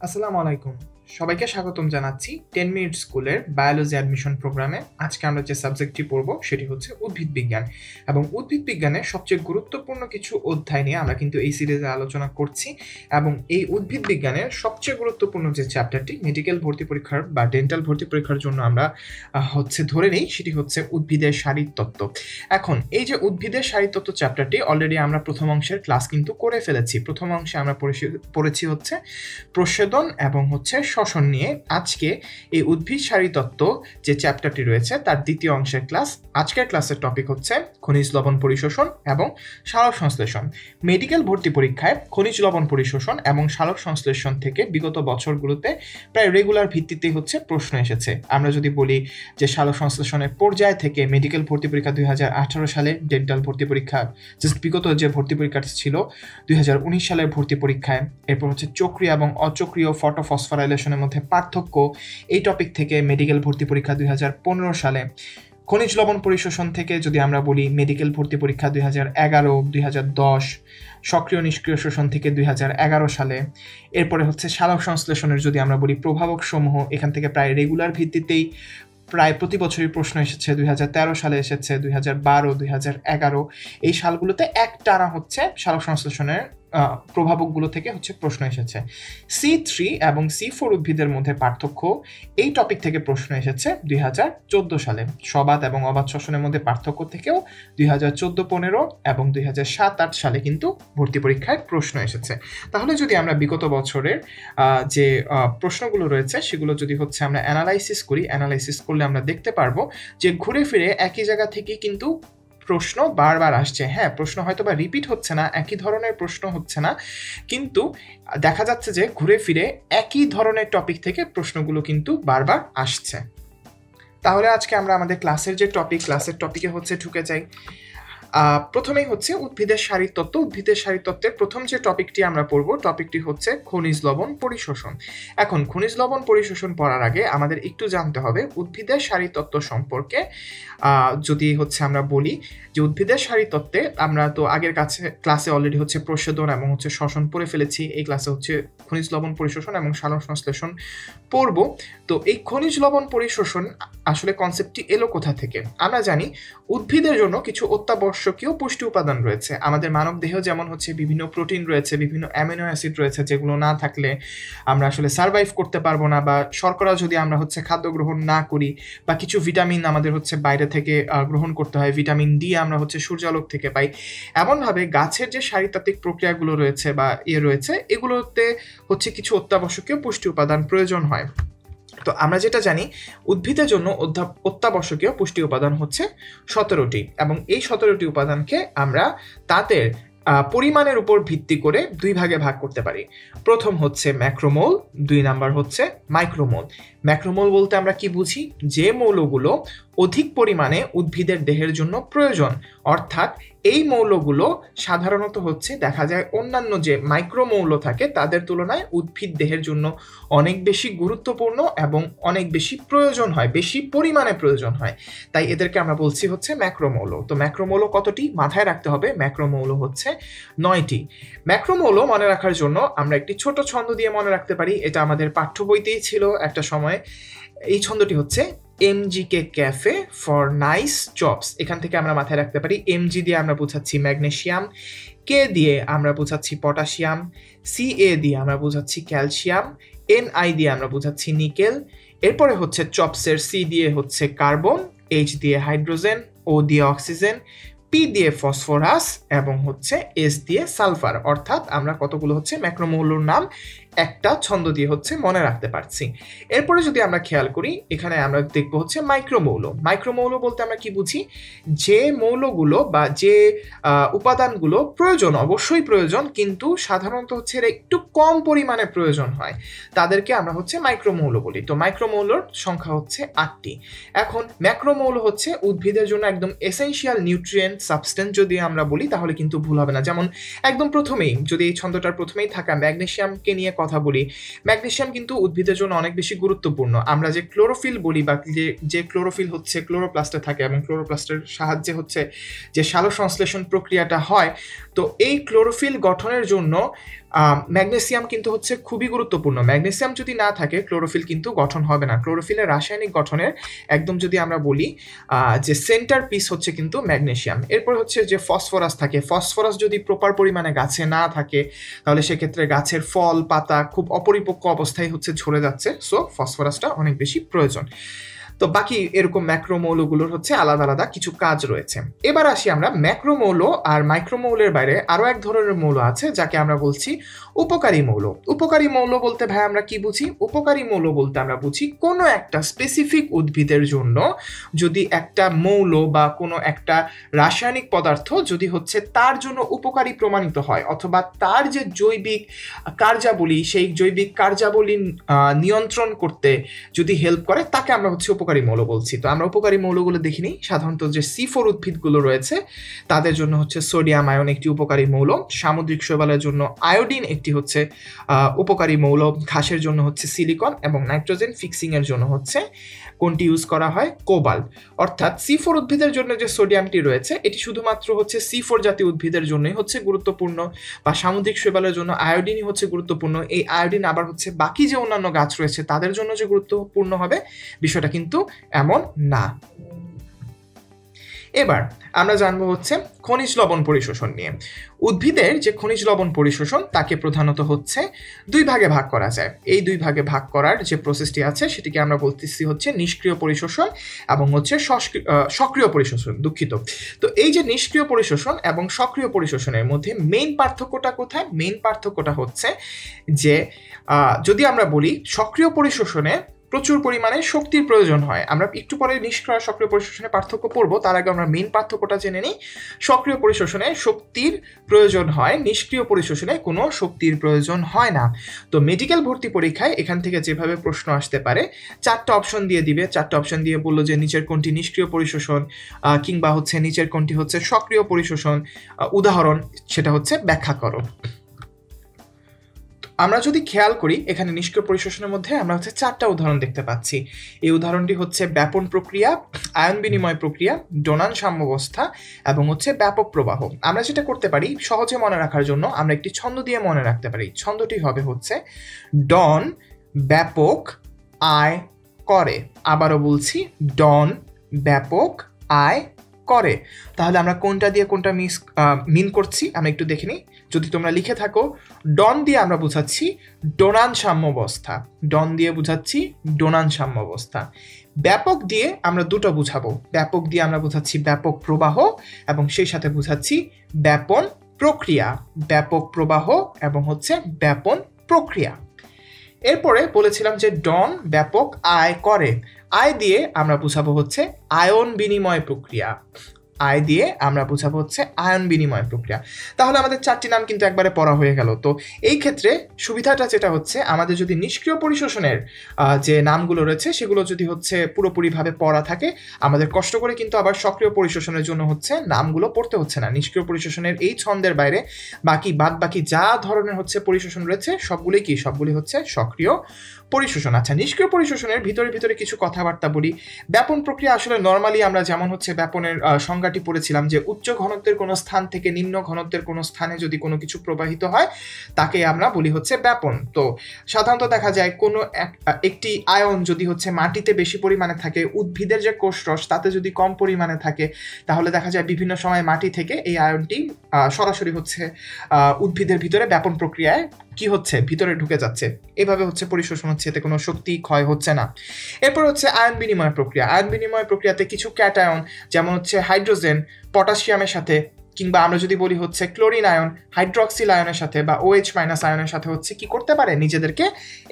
আসসালামু আলাইকুম। সবাইকে স্বাগতম জানাচ্ছি 10 মিনিট স্কুলের বায়োলজি অ্যাডমিশন প্রোগ্রামে। আজকে আমরা যে সাবজেক্টটি পড়ব সেটি হচ্ছে উদ্ভিদ বিজ্ঞান এবং উদ্ভিদ বিজ্ঞানের সবচেয়ে গুরুত্বপূর্ণ কিছু অধ্যায় নিয়ে আমরা কিন্তু এই সিরিজে আলোচনা করছি। এবং এই উদ্ভিদ বিজ্ঞানের সবচেয়ে গুরুত্বপূর্ণ যে চ্যাপ্টারটি মেডিকেল ভর্তি পরীক্ষার বা ডেন্টাল ভর্তি পরীক্ষার জন্য আমরা ধরে নেই, সেটি হচ্ছে উদ্ভিদের শারীরতত্ত্ব। এখন এই যে উদ্ভিদের শারীরতত্ত্ব চ্যাপ্টারটি অলরেডি আমরা প্রথম অংশের ক্লাস কিন্তু করে ফেলেছি। প্রথম অংশে আমরা পড়েছি হচ্ছে প্রচ্ছেদন এবং হচ্ছে শ্বসন নিয়ে। আজকে এই উদ্ভিদ শারীরতত্ত্ব যে চ্যাপ্টারটি রয়েছে তার দ্বিতীয় অংশের ক্লাস। আজকের ক্লাসের টপিক হচ্ছে খনিজ লবণ পরিশোষণ এবং সালোক সংশ্লেষণ। মেডিকেল ভর্তি পরীক্ষায় খনিজ লবণ পরিশোষণ এবং সালোক সংশ্লেষণ থেকে বিগত বছরগুলোতে প্রায় রেগুলার ভিত্তিতেই হচ্ছে প্রশ্ন এসেছে। আমরা যদি বলি যে সালোক সংশ্লেষণের পর্যায় থেকে মেডিকেল ভর্তি পরীক্ষা 2018 সালে, ডেন্টাল ভর্তি পরীক্ষা জাস্ট বিগত যে ভর্তি পরীক্ষাটি ছিল 2019 সালের ভর্তি পরীক্ষায়, এরপর হচ্ছে চক্রীয় এবং অচক্রীয় ফটোফসফোরাইলেশনের মধ্যে পার্থক্য, এই টপিক থেকে মেডিকেল ভর্তি পরীক্ষা 2015 সালে। খনিজ লবণ পরিশোষণ থেকে যদি আমরা বলি মেডিকেল ভর্তি পরীক্ষা 2011, 2010, সক্রিয় নিষ্ক্রিয় শোষণ থেকে 2011 সালে। এরপরে হচ্ছে সালোক সংশ্লেষণের যদি আমরা বলি প্রভাবক সমূহ, এখান থেকে প্রায় রেগুলার ভিত্তিতেই প্রায় প্রতি বছরই প্রশ্ন এসেছে। 2013 সালে এসেছে, 2012, 2011 এই সালগুলোতে একটানা হচ্ছে সালোক সংশ্লেষণের প্রভাবকগুলো থেকে হচ্ছে প্রশ্ন এসেছে। C3 এবং C4 উদ্ভিদের মধ্যে পার্থক্য, এই টপিক থেকে প্রশ্ন এসেছে 2014 সালে। সবাত এবং অবাত শ্বসনের মধ্যে পার্থক্য থেকেও 2014-15 এবং 2007-8 সালে কিন্তু ভর্তি পরীক্ষায় প্রশ্ন এসেছে। তাহলে যদি আমরা বিগত বছরের যে প্রশ্নগুলো রয়েছে সেগুলো যদি হচ্ছে আমরা অ্যানালাইসিস করলে আমরা দেখতে পারবো যে ঘুরে ফিরে একই জায়গা থেকে কিন্তু প্রশ্ন বারবার আসছে। হ্যাঁ, প্রশ্ন হয়তো বা রিপিট হচ্ছে না, একই ধরনের প্রশ্ন হচ্ছে না, কিন্তু দেখা যাচ্ছে যে ঘুরে ফিরে একই ধরনের টপিক থেকে প্রশ্নগুলো কিন্তু বারবার আসছে। তাহলে আজকে আমরা আমাদের ক্লাসের টপিকে হচ্ছে ঢুকে যাই। প্রথমেই হচ্ছে উদ্ভিদের শারীরতত্ত্ব। উদ্ভিদের শারীরতত্ত্বের প্রথম যে টপিকটি আমরা পড়ব, টপিকটি হচ্ছে খনিজ লবণ পরিশোষণ। এখন খনিজ লবণ পরিশোষণ পড়ার আগে আমাদের একটু জানতে হবে উদ্ভিদের শারীরতত্ত্ব সম্পর্কে। যদি হচ্ছে আমরা বলি যে উদ্ভিদের শারীরতত্ত্বে আমরা তো আগের ক্লাসে অলরেডি হচ্ছে প্রচ্ছেদন এবং হচ্ছে শ্বসন পড়ে ফেলেছি। এই ক্লাসে হচ্ছে খনিজ লবণ পরিশোষণ এবং সালোক সংশ্লেষণ পড়ব। তো এই খনিজ লবণ পরিশোষণ আসলে কনসেপ্টটি এলো কোথা থেকে? আমরা জানি উদ্ভিদের জন্য কিছু অত্যাবশ্যকীয় পুষ্টি উপাদান রয়েছে। আমাদের মানব দেহ যেমন হচ্ছে বিভিন্ন প্রোটিন রয়েছে, বিভিন্ন অ্যামিনো অ্যাসিড রয়েছে, যেগুলো না থাকলে আমরা আসলে সার্ভাইভ করতে পারবো না, বা শর্করা যদি আমরা হচ্ছে খাদ্য গ্রহণ না করি, বা কিছু ভিটামিন আমাদের হচ্ছে বাইরে থেকে গ্রহণ করতে হয়, ভিটামিন ডি আমরা হচ্ছে সূর্যালোক থেকে পাই। এমনভাবে গাছের যে শারীরতাত্ত্বিক প্রক্রিয়াগুলো রয়েছে বা রয়েছে, এগুলোতে হচ্ছে কিছু অত্যাবশ্যকীয় পুষ্টি উপাদান প্রয়োজন হয়। তো আমরা যেটা জানি উদ্ভিদের জন্য অত্যাবশ্যকীয় পুষ্টি উপাদান হচ্ছে 17টি, এবং এই 17টি উপাদানকে আমরা তাদের পরিমাণের উপর ভিত্তি করে দুই ভাগে ভাগ করতে পারি। প্রথম হচ্ছে ম্যাক্রোমোল, 2 নাম্বার হচ্ছে মাইক্রোমোল। ম্যাক্রোমোল বলতে আমরা কি বুঝি? যে মৌলগুলো অধিক পরিমাণে উদ্ভিদের দেহের জন্য প্রয়োজন, অর্থাৎ এই মৌলগুলো সাধারণত হচ্ছে দেখা যায় অন্যান্য যে মাইক্রোমৌল থাকে তাদের তুলনায় উদ্ভিদ দেহের জন্য অনেক বেশি গুরুত্বপূর্ণ এবং অনেক বেশি প্রয়োজন হয়, বেশি পরিমাণে প্রয়োজন হয়, তাই এদেরকে আমরা বলছি হচ্ছে ম্যাক্রোমৌল। তো ম্যাক্রোমৌল কতটি? মাথায় রাখতে হবে, ম্যাক্রোমৌল হচ্ছে 9টি। ম্যাক্রোমৌল মনে রাখার জন্য আমরা একটি ছোট ছন্দ দিয়ে মনে রাখতে পারি, এটা আমাদের পাঠ্য বইতেই ছিল একটা সময়। এই ছন্দটি হচ্ছে এমজিকে ক্যাফে ফর নাইস জবস। এখান থেকে আমরা মাথায় রাখতে পারি এমজি দিয়ে আমরা বোঝাচ্ছি ম্যাগনেসিয়াম, কে দিয়ে আমরা বোঝাচ্ছি পটাশিয়াম, সিএ দিয়ে আমরা বোঝাচ্ছি ক্যালসিয়াম, এনআই দিয়ে আমরা বোঝাচ্ছি নিকেল। এরপরে হচ্ছে চপসের সি দিয়ে হচ্ছে কার্বন, এইচ দিয়ে হাইড্রোজেন, ও দিয়ে অক্সিজেন, পি দিয়ে ফসফরাস এবং হচ্ছে এস দিয়ে সালফার। অর্থাৎ আমরা কতগুলো হচ্ছে ম্যাক্রোমৌলর নাম একটা ছন্দ দিয়ে হচ্ছে মনে রাখতে পারছি। এরপরে যদি আমরা খেয়াল করি, এখানে আমরা দেখবো হচ্ছে মাইক্রোমৌল। মাইক্রোমৌল বলতে আমরা কি বুঝি? যে মৌলগুলো বা যে উপাদানগুলো প্রয়োজন, অবশ্যই প্রয়োজন, কিন্তু সাধারণত হচ্ছে একটু কম পরিমাণে প্রয়োজন হয়, তাদেরকে আমরা হচ্ছে মাইক্রোমৌল বলি। তো মাইক্রোমৌলর সংখ্যা হচ্ছে 8টি। এখন ম্যাক্রোমৌল হচ্ছে উদ্ভিদের জন্য একদম এসেনশিয়াল নিউট্রিয়েন্ট সাবস্টেন্স যদি আমরা বলি তাহলে কিন্তু ভুল হবে না। যেমন একদম প্রথমেই যদি এই ছন্দটার প্রথমেই থাকা ম্যাগনেসিয়ামকে নিয়ে কথা বলি, ম্যাগনেসিয়াম কিন্তু উদ্ভিদের জন্য অনেক বেশি গুরুত্বপূর্ণ। আমরা যে ক্লোরোফিল বলি বা যে ক্লোরোফিল হচ্ছে ক্লোরোপ্লাস্টে থাকে এবং ক্লোরোপ্লাস্টের সাহায্যে হচ্ছে যে সালোক সংশ্লেষণ প্রক্রিয়াটা হয়, তো এই ক্লোরোফিল গঠনের জন্য ম্যাগনেসিয়াম কিন্তু হচ্ছে খুবই গুরুত্বপূর্ণ। ম্যাগনেসিয়াম যদি না থাকে ক্লোরোফিল কিন্তু গঠন হবে না। ক্লোরোফিলের রাসায়নিক গঠনের একদম যদি আমরা বলি যে সেন্টার পিস হচ্ছে কিন্তু ম্যাগনেসিয়াম। এরপর হচ্ছে যে ফসফরাস থাকে, ফসফরাস যদি প্রপার পরিমাণে গাছে না থাকে তাহলে সেক্ষেত্রে গাছের ফল পাতা খুব অপরিপক্ক অবস্থায় হচ্ছে ঝরে যাচ্ছে, সো ফসফরাসটা অনেক বেশি প্রয়োজন। তো বাকি এরকম ম্যাক্রোমৌলগুলোর হচ্ছে আলাদা আলাদা কিছু কাজ রয়েছে। এবার আসি আমরা ম্যাক্রোমৌল আর মাইক্রোমৌলের বাইরে আরো এক ধরনের মৌল আছে যাকে আমরা বলছি উপকারী মৌল। উপকারী মৌল বলতে ভাই আমরা কি বুঝি? উপকারী মৌল বলতে আমরা বুঝি কোনো একটা স্পেসিফিক উদ্ভিদের জন্য যদি একটা মৌল বা কোনো একটা রাসায়নিক পদার্থ যদি হচ্ছে তার জন্য উপকারী প্রমাণিত হয় অথবা তার যে জৈবিক কার্যাবলী সেই জৈবিক কার্যাবলী নিয়ন্ত্রণ করতে যদি হেল্প করে তাকে আমরা হচ্ছে উপকারী মৌল বলছি। তো আমরা উপকারী মৌলগুলো দেখিনি, সাধারণত যে C4 উদ্ভিদগুলো রয়েছে তাদের জন্য হচ্ছে সোডিয়াম আয়ন একটি উপকারী মৌল, সামুদ্রিক শৈবালের জন্য আয়োডিন একটি হচ্ছে উপকারী মৌল, ঘাসের জন্য হচ্ছে সিলিকন এবং নাইট্রোজেন ফিক্সিং এর জন্য হচ্ছে কোনটি ইউজ করা হয়? কোবাল্ট। অর্থাৎ C4 উদ্ভিদের জন্য যে সোডিয়ামটি রয়েছে এটি শুধুমাত্র হচ্ছে C4 জাতীয় উদ্ভিদের জন্যই হচ্ছে গুরুত্বপূর্ণ, বা সামুদ্রিক শৈবালের জন্য আয়োডিনই হচ্ছে গুরুত্বপূর্ণ। এই আয়োডিন আবার হচ্ছে বাকি যে অন্যান্য গাছ রয়েছে তাদের জন্য যে গুরুত্বপূর্ণ হবে বিষয়টা কিন্তু এমন না। এবার আমরা জানবো হচ্ছে খনিজ লবণ পরিশোষণ নিয়ে। উদ্ভিদের যে খনিজ লবণ পরিশোষণ তাকে প্রধানত হচ্ছে দুই ভাগে ভাগ করা যায়। এই দুই ভাগে ভাগ করার যে প্রসেসটি আছে সেটিকে আমরা বলতেছি হচ্ছে নিষ্ক্রিয় পরিশোষণ এবং হচ্ছে সক্রিয় পরিশোষণ, দুঃখিত। তো এই যে নিষ্ক্রিয় পরিশোষণ এবং সক্রিয় পরিশোষণের মধ্যে মেইন পার্থক্যটা কোথায়? মেইন পার্থক্যটা হচ্ছে যে যদি আমরা বলি সক্রিয় পরিশোষণে প্রচুর পরিমাণে শক্তির প্রয়োজন হয়। আমরা একটু পরে নিষ্ক্রিয় সক্রিয় পরিশোষণে পার্থক্য পড়বো, তার আগে আমরা মেইন পার্থক্যটা জেনে নিই। সক্রিয় পরিশোষণে শক্তির প্রয়োজন হয়, নিষ্ক্রিয় পরিশোষণে কোনো শক্তির প্রয়োজন হয় না। তো মেডিকেল ভর্তি পরীক্ষায় এখান থেকে যেভাবে প্রশ্ন আসতে পারে, চারটা অপশন দিয়ে দিবে, চারটা অপশন দিয়ে বললো যে নিচের কোনটি নিষ্ক্রিয় পরিশোষণ কিংবা হচ্ছে নিচের কোনটি হচ্ছে সক্রিয় পরিশোষণ, উদাহরণ সেটা হচ্ছে ব্যাখ্যা করো। আমরা যদি খেয়াল করি এখানে নিষ্ক্রিয় পরিশোষণের মধ্যে আমরা হচ্ছে চারটা উদাহরণ দেখতে পাচ্ছি। এই উদাহরণটি হচ্ছে ব্যাপন প্রক্রিয়া, আয়ন বিনিময় প্রক্রিয়া, ডোনান সাম্যাবস্থা এবং হচ্ছে ব্যাপক প্রবাহ। আমরা যেটা করতে পারি সহজে মনে রাখার জন্য আমরা একটি ছন্দ দিয়ে মনে রাখতে পারি। ছন্দটি হবে হচ্ছে ডন ব্যাপক আয় করে। আবারও বলছি, ডন ব্যাপক আয় করে। তাহলে আমরা কোনটা দিয়ে কোনটা মিন করছি আমরা একটু দেখে নিই। যদি তোমরা লিখে থাকো, ডন দিয়ে আমরা বুঝাচ্ছি ডোনান সাম্যাবস্থা, ডন দিয়ে বুঝাচ্ছি ডোনান সাম্যাবস্থা। ব্যাপক দিয়ে আমরা দুটো বুঝাবো, ব্যাপক দিয়ে আমরা বুঝাচ্ছি ব্যাপক প্রবাহ এবং সেই সাথে বুঝাচ্ছি ব্যাপন প্রক্রিয়া, ব্যাপক প্রবাহ এবং হচ্ছে ব্যাপন প্রক্রিয়া। এরপরে বলেছিলাম যে ডন ব্যাপক আয় করে, আয় দিয়ে আমরা বুঝাবো হচ্ছে আয়ন বিনিময় প্রক্রিয়া, আয় দিয়ে আমরা বুঝাবো হচ্ছে আয়ন বিনিময় প্রক্রিয়া। তাহলে আমাদের চারটি নাম কিন্তু একবারে পড়া হয়ে গেল। তো এই ক্ষেত্রে সুবিধাটা যেটা হচ্ছে আমাদের যদি নিষ্ক্রিয় পরিশোষণের যে নামগুলো রয়েছে সেগুলো যদি হচ্ছে পুরোপুরিভাবে পড়া থাকে, আমাদের কষ্ট করে কিন্তু আবার সক্রিয় পরিশোষণের জন্য হচ্ছে নামগুলো পড়তে হচ্ছে না। নিষ্ক্রিয় পরিশোষণের এই ছন্দের বাইরে বাদ বাকি যা ধরনের হচ্ছে পরিশোষণ রয়েছে সবগুলি হচ্ছে সক্রিয় পরিশোষণ। আচ্ছা, নিষ্ক্রিয় পরিশোষণের ভিতরে কিছু কথাবার্তা বলি। ব্যাপন প্রক্রিয়া আসলে নর্মালি আমরা যেমন হচ্ছে ব্যাপনের সংজ্ঞাটি পড়েছিলাম যে উচ্চ ঘনত্বের কোনো স্থান থেকে নিম্ন ঘনত্বের কোনো স্থানে যদি কোনো কিছু প্রবাহিত হয় তাকে আমরা বলি হচ্ছে ব্যাপন। তো সাধারণত দেখা যায় কোনো একটি আয়ন যদি হচ্ছে মাটিতে বেশি পরিমাণে থাকে, উদ্ভিদের যে কোষরস তাতে যদি কম পরিমাণে থাকে, তাহলে দেখা যায় বিভিন্ন সময় মাটি থেকে এই আয়নটি সরাসরি হচ্ছে উদ্ভিদের ভিতরে ব্যাপন প্রক্রিয়ায় কি হচ্ছে ভিতরে ঢুকে যাচ্ছে। এভাবে হচ্ছে পরিশোষণ হচ্ছে, এতে কোনো শক্তি ক্ষয় হচ্ছে না। এরপর হচ্ছে আয়ন বিনিময় প্রক্রিয়া। আয়ন বিনিময় প্রক্রিয়াতে কিছু ক্যাটায়ন যেমন হচ্ছে হাইড্রোজেন পটাশিয়ামের সাথে, কিংবা আমরা যদি বলি হচ্ছে ক্লোরিন আয়ন হাইড্রক্সিল আয়নের সাথে বা OH- আয়নের সাথে হচ্ছে কি করতে পারে, নিজেদেরকে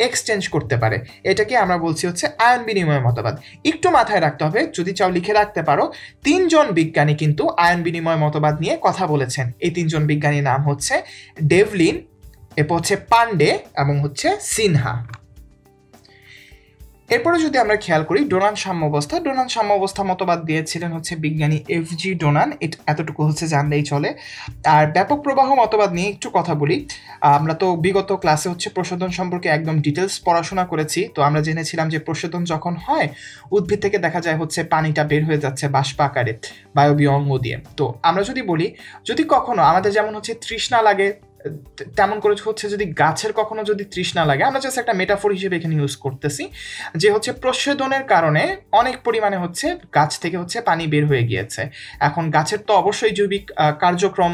এক্সচেঞ্জ করতে পারে। এটাকে আমরা বলছি হচ্ছে আয়ন বিনিময় মতবাদ। একটু মাথায় রাখতে হবে, যদি চাও লিখে রাখতে পারো, 3 জন বিজ্ঞানী কিন্তু আয়ন বিনিময় মতবাদ নিয়ে কথা বলেছেন। এই 3 জন বিজ্ঞানীর নাম হচ্ছে ডেভলিন, এরপর হচ্ছে পান্ডে এবং হচ্ছে সিনহা। এরপরে যদি আমরা খেয়াল করি ডোনান সাম্যাবস্থা মতবাদ দিয়েছিলেন হচ্ছে বিজ্ঞানী FG ডোনান, এতটুকু হচ্ছে জানলেই চলে। আর ব্যাপক প্রবাহ মতবাদ নিয়ে একটু কথা বলি। আমরা তো বিগত ক্লাসে হচ্ছে প্রশোধন সম্পর্কে একদম ডিটেলস পড়াশোনা করেছি। তো আমরা জেনেছিলাম যে প্রশোধন যখন হয় উদ্ভিদ থেকে দেখা যায় হচ্ছে পানিটা বের হয়ে যাচ্ছে বাষ্প আকারে বায়বীয় অঙ্গ দিয়ে। তো আমরা যদি বলি, যদি কখনো আমাদের যেমন হচ্ছে তৃষ্ণা লাগে তেমন করে হচ্ছে যদি গাছের কখনো যদি তৃষ্ণা লাগে, আমরা জাস্ট একটা মেটাফোর হিসেবে এখানে ইউজ করতেছি, যে হচ্ছে প্রচ্ছেদনের কারণে অনেক পরিমাণে হচ্ছে গাছ থেকে হচ্ছে পানি বের হয়ে গিয়েছে। এখন গাছের তো অবশ্যই জৈবিক কার্যক্রম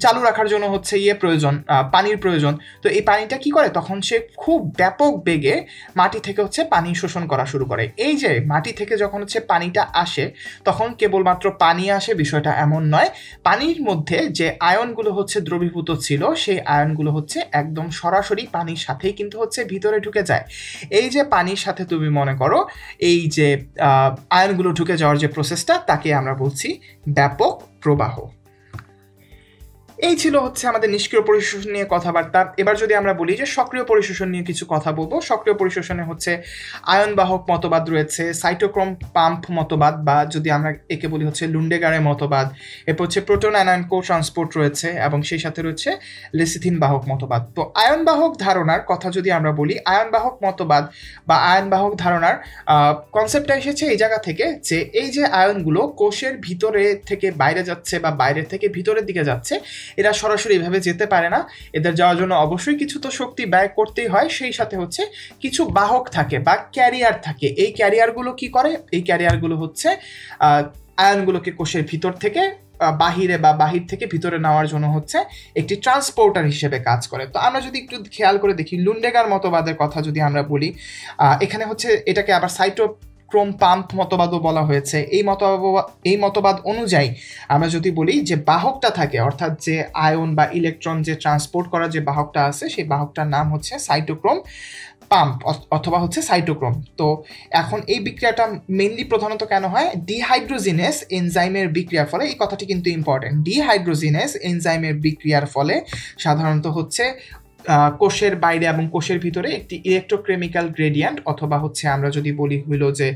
চালু রাখার জন্য হচ্ছে প্রয়োজন, পানির প্রয়োজন। তো এই পানিটা কি করে, তখন সে খুব ব্যাপক বেগে মাটি থেকে হচ্ছে পানি শোষণ করা শুরু করে। এই যে মাটি থেকে যখন হচ্ছে পানিটা আসে, তখন কেবলমাত্র পানি আসে বিষয়টা এমন নয়, পানির মধ্যে যে আয়নগুলো হচ্ছে দ্রবীভূত ছিল, সেই আয়নগুলো হচ্ছে একদম সরাসরি পানির সাথেই কিন্তু হচ্ছে ভিতরে ঢুকে যায়। এই যে পানির সাথে তুমি মনে করো এই যে আয়নগুলো ঢুকে যাওয়ার যে প্রসেসটা, তাকে আমরা বলছি ব্যাপক প্রবাহ। এই ছিল হচ্ছে আমাদের নিষ্ক্রিয় পরিশোষণ নিয়ে কথাবার্তা। এবার যদি আমরা বলি যে সক্রিয় পরিশোষণ নিয়ে কিছু কথা বলবো। সক্রিয় পরিশোষণে হচ্ছে আয়ন বাহক মতবাদ রয়েছে, সাইটোক্রোম পাম্প মতবাদ, বা যদি আমরা একে বলি হচ্ছে লুন্ডেগারের মতবাদ, এরপর হচ্ছে প্রোটন অ্যানায়ন কো ট্রান্সপোর্ট রয়েছে, এবং সেই সাথে রয়েছে লেসিথিন বাহক মতবাদ। তো আয়ন বাহক ধারণার কথা যদি আমরা বলি, আয়ন বাহক মতবাদ বা আয়ন বাহক ধারণার কনসেপ্টটা এসেছে এই জায়গা থেকে, যে এই যে আয়নগুলো কোষের ভিতরে থেকে বাইরে যাচ্ছে বা বাইরে থেকে ভিতরের দিকে যাচ্ছে, এরা সরাসরি এভাবে যেতে পারে না, এদের যাওয়ার জন্য অবশ্যই কিছু তো শক্তি ব্যয় করতেই হয়। সেই সাথে হচ্ছে কিছু বাহক থাকে বা ক্যারিয়ার থাকে। এই ক্যারিয়ারগুলো কি করে, এই ক্যারিয়ারগুলো হচ্ছে আয়নগুলোকে কোষের ভিতর থেকে বাহিরে বা বাহির থেকে ভিতরে নেওয়ার জন্য হচ্ছে একটি ট্রান্সপোর্টার হিসেবে কাজ করে। তো আমরা যদি একটু খেয়াল করে দেখি, লুন্ডেগার মতবাদের কথা যদি আমরা বলি, এখানে হচ্ছে এটাকে আবার সাইটোক্রোম পাম্প মতবাদও বলা হয়েছে। এই মতবাদ অনুযায়ী আমরা যদি বলি যে বাহকটা থাকে, অর্থাৎ যে আয়ন বা ইলেকট্রন যে ট্রান্সপোর্ট করার যে বাহকটা আছে, সেই বাহকটার নাম হচ্ছে সাইটোক্রোম পাম্প অথবা হচ্ছে সাইটোক্রোম। তো এখন এই বিক্রিয়াটা মেইনলি প্রধানত কেন হয়, ডিহাইড্রোজিনেস এনজাইমের বিক্রিয়ার ফলে। এই কথাটি কিন্তু ইম্পর্টেন্ট। ডিহাইড্রোজিনেস এনজাইমের বিক্রিয়ার ফলে সাধারণত হচ্ছে কোষের বাইরে এবং কোষের ভিতরে একটি ইলেকট্রোকেমিক্যাল গ্রেডিয়েন্ট, অথবা হচ্ছে আমরা যদি বলি হইল যে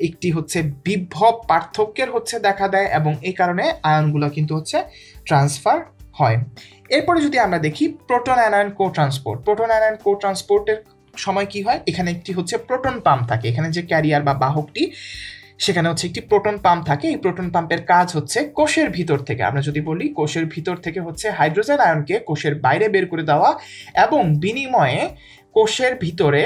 একটি হচ্ছে বিভব পার্থক্যের হচ্ছে দেখা দেয়, এবং এই কারণে আয়নগুলো কিন্তু হচ্ছে ট্রান্সফার হয়। এরপরে যদি আমরা দেখি প্রোটন অ্যানায়ন কো ট্রান্সপোর্ট। প্রোটন অ্যানায়ন কো ট্রান্সপোর্টের সময় কি হয়, এখানে একটি হচ্ছে প্রোটন পাম্প থাকে। এখানে যে ক্যারিয়ার বা বাহকটি, সেখানে হচ্ছে একটি প্রোটন পাম্প থাকে। এই প্রোটন পাম্পের কাজ হচ্ছে কোষের ভিতর থেকে, আমরা যদি বলি কোষের ভিতর থেকে হচ্ছে হাইড্রোজেন আয়নকে কোষের বাইরে বের করে দেওয়া, এবং বিনিময়ে কোষের ভিতরে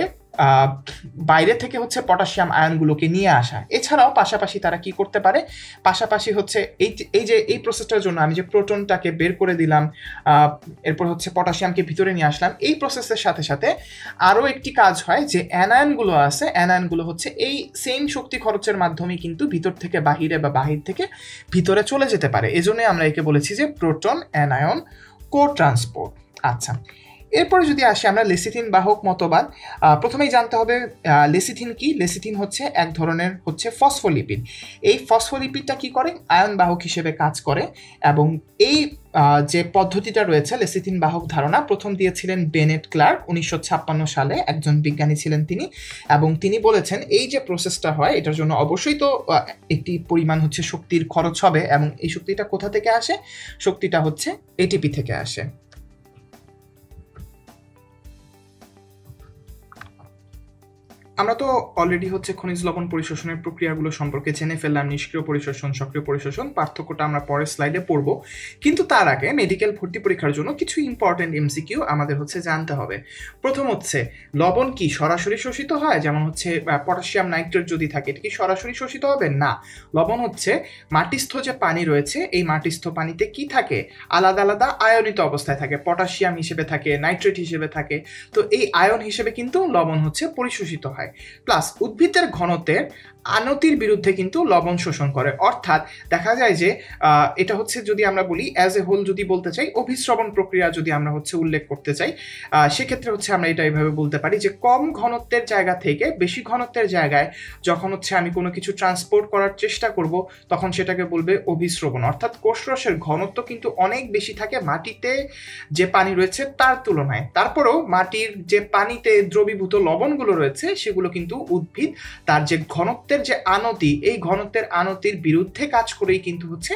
বাইরে থেকে হচ্ছে পটাশিয়াম আয়নগুলোকে নিয়ে আসা। এছাড়াও পাশাপাশি তারা কি করতে পারে, পাশাপাশি হচ্ছে এই প্রসেসটার জন্য আমি যে প্রোটনটাকে বের করে দিলাম, এরপর হচ্ছে পটাশিয়ামকে ভিতরে নিয়ে আসলাম, এই প্রসেসের সাথে সাথে আরও একটি কাজ হয়, যে অ্যানায়নগুলো আছে, অ্যানায়নগুলো হচ্ছে এই সেম শক্তি খরচের মাধ্যমে কিন্তু ভিতর থেকে বাহিরে বা বাহির থেকে ভিতরে চলে যেতে পারে। এজন্যই আমরা একে বলেছি যে প্রোটন অ্যানায়ন কো ট্রান্সপোর্ট। আচ্ছা, এরপরে যদি আসি আমরা লেসিথিন বাহক মতবাদ। প্রথমেই জানতে হবে লেসিথিন কি। লেসিথিন হচ্ছে এক ধরনের হচ্ছে ফসফোলিপিড। এই ফসফোলিপিডটা কি করে, আয়ন বাহক হিসেবে কাজ করে। এবং এই যে পদ্ধতিটা রয়েছে লেসিথিন বাহক ধারণা, প্রথম দিয়েছিলেন বেনেট ক্লার্ক 1956 সালে, একজন বিজ্ঞানী ছিলেন তিনি। এবং তিনি বলেছেন এই যে প্রসেসটা হয়, এটার জন্য অবশ্যই তো একটি পরিমাণ হচ্ছে শক্তির খরচ হবে, এবং এই শক্তিটা কোথা থেকে আসে, শক্তিটা হচ্ছে এটিপি থেকে আসে। আমরা তো অলরেডি হচ্ছে খনিজ লবণ পরিশোষণের প্রক্রিয়াগুলো সম্পর্কে জেনে ফেললাম, নিষ্ক্রিয় পরিশোষণ, সক্রিয় পরিশোষণ, পার্থক্যটা আমরা পরের স্লাইডে পড়বো। কিন্তু তার আগে মেডিকেল ভর্তি পরীক্ষার জন্য কিছু ইম্পর্টেন্ট এমসিকিউ আমাদের হচ্ছে জানতে হবে। প্রথম হচ্ছে, লবণ কি সরাসরি শোষিত হয়, যেমন হচ্ছে পটাশিয়াম নাইট্রেট যদি থাকে, এটা কি সরাসরি শোষিত হবে? না। লবণ হচ্ছে মাটিস্থ যে পানি রয়েছে, এই মাটিস্থ পানিতে কি থাকে, আলাদা আলাদা আয়নিত অবস্থায় থাকে, পটাশিয়াম হিসেবে থাকে, নাইট্রেট হিসেবে থাকে। তো এই আয়ন হিসেবে কিন্তু লবণ হচ্ছে পরিশোষিত হয়। প্লাস উদ্ভিদের ঘনত্বের আনতির বিরুদ্ধে কিন্তু লবণ শোষণ করে। অর্থাৎ দেখা যায় যে এটা হচ্ছে, যদি আমরা বলি অ্যাজ এ হোল যদি বলতে চাই, অভিস্রবণ প্রক্রিয়া যদি আমরা হচ্ছে উল্লেখ করতে চাই, সেক্ষেত্রে হচ্ছে আমরা এটা এইভাবে বলতে পারি যে কম ঘনত্বের জায়গা থেকে বেশি ঘনত্বের জায়গায় যখন হচ্ছে আমি কোনো কিছু ট্রান্সপোর্ট করার চেষ্টা করব, তখন সেটাকে বলবে অভিস্রবণ। অর্থাৎ কোষরসের ঘনত্ব কিন্তু অনেক বেশি থাকে মাটিতে যে পানি রয়েছে তার তুলনায়। তারপরেও মাটির যে পানিতে দ্রবীভূত লবণগুলো রয়েছে, সেগুলো কিন্তু উদ্ভিদ তার যে ঘনত্বের ঘনত্বের যে আনতি, এই ঘনত্বের আনতির বিরুদ্ধে কাজ করেই কিন্তু হচ্ছে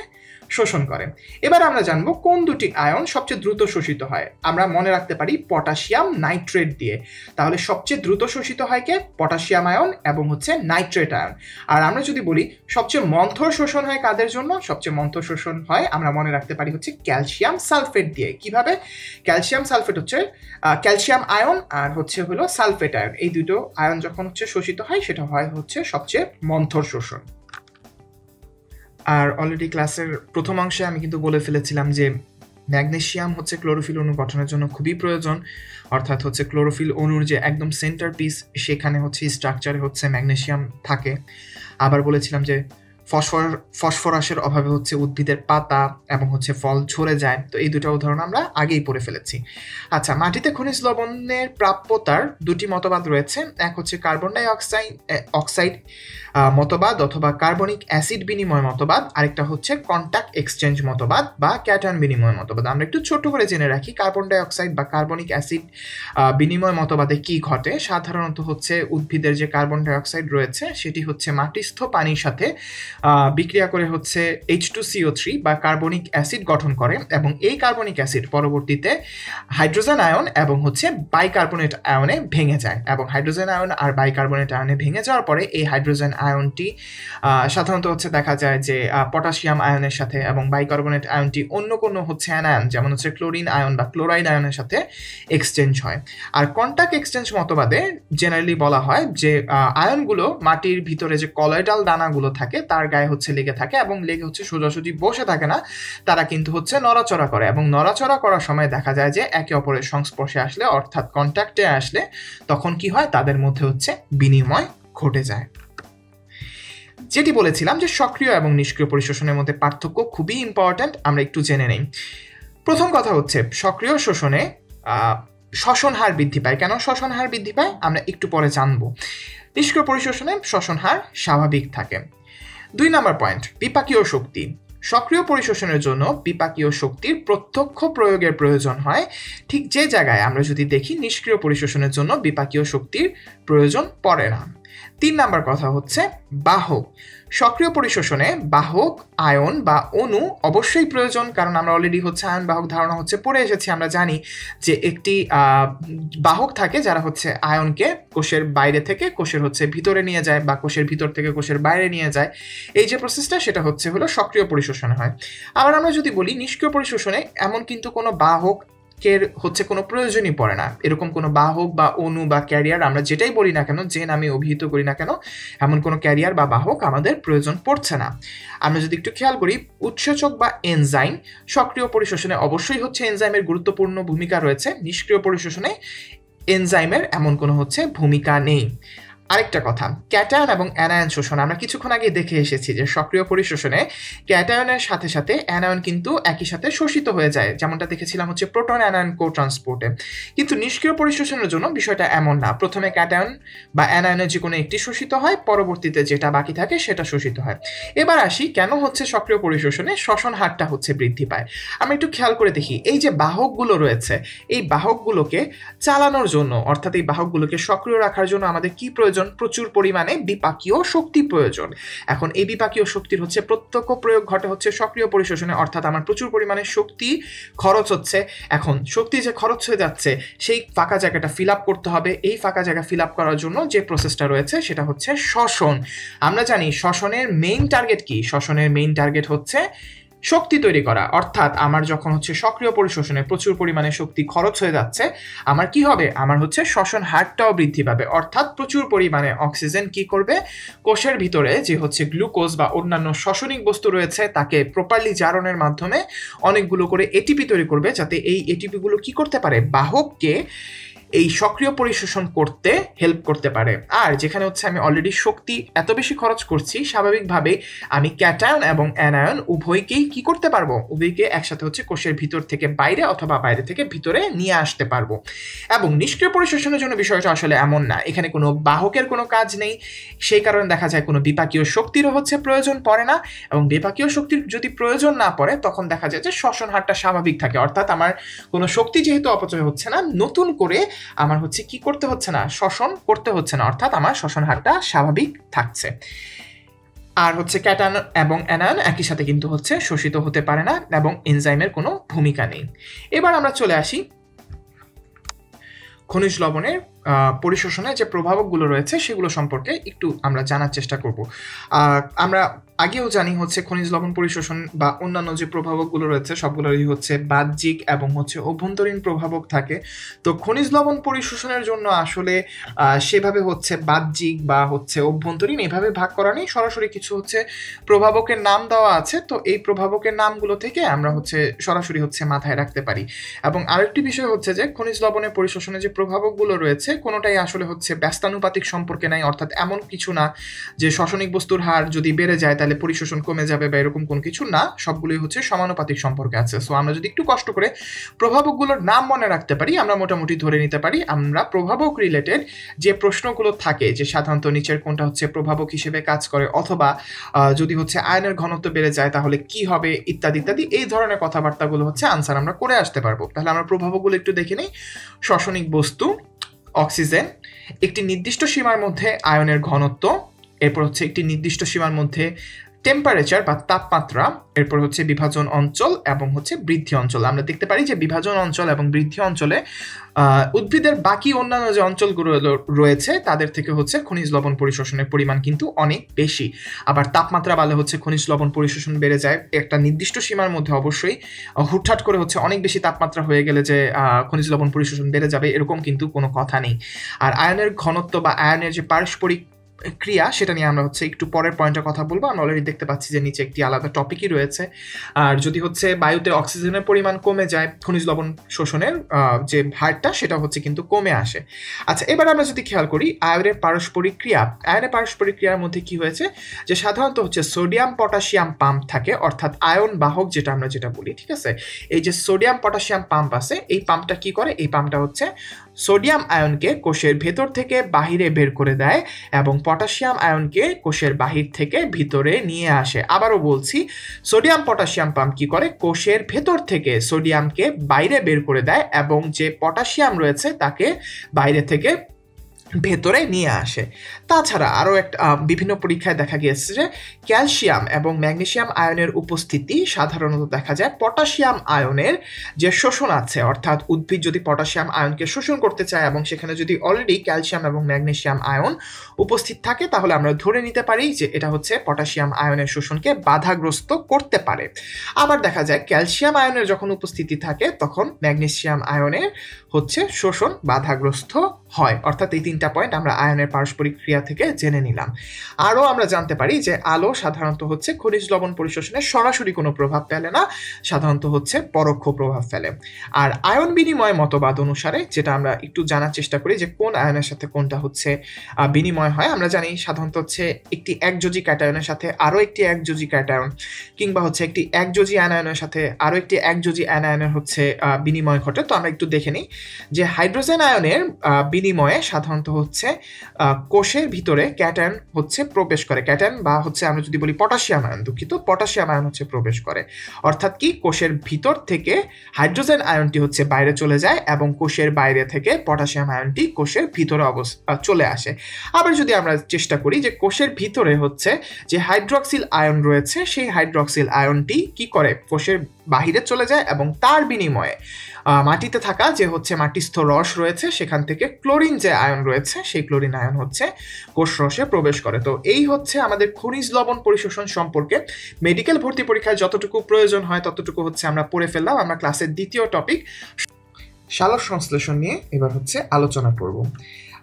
শোষণ করে। এবার আমরা জানবো কোন দুটি আয়ন সবচেয়ে দ্রুত শোষিত হয়। আমরা মনে রাখতে পারি পটাশিয়াম নাইট্রেট দিয়ে। তাহলে সবচেয়ে দ্রুত শোষিত হয় কে? পটাশিয়াম আয়ন এবং হচ্ছে নাইট্রেট আয়ন। আর আমরা যদি বলি সবচেয়ে মন্থর শোষণ হয় কাদের জন্য? সবচেয়ে মন্থর শোষণ হয় আমরা মনে রাখতে পারি হচ্ছে ক্যালসিয়াম সালফেট দিয়ে। কিভাবে? ক্যালসিয়াম সালফেট হচ্ছে ক্যালসিয়াম আয়ন আর হচ্ছে হলো সালফেট আয়ন, এই দুটো আয়ন যখন হচ্ছে শোষিত হয় সেটা হয় হচ্ছে সবচেয়ে মন্থর শোষণ। আর অলরেডি ক্লাসের প্রথম অংশে আমি কিন্তু বলে ফেলেছিলাম যে ম্যাগনেসিয়াম হচ্ছে ক্লোরোফিল অণু গঠনের জন্য খুবই প্রয়োজন, অর্থাৎ হচ্ছে ক্লোরোফিল অণুর যে একদম সেন্টার পিস সেখানে হচ্ছে স্ট্রাকচারে হচ্ছে ম্যাগনেসিয়াম থাকে। আবার বলেছিলাম যে ফসফরাসের অভাবে হচ্ছে উদ্ভিদের পাতা এবং হচ্ছে ফল ঝরে যায়। তো এই দুটো উদাহরণ আমরা আগেই পড়ে ফেলেছি। আচ্ছা, মাটিতে খনিজ লবণের প্রাপ্যতার দুটি মতবাদ রয়েছে। এক হচ্ছে কার্বন ডাই অক্সাইড মতবাদ অথবা কার্বনিক অ্যাসিড বিনিময় মতবাদ, আরেকটা হচ্ছে কন্টাক্ট এক্সচেঞ্জ মতবাদ বা ক্যাটায়ন বিনিময় মতবাদ। আমরা একটু ছোট করে জেনে রাখি কার্বন ডাই অক্সাইড বা কার্বনিক অ্যাসিড বিনিময় মতবাদে কি ঘটে। সাধারণত হচ্ছে উদ্ভিদের যে কার্বন ডাই অক্সাইড রয়েছে সেটি হচ্ছে মাটিস্থ পানির সাথে বিক্রিয়া করে হচ্ছে H2CO3 বা কার্বনিক অ্যাসিড গঠন করে এবং এই কার্বনিক অ্যাসিড পরবর্তীতে হাইড্রোজেন আয়ন এবং হচ্ছে বাইকার্বনেট আয়নে ভেঙে যায় এবং হাইড্রোজেন আয়ন আর বাইকার্বনেট আয়নে ভেঙে যাওয়ার পরে এই হাইড্রোজেন আয়নটি সাধারণত হচ্ছে দেখা যায় যে পটাশিয়াম আয়নের সাথে এবং বাইকার্বনেট আয়নটি অন্য কোনো হচ্ছে অ্যানায়ন যেমন হচ্ছে ক্লোরিন আয়ন বা ক্লোরাইড আয়নের সাথে এক্সচেঞ্জ হয়। আর কন্টাক্ট এক্সচেঞ্জ মতবাদে জেনারেলি বলা হয় যে আয়নগুলো মাটির ভিতরে যে কলয়েডাল দানাগুলো থাকে তার গায়ে হচ্ছে লেগে থাকে এবং লেগে হচ্ছে সোজাসুজি বসে থাকে না, তারা কিন্তু হচ্ছে নড়াচড়া করে এবং নড়াচড়া করার সময় দেখা যায় যে একে অপরের সংস্পর্শে আসলে অর্থাৎ কন্ট্যাক্টে আসলে তখন কি হয়, তাদের মধ্যে হচ্ছে বিনিময় ঘটে যায়। যেটি বলেছিলাম যে সক্রিয় এবং নিষ্ক্রিয় পরিশোষণের মধ্যে পার্থক্য খুবই ইম্পর্ট্যান্ট, আমরা একটু জেনে নেই। প্রথম কথা হচ্ছে সক্রিয় শোষণে শ্বসন হার বৃদ্ধি পায়। কেন শ্বসন হার বৃদ্ধি পায় আমরা একটু পরে জানবো। নিষ্ক্রিয় পরিশোষণে শ্বসন হার স্বাভাবিক থাকে। 2 নম্বর পয়েন্ট, বিপাকীয় শক্তি। সক্রিয় পরিশোষণের জন্য বিপাকীয় শক্তির প্রত্যক্ষ প্রয়োগের প্রয়োজন হয়, ঠিক যে জায়গায় আমরা যদি দেখি নিষ্ক্রিয় পরিশোষণের জন্য বিপাকীয় শক্তির প্রয়োজন পড়ে না। 3 নম্বর কথা হচ্ছে বাহক। সক্রিয় পরিশোষণে বাহক আয়ন বা অণু অবশ্যই প্রয়োজন, কারণ আমরা অলরেডি হচ্ছে আয়ন বাহক ধারণা হচ্ছে পড়ে এসেছি। আমরা জানি যে একটি বাহক থাকে যারা হচ্ছে আয়নকে কোষের বাইরে থেকে কোষের হচ্ছে ভিতরে নিয়ে যায় বা কোষের ভিতর থেকে কোষের বাইরে নিয়ে যায়। এই যে প্রসেসটা সেটা হচ্ছে হলো সক্রিয় পরিশোষণে হয়। আবার আমরা যদি বলি নিষ্ক্রিয় পরিশোষণে এমন কিন্তু কোনো বাহক হচ্ছে কোনো প্রয়োজনই পড়ে না। এরকম কোনো বাহক বা অণু বা ক্যারিয়ার আমরা যেটাই বলি না কেন, যে নামে অভিহিত করি না কেন, এমন কোনো ক্যারিয়ার বা বাহক আমাদের প্রয়োজন পড়ছে না। আমরা যদি একটু খেয়াল করি উৎসেচক বা এনজাইম সক্রিয় পরিশোষণে অবশ্যই হচ্ছে এনজাইমের গুরুত্বপূর্ণ ভূমিকা রয়েছে, নিষ্ক্রিয় পরিশোষণে এনজাইমের এমন কোনো হচ্ছে ভূমিকা নেই। আরেকটা কথা, ক্যাটায়ন এবং অ্যানায়ন শোষণ। আমরা কিছুক্ষণ আগে দেখে এসেছি যে সক্রিয় পরিশোষণে ক্যাটায়নের সাথে সাথে অ্যানায়ন কিন্তু একই সাথে শোষিত হয়ে যায়, যেমনটা দেখেছিলাম হচ্ছে প্রোটন অ্যানায়ন কো ট্রান্সপোর্টে। কিন্তু নিষ্ক্রিয় পরিশোষণের জন্য বিষয়টা এমন না। প্রথমে ক্যাটায়ন বা অ্যানায়নের যে কোনো একটি শোষিত হয়, পরবর্তীতে যেটা বাকি থাকে সেটা শোষিত হয়। এবার আসি কেন হচ্ছে সক্রিয় পরিশোষণে শ্বসন হারটা হচ্ছে বৃদ্ধি পায়। আমরা একটু খেয়াল করে দেখি এই যে বাহকগুলো রয়েছে, এই বাহকগুলোকে চালানোর জন্য অর্থাৎ এই বাহকগুলোকে সক্রিয় রাখার জন্য আমাদের কি প্রয়োজন? প্রচুর পরিমাণে বিপাকীয় শক্তি প্রয়োজন। এখন এই বিপাকীয় শক্তির হচ্ছে প্রত্যক্ষ প্রয়োগ ঘটে হচ্ছে সক্রিয় পরিশোষণে, অর্থাৎ আমার প্রচুর পরিমাণে শক্তি খরচ হচ্ছে। এখন শক্তি যে খরচ হয়ে যাচ্ছে সেই ফাঁকা জায়গাটা ফিল আপ করতে হবে। এই ফাঁকা জায়গা ফিল আপ করার জন্য যে প্রসেসটা রয়েছে সেটা হচ্ছে শ্বসন। আমরা জানি শ্বসনের মেইন টার্গেট কি? শ্বসনের মেইন টার্গেট হচ্ছে শক্তি তৈরি করা। অর্থাৎ আমার যখন হচ্ছে সক্রিয় পরিশোষণে প্রচুর পরিমাণে শক্তি খরচ হয়ে যাচ্ছে, আমার কি হবে? আমার হচ্ছে শ্বসন হারটাও বৃদ্ধি পাবে। অর্থাৎ প্রচুর পরিমাণে অক্সিজেন কি করবে? কোষের ভিতরে যে হচ্ছে গ্লুকোজ বা অন্যান্য শ্বসনিক বস্তু রয়েছে তাকে প্রপারলি জারণের মাধ্যমে অনেকগুলো করে এটিপি তৈরি করবে, যাতে এই এটিপিগুলো কি করতে পারে? বাহককে এই সক্রিয় পরিশোষণ করতে হেল্প করতে পারে। আর যেখানে হচ্ছে আমি অলরেডি শক্তি এত বেশি খরচ করছি, স্বাভাবিকভাবে আমি ক্যাটায়ন এবং অ্যানায়ন উভয়কেই কি করতে পারবো? উভয়কে একসাথে হচ্ছে কোষের ভিতর থেকে বাইরে অথবা বাইরে থেকে ভিতরে নিয়ে আসতে পারবো। এবং নিষ্ক্রিয় পরিশোষণের জন্য বিষয়টা আসলে এমন না, এখানে কোনো বাহকের কোনো কাজ নেই, সেই কারণে দেখা যায় কোনো বিপাকীয় শক্তিরও হচ্ছে প্রয়োজন পড়ে না। এবং বিপাকীয় শক্তির যদি প্রয়োজন না পড়ে তখন দেখা যায় যে শ্বসন হারটা স্বাভাবিক থাকে। অর্থাৎ আমার কোনো শক্তি যেহেতু অপচয় হচ্ছে না, নতুন করে আমার হচ্ছে কি করতে হচ্ছে না, শ্বসন করতে হচ্ছে না, অর্থাৎ আমার শ্বসন হারটা স্বাভাবিক থাকছে। আর হচ্ছে ক্যাটায়ন এবং অ্যানায়ন একই সাথে কিন্তু হচ্ছে শোষিত হতে পারে না এবং এনজাইমের কোনো ভূমিকা নেই। এবার আমরা চলে আসি খনিজ লবণের পরিশোষণে যে প্রভাবকগুলো রয়েছে সেগুলো সম্পর্কে একটু আমরা জানার চেষ্টা করব। আমরা আগেও জানি হচ্ছে খনিজ লবণ পরিশোষণ বা অন্যান্য যে প্রভাবকগুলো রয়েছে সবগুলোরই হচ্ছে বাহ্যিক এবং হচ্ছে অভ্যন্তরীণ প্রভাবক থাকে। তো খনিজ লবণ পরিশোষণের জন্য আসলে সেভাবে হচ্ছে বাহ্যিক বা হচ্ছে অভ্যন্তরীণ এভাবে ভাগ করা নেই, সরাসরি কিছু হচ্ছে প্রভাবকের নাম দেওয়া আছে। তো এই প্রভাবকের নামগুলো থেকে আমরা হচ্ছে সরাসরি হচ্ছে মাথায় রাখতে পারি। এবং আরেকটি বিষয় হচ্ছে যে খনিজ লবণের পরিশোষণে যে প্রভাবকগুলো রয়েছে কোনোটাই আসলে হচ্ছে ব্যস্তানুপাতিক সম্পর্কে নাই, অর্থাৎ এমন কিছু না যে শ্বসনিক বস্তুর হার যদি বেড়ে যায় তাহলে পরিশোষণ কমে যাবে বা এরকম কোনো কিছু না, সবগুলোই হচ্ছে সমানুপাতিক সম্পর্কে আছে। সো আমরা যদি একটু কষ্ট করে প্রভাবকগুলোর নাম মনে রাখতে পারি আমরা মোটামুটি ধরে নিতে পারি আমরা প্রভাবক রিলেটেড যে প্রশ্নগুলো থাকে যে সাধারণত নিচের কোনটা হচ্ছে প্রভাবক হিসেবে কাজ করে, অথবা যদি হচ্ছে আয়নের ঘনত্ব বেড়ে যায় তাহলে কি হবে ইত্যাদি ইত্যাদি, এই ধরনের কথাবার্তাগুলো হচ্ছে আনসার আমরা করে আসতে পারবো। তাহলে আমরা প্রভাবকগুলো একটু দেখে নিই। শ্বসনিক বস্তু অক্সিজেন, একটি নির্দিষ্ট সীমার মধ্যে আয়নের ঘনত্ব, এরপর হচ্ছে একটি নির্দিষ্ট সীমার মধ্যে টেম্পারেচার বা তাপমাত্রা, এরপর হচ্ছে বিভাজন অঞ্চল এবং হচ্ছে বৃদ্ধি অঞ্চল। আমরা দেখতে পারি যে বিভাজন অঞ্চল এবং বৃদ্ধি অঞ্চলে উদ্ভিদের বাকি অন্যান্য যে অঞ্চলগুলো রয়েছে তাদের থেকে হচ্ছে খনিজ লবণ পরিশোষণের পরিমাণ কিন্তু অনেক বেশি। আবার তাপমাত্রা বাড়লে হচ্ছে খনিজ লবণ পরিশোষণ বেড়ে যায় একটা নির্দিষ্ট সীমার মধ্যে, অবশ্যই হুটহাট করে হচ্ছে অনেক বেশি তাপমাত্রা হয়ে গেলে যে খনিজ লবণ পরিশোষণ বেড়ে যাবে এরকম কিন্তু কোনো কথা নেই। আর আয়নের ঘনত্ব বা আয়নের যে পারস্পরিক ক্রিয়া সেটা নিয়ে আমরা হচ্ছে একটু পরের পয়েন্টে কথা বলবো। আমরা অলরেডি দেখতে পাচ্ছি যে নিচে একটি আলাদা টপিকই রয়েছে। আর যদি হচ্ছে বায়ুতে অক্সিজেনের পরিমাণ কমে যায় খনিজ লবণ শোষণের যে হারটা সেটা হচ্ছে কিন্তু কমে আসে। আচ্ছা, এবার আমরা যদি খেয়াল করি আয়নের পারস্পরিক ক্রিয়া, আয়নের পারস্পরিক ক্রিয়ার মধ্যে কি হয়েছে যে সাধারণত হচ্ছে সোডিয়াম পটাশিয়াম পাম্প থাকে, অর্থাৎ আয়ন বাহক আমরা যেটা বলি, ঠিক আছে। এই যে সোডিয়াম পটাশিয়াম পাম্প আছে এই পাম্পটা কি করে, এই পাম্পটা হচ্ছে সোডিয়াম আয়নকে কোষের ভেতর থেকে বাহিরে বের করে দেয় এবং পটাশিয়াম আয়নকে কোষের বাহির থেকে ভিতরে নিয়ে আসে। আবারও বলছি, সোডিয়াম পটাশিয়াম পাম্প কি করে, কোষের ভেতর থেকে সোডিয়ামকে বাইরে বের করে দেয় এবং যে পটাশিয়াম রয়েছে তাকে বাইরে থেকে ভেতরে নিয়ে আসে। তাছাড়া আরও একটা বিভিন্ন পরীক্ষায় দেখা গিয়েছে যে ক্যালসিয়াম এবং ম্যাগনেসিয়াম আয়নের উপস্থিতি সাধারণত দেখা যায় পটাশিয়াম আয়নের যে শোষণ আছে, অর্থাৎ উদ্ভিদ যদি পটাশিয়াম আয়নকে শোষণ করতে চায় এবং সেখানে যদি অলরেডি ক্যালসিয়াম এবং ম্যাগনেসিয়াম আয়ন উপস্থিত থাকে তাহলে আমরা ধরে নিতে পারি যে এটা হচ্ছে পটাশিয়াম আয়নের শোষণকে বাধাগ্রস্ত করতে পারে। আবার দেখা যায় ক্যালসিয়াম আয়নের যখন উপস্থিতি থাকে তখন ম্যাগনেসিয়াম আয়নের হচ্ছে শোষণ বাধাগ্রস্ত হয়। অর্থাৎ এই তিনটা পয়েন্ট আমরা আয়নের পারস্পরিক ক্রিয়া থেকে জেনে নিলাম। আরও আমরা জানতে পারি যে আলো সাধারণত হচ্ছে খনিজ লবণ পরিশোষণে সরাসরি কোনো প্রভাব ফেলে না, সাধারণত হচ্ছে পরোক্ষ প্রভাব ফেলে। আর আয়ন বিনিময় মতবাদ অনুসারে যেটা আমরা একটু জানার চেষ্টা করি যে কোন আয়নের সাথে কোনটা হচ্ছে বিনিময় হয়, আমরা জানি সাধারণত হচ্ছে একটি একযোজী ক্যাটায়নের সাথে আরও একটি একযোজী ক্যাটায়ন কিংবা হচ্ছে একটি একযোজী অ্যানায়নের সাথে আরও একটি একযোজী অ্যানায়নের হচ্ছে বিনিময় ঘটে। তো আমরা একটু দেখে নিই যে হাইড্রোজেন আয়নের বিনিময়ে সাধারণত হচ্ছে কোষের ভিতরে ক্যাটায়ন হচ্ছে প্রবেশ করে, ক্যাটায়ন বা হচ্ছে আমরা যদি বলি পটাশিয়াম আয়ন, দুঃখিত, পটাশিয়াম আয়ন হচ্ছে প্রবেশ করে। অর্থাৎ কি কোষের ভিতর থেকে হাইড্রোজেন আয়নটি হচ্ছে বাইরে চলে যায় এবং কোষের বাইরে থেকে পটাশিয়াম আয়নটি কোষের ভিতরে চলে আসে। আবার যদি আমরা চেষ্টা করি যে কোষের ভিতরে হচ্ছে যে হাইড্রক্সিল আয়ন রয়েছে সেই হাইড্রক্সিল আয়নটি কি করে কোষের বাহিরে চলে যায় এবং তার বিনিময়ে মাটিতে থাকা যে হচ্ছে মাটিস্থ রস রয়েছে সেখান থেকে ক্লোরিন যে আয়ন রয়েছে সেই ক্লোরিন আয়ন হচ্ছে কোষ রসে প্রবেশ করে। তো এই হচ্ছে আমাদের খনিজ লবণ পরিশোষণ সম্পর্কে মেডিকেল ভর্তি পরীক্ষায় যতটুকু প্রয়োজন হয় ততটুকু হচ্ছে আমরা পড়ে ফেললাম। আমরা ক্লাসের দ্বিতীয় টপিক সালোক সংশ্লেষণ নিয়ে এবার হচ্ছে আলোচনা করব।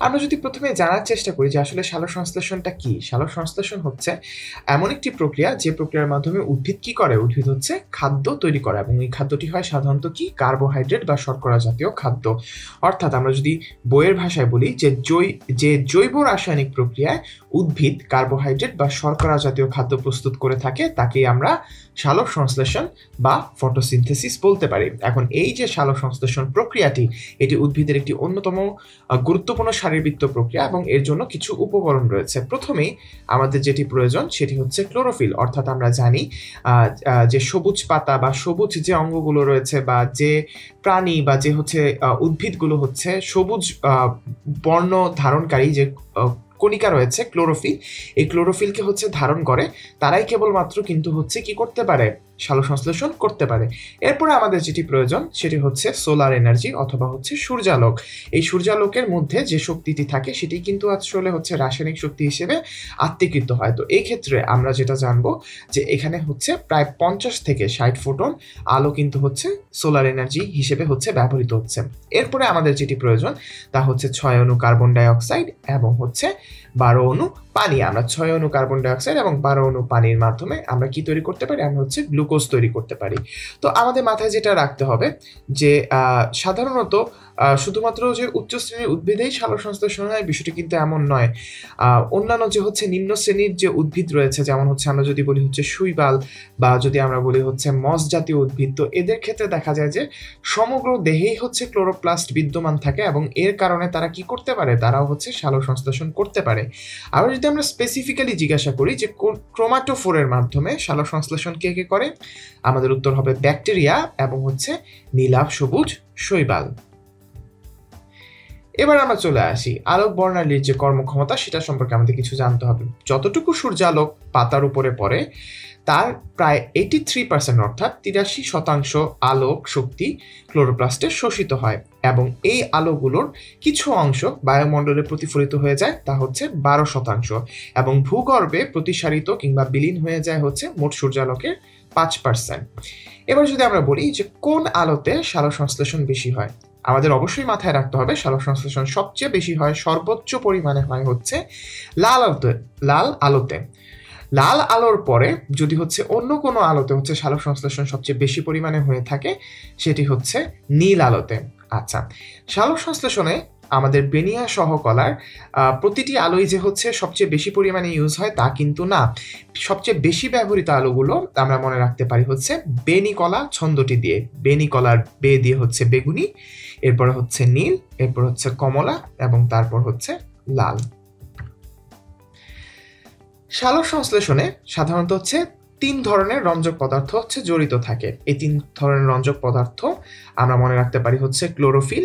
আমরা যদি প্রথমে জানার চেষ্টা করি যে আসলে সালোক সংশ্লেষণটা কি। সালোক সংশ্লেষণ হচ্ছে এমন একটি প্রক্রিয়া যে প্রক্রিয়ার মাধ্যমে উদ্ভিদ কি করে, উদ্ভিদ হচ্ছে খাদ্য তৈরি করে এবং এই খাদ্যটি হয় সাধারণত কি কার্বোহাইড্রেট বা শর্করা জাতীয় খাদ্য। অর্থাৎ আমরা যদি বইয়ের ভাষায় বলি যে জৈব রাসায়নিক প্রক্রিয়ায় উদ্ভিদ কার্বোহাইড্রেট বা শর্করা জাতীয় খাদ্য প্রস্তুত করে থাকে তাকেই আমরা সালোক সংশ্লেষণ বা ফটোসিনথেসিস বলতে পারি। এখন এই যে সালোক সংশ্লেষণ প্রক্রিয়াটি, এটি উদ্ভিদের একটি অন্যতম গুরুত্বপূর্ণ শারীরবৃত্তীয় প্রক্রিয়া এবং এর জন্য কিছু উপকরণ রয়েছে। প্রথমেই আমাদের যেটি প্রয়োজন সেটি হচ্ছে ক্লোরোফিল, অর্থাৎ আমরা জানি যে সবুজ পাতা বা সবুজ যে অঙ্গগুলো রয়েছে বা যে প্রাণী বা যে হচ্ছে উদ্ভিদগুলো হচ্ছে সবুজ বর্ণ ধারণকারী যে কণিকা রয়েছে ক্লোরোফিল, এই ক্লোরোফিলকে হচ্ছে ধারণ করে, তারাই কেবলমাত্র কিন্তু হচ্ছে কি করতে পারে, সালোক সংশ্লেষণ করতে পারে। এরপরে আমাদের যেটি প্রয়োজন সেটি হচ্ছে সোলার এনার্জি অথবা হচ্ছে সূর্যালোক। এই সূর্যালোকের মধ্যে যে শক্তিটি থাকে সেটি কিন্তু আসলে হচ্ছে রাসায়নিক শক্তি হিসেবে আত্তীকৃত হয়। তো এই ক্ষেত্রে আমরা যেটা জানবো যে এখানে হচ্ছে প্রায় 50 থেকে 60 ফোটন আলো কিন্তু হচ্ছে সোলার এনার্জি হিসেবে হচ্ছে ব্যবহৃত হচ্ছে। এরপরে আমাদের যেটি প্রয়োজন তা হচ্ছে 6 অণু কার্বন ডাইঅক্সাইড এবং হচ্ছে 12 অণু পানি। আমরা 6 অণু কার্বন ডাইঅক্সাইড এবং 12 অণু পানির মাধ্যমে আমরা কি তৈরি করতে পারি, আমরা হচ্ছে গ্লুকোজ তৈরি করতে পারি। তো আমাদের মাথায় যেটা রাখতে হবে যে সাধারণত শুধুমাত্র যে উচ্চ শ্রেণীর উদ্ভিদেই সালোক সংশ্লেষণ হয় বিষয়টি কিন্তু এমন নয়। অন্যান্য যে হচ্ছে নিম্ন শ্রেণীর যে উদ্ভিদ রয়েছে, যেমন হচ্ছে আমরা যদি বলি হচ্ছে শৈবাল বা যদি আমরা বলি হচ্ছে মস জাতীয় উদ্ভিদ, তো এদের ক্ষেত্রে দেখা যায় যে সমগ্র দেহেই হচ্ছে ক্লোরোপ্লাস্ট বিদ্যমান থাকে এবং এর কারণে তারা কি করতে পারে, তারাও হচ্ছে সালোক সংশ্লেষণ করতে পারে। আবার যদি আমরা স্পেসিফিক্যালি জিজ্ঞাসা করি যে ক্রোমাটোফোরের মাধ্যমে সালোক সংশ্লেষণ কে কে করে, আমাদের উত্তর হবে ব্যাকটেরিয়া এবং হচ্ছে নীলাভ সবুজ শৈবাল। এবার আমরা চলে আসি আলোক বর্ণালীর যে কর্মক্ষমতা সেটা সম্পর্কে আমাদের কিছু জানতে হবে। যতটুকু সূর্যালোক পাতার উপরে পড়ে তার প্রায় 83% অর্থাৎ 83% আলোক শক্তি ক্লোরোপ্লাস্টে শোষিত হয় এবং এই আলোগুলোর কিছু অংশ বায়ুমণ্ডলে প্রতিফলিত হয়ে যায়, তা হচ্ছে 12% এবং ভূগর্ভে প্রতিসারিত কিংবা বিলীন হয়ে যায় হচ্ছে মোট সূর্যালোকের 5%। এবার যদি আমরা বলি যে কোন আলোতে সালোক সংশ্লেষণ বেশি হয়, আমাদের অবশ্যই মাথায় রাখতে হবে সালোক সংশ্লেষণ সবচেয়ে বেশি হয়, সর্বোচ্চ পরিমাণে হয় হচ্ছে লাল আলোতে। লাল আলোর পরে যদি হচ্ছে অন্য কোনো আলোতে হচ্ছে সালোক সংশ্লেষণ সবচেয়ে বেশি পরিমাণে হয়ে থাকে সেটি হচ্ছে নীল আলোতে। আচ্ছা, সালোক সংশ্লেষণে আমাদের বেনিয়া সহকলার প্রতিটি আলোই যে হচ্ছে সবচেয়ে বেশি পরিমাণে ইউজ হয় তা কিন্তু না। সবচেয়ে বেশি ব্যবহৃত আলোগুলো আমরা মনে রাখতে পারি হচ্ছে বেনিকলা ছন্দটি দিয়ে। বেনিকলার বে দিয়ে হচ্ছে বেগুনি, এরপর হচ্ছে নীল, এরপর হচ্ছে কমলা এবং তারপর হচ্ছে লাল। সালোক সংশ্লেষণে সাধারণত হচ্ছে 3 ধরনের রঞ্জক পদার্থ হচ্ছে জড়িত থাকে। এই 3 ধরনের রঞ্জক পদার্থ আমরা মনে রাখতে পারি হচ্ছে ক্লোরোফিল,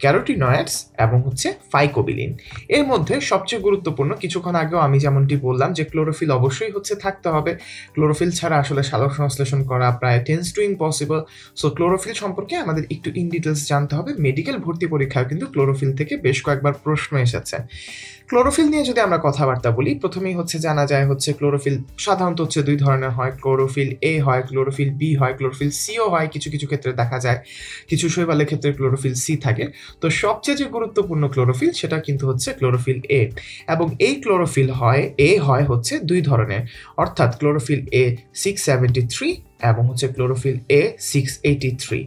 ক্যারোটিনয়েডস এবং হচ্ছে ফাইকোবিলিন। এর মধ্যে সবচেয়ে গুরুত্বপূর্ণ, কিছুক্ষণ আগেও আমি যেমনটি বললাম যে ক্লোরোফিল অবশ্যই হচ্ছে থাকতে হবে, ক্লোরোফিল ছাড়া আসলে সালোক সংশ্লেষণ করা প্রায় tends to impossible. So chlorophyll সম্পর্কে আমাদের একটু ইন ডিটেলস জানতে হবে। মেডিকেল ভর্তি পরীক্ষায় কিন্তু ক্লোরোফিল থেকে বেশ কয়েকবার প্রশ্ন এসেছে। ক্লোরোফিল নিয়ে যদি আমরা কথাবার্তা বলি, প্রথমেই হচ্ছে জানা যায় হচ্ছে ক্লোরোফিল সাধারণত হচ্ছে 2 ধরনের হয়, ক্লোরোফিল এ হয়, ক্লোরোফিল বি হয়, ক্লোরোফিল সিও হয়, কিছু কিছু ক্ষেত্রে দেখা যায় কিছু শৈবালের ক্ষেত্রে ক্লোরোফিল সি থাকে। তো সবচেয়ে যে গুরুত্বপূর্ণ ক্লোরোফিল সেটা কিন্তু হচ্ছে ক্লোরোফিল এ, এবং এই ক্লোরোফিল হয় হচ্ছে 2 ধরনের, অর্থাৎ ক্লোরোফিল এ 673 এবং হচ্ছে ক্লোরোফিল এ 683।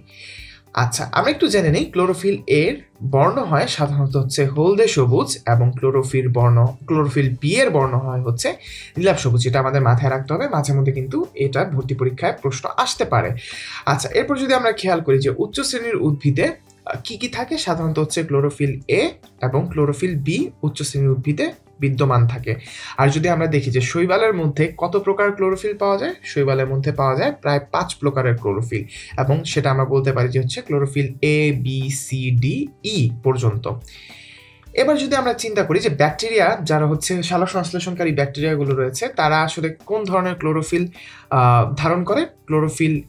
আচ্ছা, আমরা একটু জেনে নেই ক্লোরোফিল এর বর্ণ হয় সাধারণত হচ্ছে হলদে সবুজ এবং ক্লোরোফিল বি এর বর্ণ হয় হচ্ছে নীলাভ সবুজ। এটা আমাদের মাথায় রাখতে হবে, মাঝে মধ্যে কিন্তু এটা ভর্তি পরীক্ষায় প্রশ্ন আসতে পারে। আচ্ছা, এরপর যদি আমরা খেয়াল করি যে উচ্চ শ্রেণীর উদ্ভিদে কি কি থাকে, সাধারণত হচ্ছে ক্লোরোফিল এ এবং ক্লোরোফিল বি উচ্চ শ্রেণীর উদ্ভিদে বিদ্যমান থাকে। আর যদি আমরা দেখি যে শৈবালের মধ্যে কত প্রকার ক্লোরোফিল পাওয়া যায়, শৈবালের মধ্যে পাওয়া যায় প্রায় 5 প্রকারের ক্লোরোফিল, এবং সেটা আমরা বলতে পারি যে হচ্ছে chlorophyll A B C D E পর্যন্ত। এবার যদি আমরা চিন্তা করি যে ব্যাকটেরিয়া যারা হচ্ছে সালোক সংশ্লেষণকারী ব্যাকটেরিয়াগুলো রয়েছে তারা আসলে কোন ধরনের ক্লোরোফিল ধারণ করে,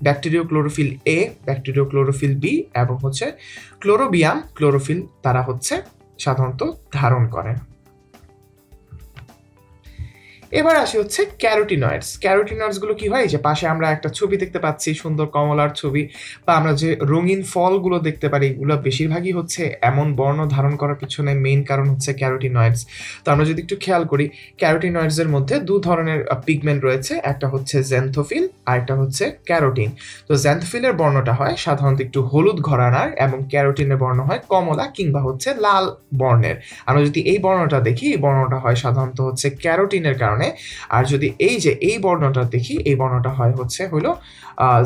bacteria chlorophyll A, bacteria chlorophyll B এবং হচ্ছে ক্লোরোবিয়াম ক্লোরোফিল তারা হচ্ছে সাধারণত ধারণ করে। এবার আসি হচ্ছে ক্যারোটিনয়েডস গুলো কি হয়, যে পাশে আমরা একটা ছবি দেখতে পাচ্ছি, সুন্দর কমলার ছবি, বা আমরা যে রঙিন ফলগুলো দেখতে পারি, এগুলো বেশিরভাগই হচ্ছে এমন বর্ণ ধারণ করার পিছনে মেইন কারণ হচ্ছে ক্যারোটিনয়েডস। তো আমরা যদি একটু খেয়াল করি, ক্যারোটিনয়েডস এর মধ্যে 2 ধরনের পিগমেন্ট রয়েছে, একটা হচ্ছে জ্যান্থোফিল আর একটা হচ্ছে ক্যারোটিন। তো জ্যান্থোফিলের বর্ণটা হয় সাধারণত একটু হলুদ ঘরানার এবং ক্যারোটিনের বর্ণ হয় কমলা কিংবা হচ্ছে লাল বর্ণের। আমরা যদি এই বর্ণটা দেখি, এই বর্ণটা হয় সাধারণত হচ্ছে ক্যারোটিনের কারণে, কারণে। আর যদি এই বর্ণটা দেখি, এই বর্ণটা হলো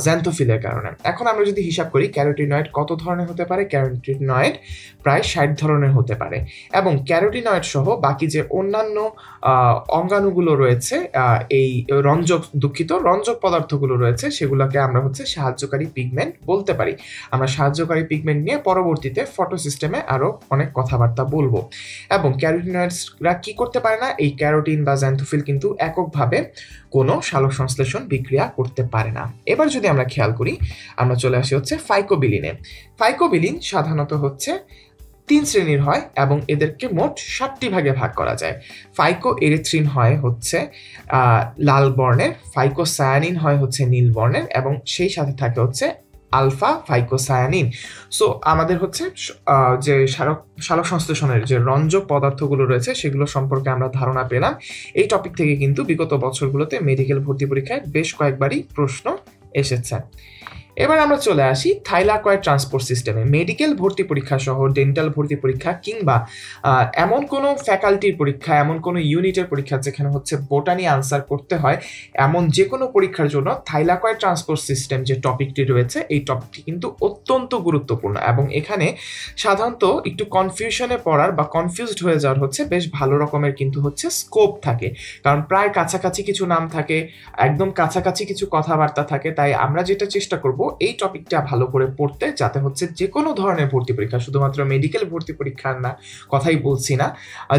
জ্যান্থোফিলের কারণে। এখন আমরা যদি হিসাব করি ক্যারোটিনয়েড কত ধরনের হতে পারে, ক্যারোটিনয়েড প্রায় 60 ধরনের হতে পারে, এবং ক্যারোটিনয়েড সহ বাকি যে অন্যান্য অঙ্গাণুগুলো রয়েছে, এই রঞ্জক পদার্থগুলো রয়েছে, সেগুলোকে আমরা সাহায্যকারী পিগমেন্ট বলতে পারি। আমরা সাহায্যকারী পিগমেন্ট নিয়ে পরবর্তীতে ফটো সিস্টেমে আরো অনেক কথাবার্তা বলবো। এবং ক্যারোটিনয়েডসরা কি করতে পারে না, এই ক্যারোটিন বা জ্যান্থোফিল কিন্তু এককভাবে কোনো সালোকসংশ্লেষণ বিক্রিয়া করতে পারে না। এবার যদি আমরা খেয়াল করি, আমরা চলে আসি ফাইকোবিলিনে। ফাইকোবিলিন সাধারণত 3 শ্রেণীর হয় এবং এদেরকে মোট 7টি ভাগে ভাগ করা যায়। ফাইকো এরিথ্রিন হয় লাল বর্ণের, ফাইকোসায়ানিন হয় নীল বর্ণের, এবং সেই সাথে থাকে আলফা ফাইকোসায়ানিন। সো আমাদের যে সালোক সংশ্লেষণের যে রঞ্জক পদার্থগুলো রয়েছে সেগুলো সম্পর্কে আমরা ধারণা পেলাম। এই টপিক থেকে কিন্তু বিগত বছরগুলোতে মেডিকেল ভর্তি পরীক্ষায় বেশ কয়েকবারই প্রশ্ন এসেছে। এবার আমরা চলে আসি থাইলাকয়েড ট্রান্সপোর্ট সিস্টেমে। মেডিকেল ভর্তি পরীক্ষা সহ ডেন্টাল ভর্তি পরীক্ষা কিংবা এমন কোনো ফ্যাকাল্টির পরীক্ষা, এমন কোনো ইউনিটের পরীক্ষা যেখানে বোটানি আনসার করতে হয়, এমন যে কোনো পরীক্ষার জন্য থাইলাকয়েড ট্রান্সপোর্ট সিস্টেম যে টপিকটি রয়েছে, এই টপিকটি কিন্তু অত্যন্ত গুরুত্বপূর্ণ। এবং এখানে সাধারণত একটু কনফিউশনে পড়ার বা কনফিউজড হয়ে যাওয়ার বেশ ভালো রকমের কিন্তু স্কোপ থাকে, কারণ প্রায় কাছাকাছি কিছু নাম থাকে, একদম কাছাকাছি কিছু কথাবার্তা থাকে। তাই আমরা যেটা চেষ্টা করব এই টপিকটা ভালো করে পড়তে, যাতে যে কোনো ধরনের ভর্তি পরীক্ষা, শুধুমাত্র মেডিকেল ভর্তি পরীক্ষার না কথাই বলছি না,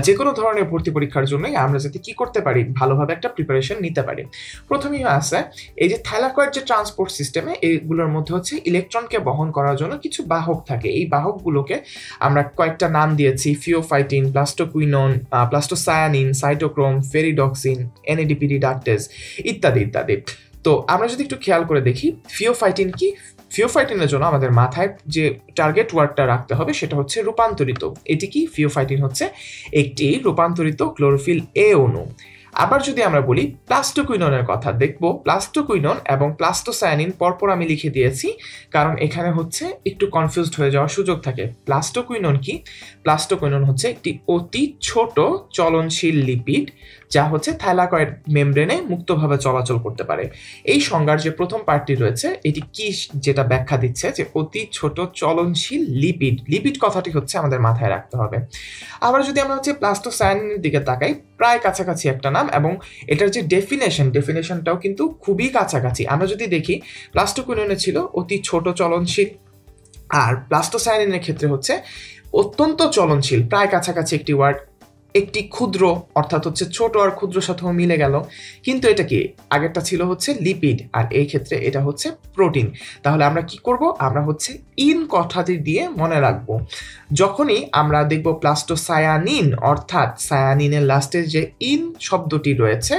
যে কোনো ধরনের ভর্তি পরীক্ষার জন্যই আমরা যাতে কি করতে পারি, ভালোভাবে একটা প্রিপারেশন নিতে পারি। প্রথমেই আছে এই যে থাইলাকয়েড যে ট্রান্সপোর্ট সিস্টেমে, এইগুলোর মধ্যে ইলেকট্রনকে বহন করার জন্য কিছু বাহক থাকে। এই বাহকগুলোকে আমরা কয়েকটা নাম দিয়েছি: ফিওফাইটিন, প্লাস্টোকুইনন, প্লাস্টোসায়ানিন, সাইটোক্রোম, ফেরিডক্সিন, এনএডিপিডি ডাকটেস ইত্যাদি ইত্যাদি। তো আমরা যদি একটু খেয়াল করে দেখি ফিওফাইটিন কি, ফিওফাইটিনের জন্য আমাদের মাথায় যে টার্গেট ওয়ার্ডটা রাখতে হবে সেটা রূপান্তরিত। এটি কি? ফিওফাইটিন একটি রূপান্তরিত ক্লোরোফিল এ অণু। আবার যদি আমরা বলি প্লাস্টোকুইননের কথা, দেখবো প্লাস্টোকুইনন এবং প্লাস্টোসায়ানিন পরপর আমি লিখে দিয়েছি, কারণ এখানে একটু কনফিউজড হয়ে যাওয়ার সুযোগ থাকে। প্লাস্টোকুইনন কি? প্লাস্টোকুইনন একটি অতি ছোট চলনশীল লিপিড, যা থাইলাকয়েড মেমব্রেনে মুক্তভাবে চলাচল করতে পারে। এই সংজ্ঞার যে প্রথম পার্টটি রয়েছে, এটি কি যেটা ব্যাখ্যা দিচ্ছে যে অতি ছোট চলনশীল লিপিড। লিপিড কথাটি আমাদের মাথায় রাখতে হবে। আবার যদি আমরা প্লাস্টোসায়ানিনের দিকে তাকাই, প্রায় কাছাকাছি একটা নাম, এবং এটার যে ডেফিনেশনটাও কিন্তু খুবই কাছাকাছি। আমরা যদি দেখি, প্লাস্টোকুইননে ছিল অতি ছোট চলনশীল, আর প্লাস্টোসায়ানিনের ক্ষেত্রে অত্যন্ত চলনশীল, প্রায় কাছাকাছি একটি ওয়ার্ড। একটি ক্ষুদ্র, অর্থাৎ ছোট আর ক্ষুদ্র সাথেও মিলে গেল, কিন্তু এটা কি? আগেরটা ছিল লিপিড, আর এই ক্ষেত্রে এটা প্রোটিন। তাহলে আমরা কি করব? আমরা ইন কথাটি দিয়ে মনে রাখবো। যখনই আমরা দেখব প্লাস্টোসায়ানিন, অর্থাৎ সায়ানিনের লাস্টের যে ইন শব্দটি রয়েছে,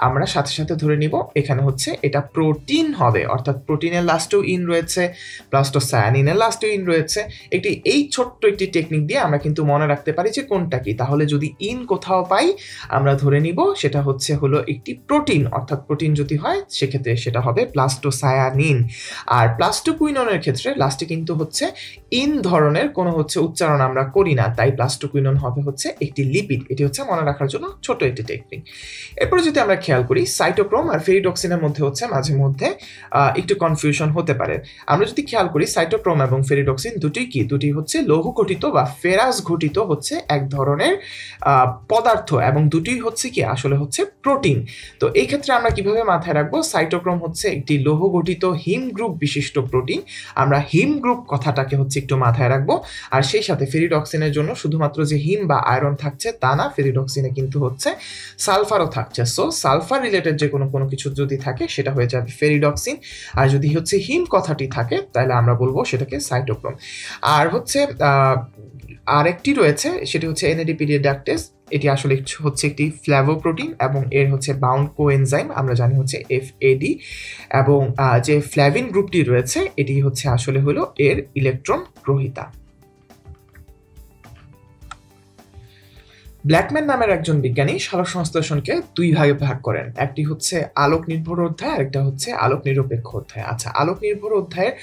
আমরা সাথে সাথে ধরে নিব এখানে এটা প্রোটিন হবে, অর্থাৎ প্রোটিনের লাস্টেও ইন রয়েছে, প্লাস্টোসায়ানিনের লাস্টেও ইন রয়েছে। এই ছোট্ট একটি টেকনিক দিয়ে আমরা কিন্তু মনে রাখতে পারি যে কোনটা কি। তাহলে যদি ইন কোথাও পাই, আমরা ধরে নিব সেটা হলো একটি প্রোটিন, অর্থাৎ প্রোটিন যদি হয় সেক্ষেত্রে সেটা হবে প্লাস্টোসায়ানিন। আর প্লাস্টোকুইননের ক্ষেত্রে লাস্টে কিন্তু ইন ধরনের কোনো উচ্চারণ আমরা করি না, তাই প্লাস্টোকুইনন হবে একটি লিপিড। এটি মনে রাখার জন্য ছোট একটি টেকনিক। এরপরে যদি আমরা খেয়াল করি, সাইটোক্রোম আর ফেরিডক্সিনের মধ্যে মাঝে মধ্যে একটু কনফিউশন হতে পারে। আমরা যদি খেয়াল করি, সাইটোক্রোম এবং ফেরিডক্সিন দুটি লৌহ ঘটিত বা ফেরাস ঘটিত এক ধরনের পদার্থ, এবং দুটি কি আসলে প্রোটিন। তো এই ক্ষেত্রে আমরা কিভাবে মাথায় রাখবো? সাইটোক্রোম একটি লৌহ গঠিত হিম গ্রুপ বিশিষ্ট প্রোটিন। আমরা হিম গ্রুপ কথাটাকে একটু মাথায় রাখবো। আর সেই সাথে ফেরিডক্সিনের জন্য শুধুমাত্র যে হিম বা আয়রন থাকছে তা না, ফেরিডক্সিনে কিন্তু সালফারও থাকছে। সো সালফার রিলেটেড যে কোনো কিছু যদি থাকে সেটা হয়ে যাবে ফেরিডক্সিন, আর যদি হিম কথাটি থাকে তাহলে আমরা বলবো সেটাকে সাইটোক্রোম। আর আরেকটি রয়েছে, সেটি এনএডিপিডি ডাকটেস। এটি আসলে একটি ফ্ল্যাভোপ্রোটিন এবং এর বাউন্ড কোএনজাইম আমরা জানি FAD, এবং যে ফ্ল্যাভিন গ্রুপটি রয়েছে এটি আসলে এর ইলেকট্রন গ্রহীতা। ব্ল্যাকম্যান নামের একজন বিজ্ঞানী সালোক সংশ্লেষণকে দুই ভাগে ভাগ করেন, একটি হচ্ছে আলোক নির্ভর অধ্যায় আর একটা হচ্ছে আলোক নিরপেক্ষ অধ্যায়। আচ্ছা, আলোক নির্ভর অধ্যায়ের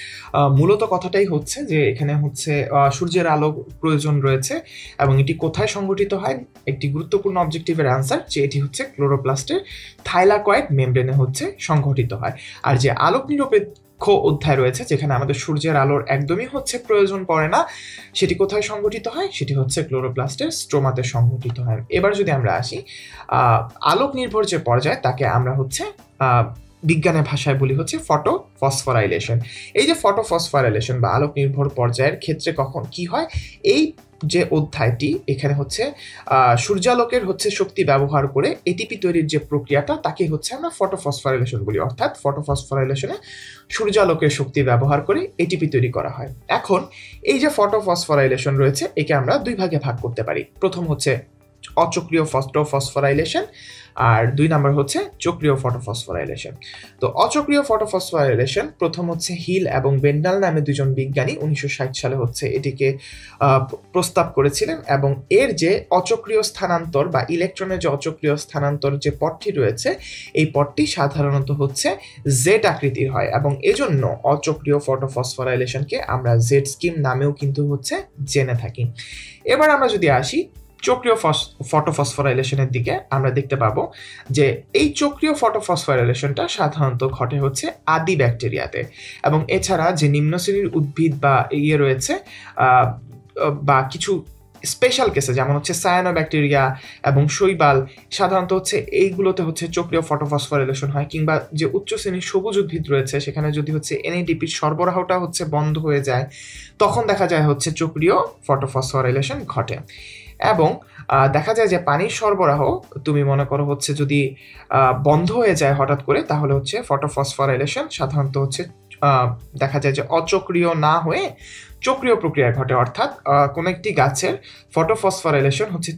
মূলত কথাটাই হচ্ছে যে এখানে হচ্ছে সূর্যের আলো প্রয়োজন রয়েছে এবং এটি কোথায় সংঘটিত হয়, একটি গুরুত্বপূর্ণ অবজেক্টিভের আনসার যে এটি হচ্ছে ক্লোরোপ্লাস্টের থাইলাকয়েড মেমব্রেনে হচ্ছে সংঘটিত হয়। আর যে আলোক নিরপেক্ষ অধ্যায় রয়েছে যেখানে আমাদের সূর্যের আলোর একদমই হচ্ছে প্রয়োজন পড়ে না, সেটি কোথায় সংঘটিত হয়, সেটি হচ্ছে ক্লোরোপ্লাস্টের স্ট্রোমাতে সংঘটিত হয়। এবার যদি আমরা আসি আলোক নির্ভর যে পর্যায়, তাকে আমরা হচ্ছে বিজ্ঞানের ভাষায় বলি হচ্ছে ফটোফসফোরাইলেশন। এই যে ফটোফসফোরাইলেশন বা আলোক নির্ভর পর্যায়ের ক্ষেত্রে কখন কি হয়, এই যে অধ্যায়টি এখানে হচ্ছে সূর্যালোকের হচ্ছে শক্তি ব্যবহার করে এটিপি তৈরির যে প্রক্রিয়াটা, তাকে হচ্ছে আমরা ফটোফসফোরাইলেশন বলি। অর্থাৎ ফটোফসফোরাইলেশনে সূর্যালোকের শক্তি ব্যবহার করে এটিপি তৈরি করা হয়। এখন এই যে ফটোফসফোরাইলেশন রয়েছে, একে আমরা দুই ভাগে ভাগ করতে পারি। প্রথম হচ্ছে অচক্রীয় ফটোফসফোরাইলেশন আর দুই নাম্বার হচ্ছে চক্রীয় ফটোফসফোরাইলেশন। তো অচক্রীয় ফটোফসফোরাইলেশন প্রথম হচ্ছে হিল এবং বেন্ডাল নামে দুজন বিজ্ঞানী 1960 সালে হচ্ছে এটিকে প্রস্তাব করেছিলেন এবং এর যে অচক্রীয় স্থানান্তর বা ইলেকট্রনের যে অচক্রীয় স্থানান্তর যে পথটি রয়েছে, এই পথটি সাধারণত হচ্ছে জেড আকৃতির হয় এবং এজন্য অচক্রীয় ফটোফসফোরাইলেশনকে আমরা জেড স্কিম নামেও কিন্তু হচ্ছে জেনে থাকি। এবার আমরা যদি আসি চক্রীয় ফটোফসফোরাইলেশনের দিকে, আমরা দেখতে পাবো যে এই চক্রীয় ফটোফসফোরাইলেশনটা সাধারণত ঘটে হচ্ছে আদি ব্যাকটেরিয়াতে এবং এছাড়া যে নিম্ন শ্রেণীর উদ্ভিদ বা রয়েছে বা কিছু স্পেশাল কেসে যেমন হচ্ছে সায়ানোব্যাকটেরিয়া এবং শৈবাল, সাধারণত হচ্ছে এইগুলোতে হচ্ছে চক্রীয় ফটোফসফোরাইলেশন হয়। কিংবা যে উচ্চ শ্রেণীর সবুজ উদ্ভিদ রয়েছে সেখানে যদি হচ্ছে এনএডিপির সরবরাহটা হচ্ছে বন্ধ হয়ে যায়, তখন দেখা যায় হচ্ছে চক্রীয় ফটোফসফোরাইলেশন ঘটে। এবং দেখা যায় যে পানির সরবরাহ তুমি মনে করো হচ্ছে যদি বন্ধ হয়ে যায় হঠাৎ করে, তাহলে হচ্ছে ফটোফসফোরাইলেশন সাধারণত হচ্ছে দেখা যায় যে অচক্রীয় না হয়ে চক্রীয় প্রক্রিয়া ঘটে। অর্থাৎ কোনো একটি গাছের ফটোফসফোরাইলেশন হচ্ছে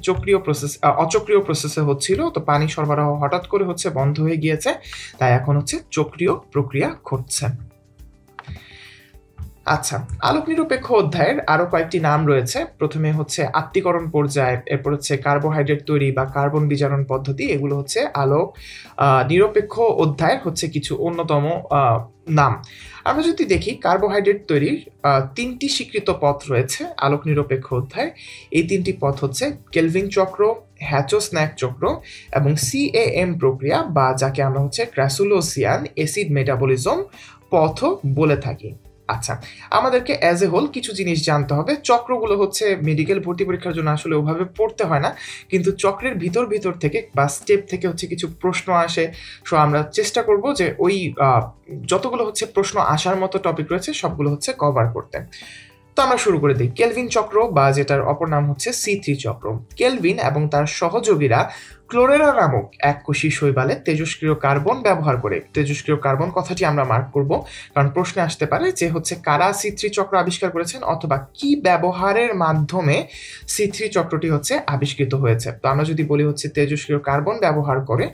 অচক্রীয় প্রসেসে হচ্ছিল, তো পানি সরবরাহ হঠাৎ করে হচ্ছে বন্ধ হয়ে গিয়েছে, তাই এখন হচ্ছে চক্রীয় প্রক্রিয়া ঘটছে। আচ্ছা, আলোক নিরপেক্ষ অধ্যায়ের আরো কয়েকটি নাম রয়েছে। প্রথমে হচ্ছে আত্তীকরণ পর্যায়, এরপর হচ্ছে কার্বোহাইড্রেট তৈরি বা কার্বন বিজারণ পদ্ধতি। এগুলো হচ্ছে আলোক নিরপেক্ষ অধ্যায়ের হচ্ছে কিছু অন্যতম নাম। আমরা যদি দেখি কার্বোহাইড্রেট তৈরির তিনটি স্বীকৃত পথ রয়েছে আলোক নিরপেক্ষ অধ্যায়। এই তিনটি পথ হচ্ছে কেলভিন চক্র, হ্যাচো-স্ন্যাক চক্র এবং CAM প্রক্রিয়া বা যাকে আমরা হচ্ছে ক্রাসুলোসিয়ান অ্যাসিড মেটাবলিজম পথও বলে থাকি। আচ্ছা, আমাদেরকে অ্যাজ এ হোল কিছু জিনিস জানতে হবে। চক্রগুলো হচ্ছে মেডিকেল ভর্তি পরীক্ষার জন্য আসলে ওভাবে পড়তে হয় না, কিন্তু চক্রের ভিতর থেকে বা স্টেপ থেকে হচ্ছে কিছু প্রশ্ন আসে। সো আমরা চেষ্টা করব যে ওই যতগুলো হচ্ছে প্রশ্ন আসার মতো টপিক রয়েছে সবগুলো হচ্ছে কভার করতে। তো আমরা শুরু করে দিই। কেলভিন চক্র বা যেটার অপর নাম হচ্ছে C3 চক্র। কেলভিন এবং তার সহযোগীরা ক্লোরেরা নামক এককোষী শৈবালে তেজস্ক্রিয় কার্বন ব্যবহার করে, তেজস্ক্রিয় কার্বন কথাটি আমরা মার্ক করব কারণ প্রশ্নে আসতে পারে যে হচ্ছে কারা C3 চক্র আবিষ্কার করেছেন অথবা কি ব্যবহারের মাধ্যমে C3 চক্রটি হচ্ছে আবিষ্কৃত হয়েছে। তো আমরা যদি বলি হচ্ছে তেজস্ক্রিয় কার্বন ব্যবহার করে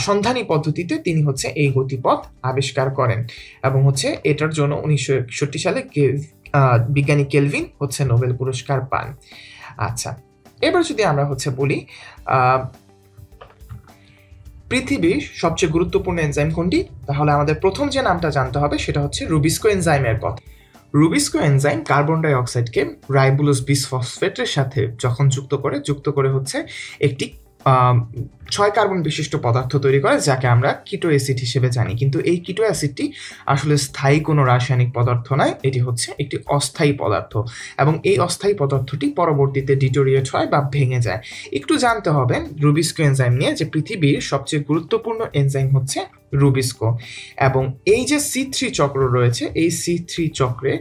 সন্ধানী পদ্ধতিতে তিনি হচ্ছে এই গতিপথ আবিষ্কার করেন এবং হচ্ছে এটার জন্য 1961 সালে বিজ্ঞানী কেলভিন হচ্ছে নোবেল পুরস্কার পান। আচ্ছা, এবার যদি আমরা হচ্ছে বলি পৃথিবীর সবচেয়ে গুরুত্বপূর্ণ এনজাইম কোনটি, তাহলে আমাদের প্রথম যে নামটা জানতে হবে সেটা হচ্ছে রুবিস্কো এনজাইমের কথা। Rubisco enzyme carbon die অক্সাইডকে ribulose বিসফসফেটের সাথে যখন যুক্ত করে হচ্ছে একটি 6 কার্বন বিশিষ্ট পদার্থ তৈরি করে, যাকে আমরা কিটো অ্যাসিড হিসেবে জানি। কিন্তু এই কিটো অ্যাসিডটি আসলে স্থায়ী কোনো রাসায়নিক পদার্থ নয়, এটি হচ্ছে একটি অস্থায়ী পদার্থ এবং এই অস্থায়ী পদার্থটি পরবর্তীতে ডিটোরিয়েট হয় বা ভেঙে যায়। একটু জানতে হবে রুবিস্কো এনজাইম নিয়ে যে পৃথিবীর সবচেয়ে গুরুত্বপূর্ণ এনজাইম হচ্ছে রুবিস্কো এবং এই যে C3 চক্র রয়েছে, এই C3 চক্রে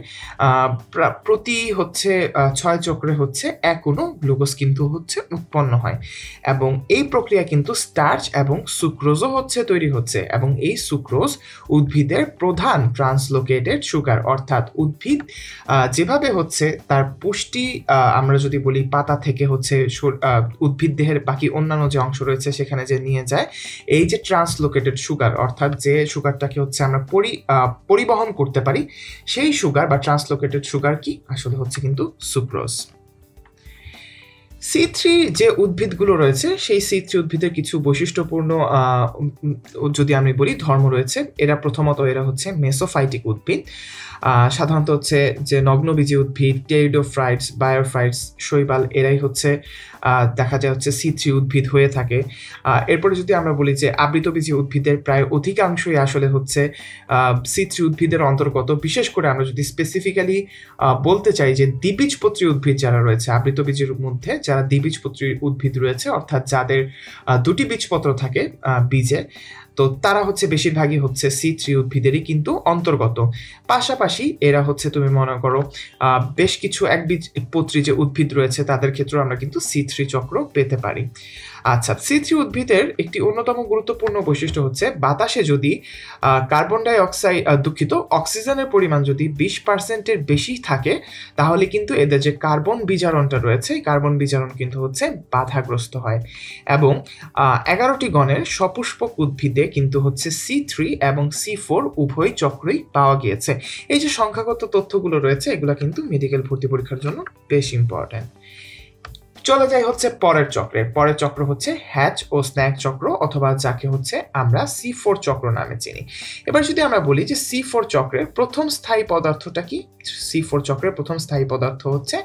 প্রতি হচ্ছে 6 চক্রে হচ্ছে 1 অণু গ্লুকোজ কিন্তু হচ্ছে উৎপন্ন হয় এবং এই প্রক্রিয়া কিন্তু স্টার্চ এবং সুক্রোজও হচ্ছে তৈরি হচ্ছে এবং এই সুক্রোজ উদ্ভিদের প্রধান ট্রান্সলোকেটেড সুগার। অর্থাৎ উদ্ভিদ যেভাবে হচ্ছে তার পুষ্টি আমরা যদি বলি পাতা থেকে হচ্ছে উদ্ভিদ দেহের বাকি অন্যান্য যে অংশ রয়েছে সেখানে যে নিয়ে যায়, এই যে ট্রান্সলোকেটেড সুগার অর্থাৎ যে সুগারটাকে হচ্ছে আমরা পরিবহন করতে পারি, সেই সুগার বা ট্রান্সলোকেটেড সুগার কি আসলে হচ্ছে কিন্তু সুক্রোজ। C3 যে উদ্ভিদগুলো রয়েছে সেই C3 উদ্ভিদের কিছু বৈশিষ্ট্যপূর্ণ যদি আমি বলি ধর্ম রয়েছে। প্রথমত এরা হচ্ছে মেসোফাইটিক উদ্ভিদ। সাধারণত হচ্ছে যে নগ্নবীজী উদ্ভিদ, টেরিডোফাইটস, বায়োফাইটস, শৈবাল এরাই হচ্ছে দেখা যায় হচ্ছে C3 উদ্ভিদ হয়ে থাকে। এরপরে যদি আমরা বলি যে আবৃতবীজী উদ্ভিদের প্রায় অধিকাংশই আসলে হচ্ছে C3 উদ্ভিদের অন্তর্গত। বিশেষ করে আমরা যদি স্পেসিফিক্যালি বলতে চাই যে দ্বিবীজপত্রী উদ্ভিদ যারা রয়েছে, আবৃতবীজের মধ্যে যারা দ্বিবীজপত্রী উদ্ভিদ রয়েছে, অর্থাৎ যাদের দুটি বীজপত্র থাকে বীজে, তো তারা হচ্ছে বেশিরভাগই হচ্ছে C3 উদ্ভিদেরই কিন্তু অন্তর্গত। পাশাপাশি এরা হচ্ছে তুমি মনে করো বেশ কিছু একবীজপত্রী যে উদ্ভিদ রয়েছে তাদের ক্ষেত্রেও আমরা কিন্তু C3 চক্র পেতে পারি। আচ্ছা, C3 উদ্ভিদের একটি অন্যতম গুরুত্বপূর্ণ বৈশিষ্ট্য হচ্ছে বাতাসে যদি কার্বন ডাই অক্সাইড অক্সিজেনের পরিমাণ যদি 20% বেশি থাকে তাহলে কিন্তু এদের যে কার্বন বিজারণটা রয়েছে কার্বন বিজারণ কিন্তু হচ্ছে বাধাগ্রস্ত হয়। এবং 11টি গণের সপুষ্পক উদ্ভিদে কিন্তু হচ্ছে C3 এবং C4 উভয় চক্রই পাওয়া গিয়েছে। এই যে সংখ্যাগত তথ্যগুলো রয়েছে এগুলো কিন্তু মেডিকেল ভর্তি পরীক্ষার জন্য বেশ ইম্পর্টেন্ট। চলে যাই হচ্ছে পরের চক্রে। পরের চক্র হচ্ছে হ্যাচ ও স্ন্যাক চক্র, অথবা যাকে হচ্ছে আমরা C4 চক্র নামে চিনি। এবার যদি আমরা বলি যে C4 চক্রের প্রথম স্থায়ী পদার্থটা কি, C4 চক্রের প্রথম স্থায়ী পদার্থ হচ্ছে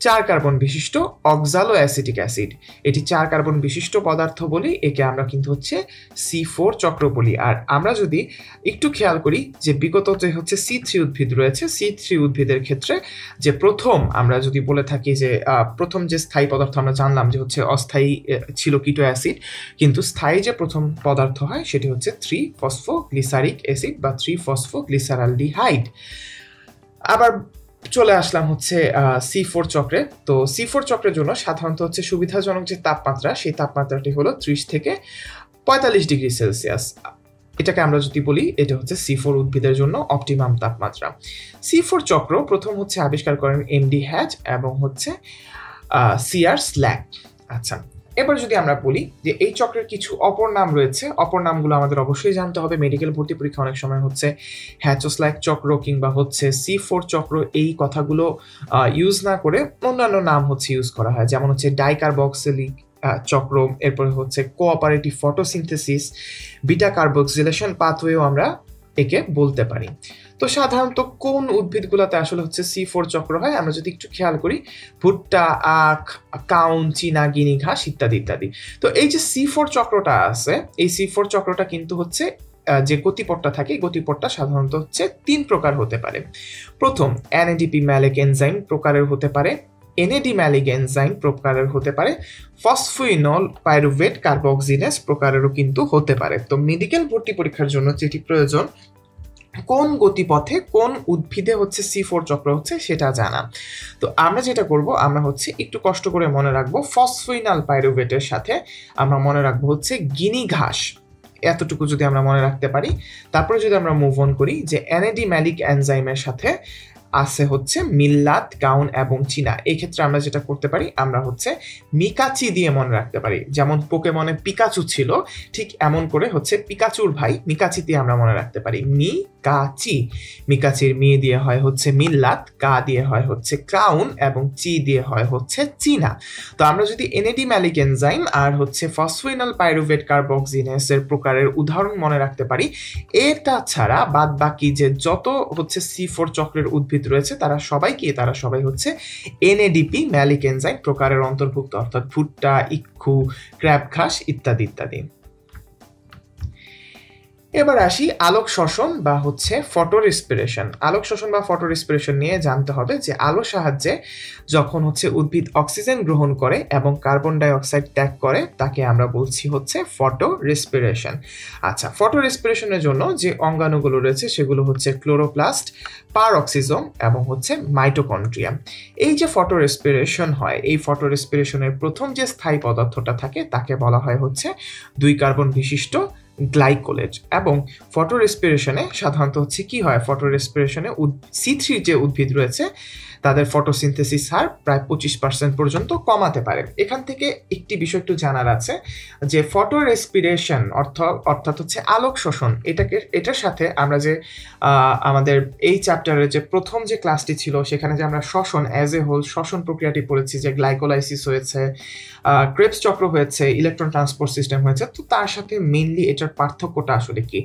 4 কার্বন বিশিষ্ট অক্সালো অ্যাসিটিক অ্যাসিড। এটি 4 কার্বন বিশিষ্ট পদার্থ বলি, একে আমরা কিন্তু হচ্ছে C4 চক্র বলি। আর আমরা যদি একটু খেয়াল করি যে বিগত যে হচ্ছে C3 উদ্ভিদ রয়েছে, C3 উদ্ভিদের ক্ষেত্রে যে প্রথম আমরা যদি বলে থাকি যে প্রথম যে স্থায়ী পদার্থ আমরা জানলাম যে হচ্ছে অস্থায়ী ছিল কিটো অ্যাসিড, কিন্তু স্থায়ী যে প্রথম পদার্থ হয় সেটি হচ্ছে 3-ফসফোগ্লিসারিক অ্যাসিড বা 3-ফসফোগ্লিসারালডিহাইড। আবার চলে আসলাম হচ্ছে C4 চক্রে। তো C4 চক্রের জন্য সাধারণত হচ্ছে সুবিধাজনক যে তাপমাত্রা, সেই তাপমাত্রাটি হলো 30 থেকে 45 ডিগ্রি সেলসিয়াস। এটাকে আমরা যদি বলি এটা হচ্ছে C4 উদ্ভিদের জন্য অপটিমাম তাপমাত্রা। C4 চক্র প্রথম হচ্ছে আবিষ্কার করেন MD হ্যাচ এবং হচ্ছে CR স্ল্যাক। আচ্ছা, এবার যদি আমরা বলি যে এই চক্রের কিছু অপর নাম রয়েছে, অপর নামগুলো আমাদের অবশ্যই জানতে হবে। মেডিকেল ভর্তি পরীক্ষা অনেক সময় হচ্ছে হ্যাচ ও স্ল্যাক চক্র কিংবা হচ্ছে C4 চক্র এই কথাগুলো ইউজ না করে অন্যান্য নাম হচ্ছে ইউজ করা হয়, যেমন হচ্ছে ডাইকার্বক্সিলিক চক্র, এরপরে হচ্ছে কোঅপারেটিভ ফটোসিনথেসিস, বিটা কার্বক্সিলেশন পাথওয়েও আমরা একে বলতে পারি। তো সাধারণত কোন উদ্ভিদগুলোতে আসলে হচ্ছে C4 চক্র হয় আমরা যদি একটু খেয়াল করি, ভুট্টা, আখ, কাউন, চীনা, গিনি ঘাস ইত্যাদি ইত্যাদি। তো এই যে C4 চক্রটা আছে, এই C4 চক্রটা কিন্তু হচ্ছে যে গতিপথটা থাকে, গতিপথটা সাধারণত হচ্ছে 3 প্রকার হতে পারে। প্রথম NADP ম্যালিক এনজাইম প্রকারের হতে পারে, NAD ম্যালিক এনজাইম প্রকারের হতে পারে, ফসফোইনল পাইরুভেট কার্বক্সিলেজ প্রকারেরও কিন্তু হতে পারে। তো মেডিকেল ভর্তি পরীক্ষার জন্য যেটি প্রয়োজন কোন গতিপথে কোন উদ্ভিদে হচ্ছে C4 চক্র হচ্ছে সেটা জানা। তো আমরা যেটা করব, আমরা হচ্ছে একটু কষ্ট করে মনে রাখবো ফসফোইনাল পাইরুভেটের সাথে আমরা মনে রাখবো হচ্ছে গিনি ঘাস, এতটুকু যদি আমরা মনে রাখতে পারি। তারপরে যদি আমরা মুভ অন করি যে NAD ম্যালিক এনজাইমের সাথে আছে হচ্ছে মিল্লাত, গাউন এবং চীনা। এই ক্ষেত্রে আমরা যেটা করতে পারি, আমরা হচ্ছে মিকাচি দিয়ে মনে রাখতে পারি। যেমন পোকেমনে পিকাচু ছিল, ঠিক এমন করে হচ্ছে পিকাচুর ভাই মিকাচি দিয়ে আমরা মনে রাখতে পারি মিকাচি। মিকাচির মি দিয়ে হয় হচ্ছে মিল্লাত, কা দিয়ে হয় হচ্ছে ক্রাউন এবং চি দিয়ে হয় হচ্ছে চীনা। তো আমরা যদি NAD ম্যালিক এনজাইম আর হচ্ছে ফসফোইনাল পাইরুভেট কার্বক্সিলেজের প্রকারের উদাহরণ মনে রাখতে পারি, এটা ছাড়া বাদ বাকি যে যত হচ্ছে C4 চক্রের উদ্ভিদ রয়েছে তারা সবাই হচ্ছে NADP ম্যালিক এনজাইম প্রকারের অন্তর্ভুক্ত, অর্থাৎ ভুট্টা, ইক্ষু, ক্র্যাব ঘাস ইত্যাদি ইত্যাদি। এবার আসি আলোক শোষণ বা হচ্ছে ফটো রেসপিরেশন। আলোক শোষণ বা ফটো রেসপিরেশন নিয়ে জানতে হবে যে আলোর সাহায্যে যখন হচ্ছে উদ্ভিদ অক্সিজেন গ্রহণ করে এবং কার্বন ডাই অক্সাইড ত্যাগ করে তাকে আমরা বলছি হচ্ছে ফটো রেসপিরেশন। আচ্ছা, ফটো রেসপিরেশনের জন্য যে অঙ্গাণুগুলো রয়েছে সেগুলো হচ্ছে ক্লোরোপ্লাস্ট, পারঅক্সিজোম এবং হচ্ছে মাইটোকন্ড্রিয়া। এই যে ফটো রেসপিরেশন হয়, এই ফটো রেসপিরেশনের প্রথম যে স্থায়ী পদার্থটা থাকে তাকে বলা হয় হচ্ছে 2 কার্বন বিশিষ্ট গ্লাইকোলেজ। এবং ফটো রেসপিরেশনে সাধারণত হচ্ছে কি হয়, ফটো রেসপিরেশনে C3 যে উদ্ভিদ রয়েছে তাদের ফটোসিনথেসিস হার প্রায় 25% পর্যন্ত কমাতে পারে। এখান থেকে একটি বিষয় একটু জানার আছে যে ফটো রেসপিরেশন অর্থাৎ হচ্ছে আলোক শোষণ, এটার সাথে আমরা যে আমাদের এই চ্যাপ্টারের যে প্রথম যে ক্লাসটি ছিল সেখানে যে আমরা শ্বসন অ্যাজ এ হোল শ্বসন প্রক্রিয়াটি পড়েছি, যে গ্লাইকোলাইসিস হয়েছে, ক্রেবস চক্র হয়েছে, ইলেকট্রন ট্রান্সপোর্ট সিস্টেম হয়েছে, তো তার সাথে মেইনলি এটার পার্থক্যটা আসলে কি।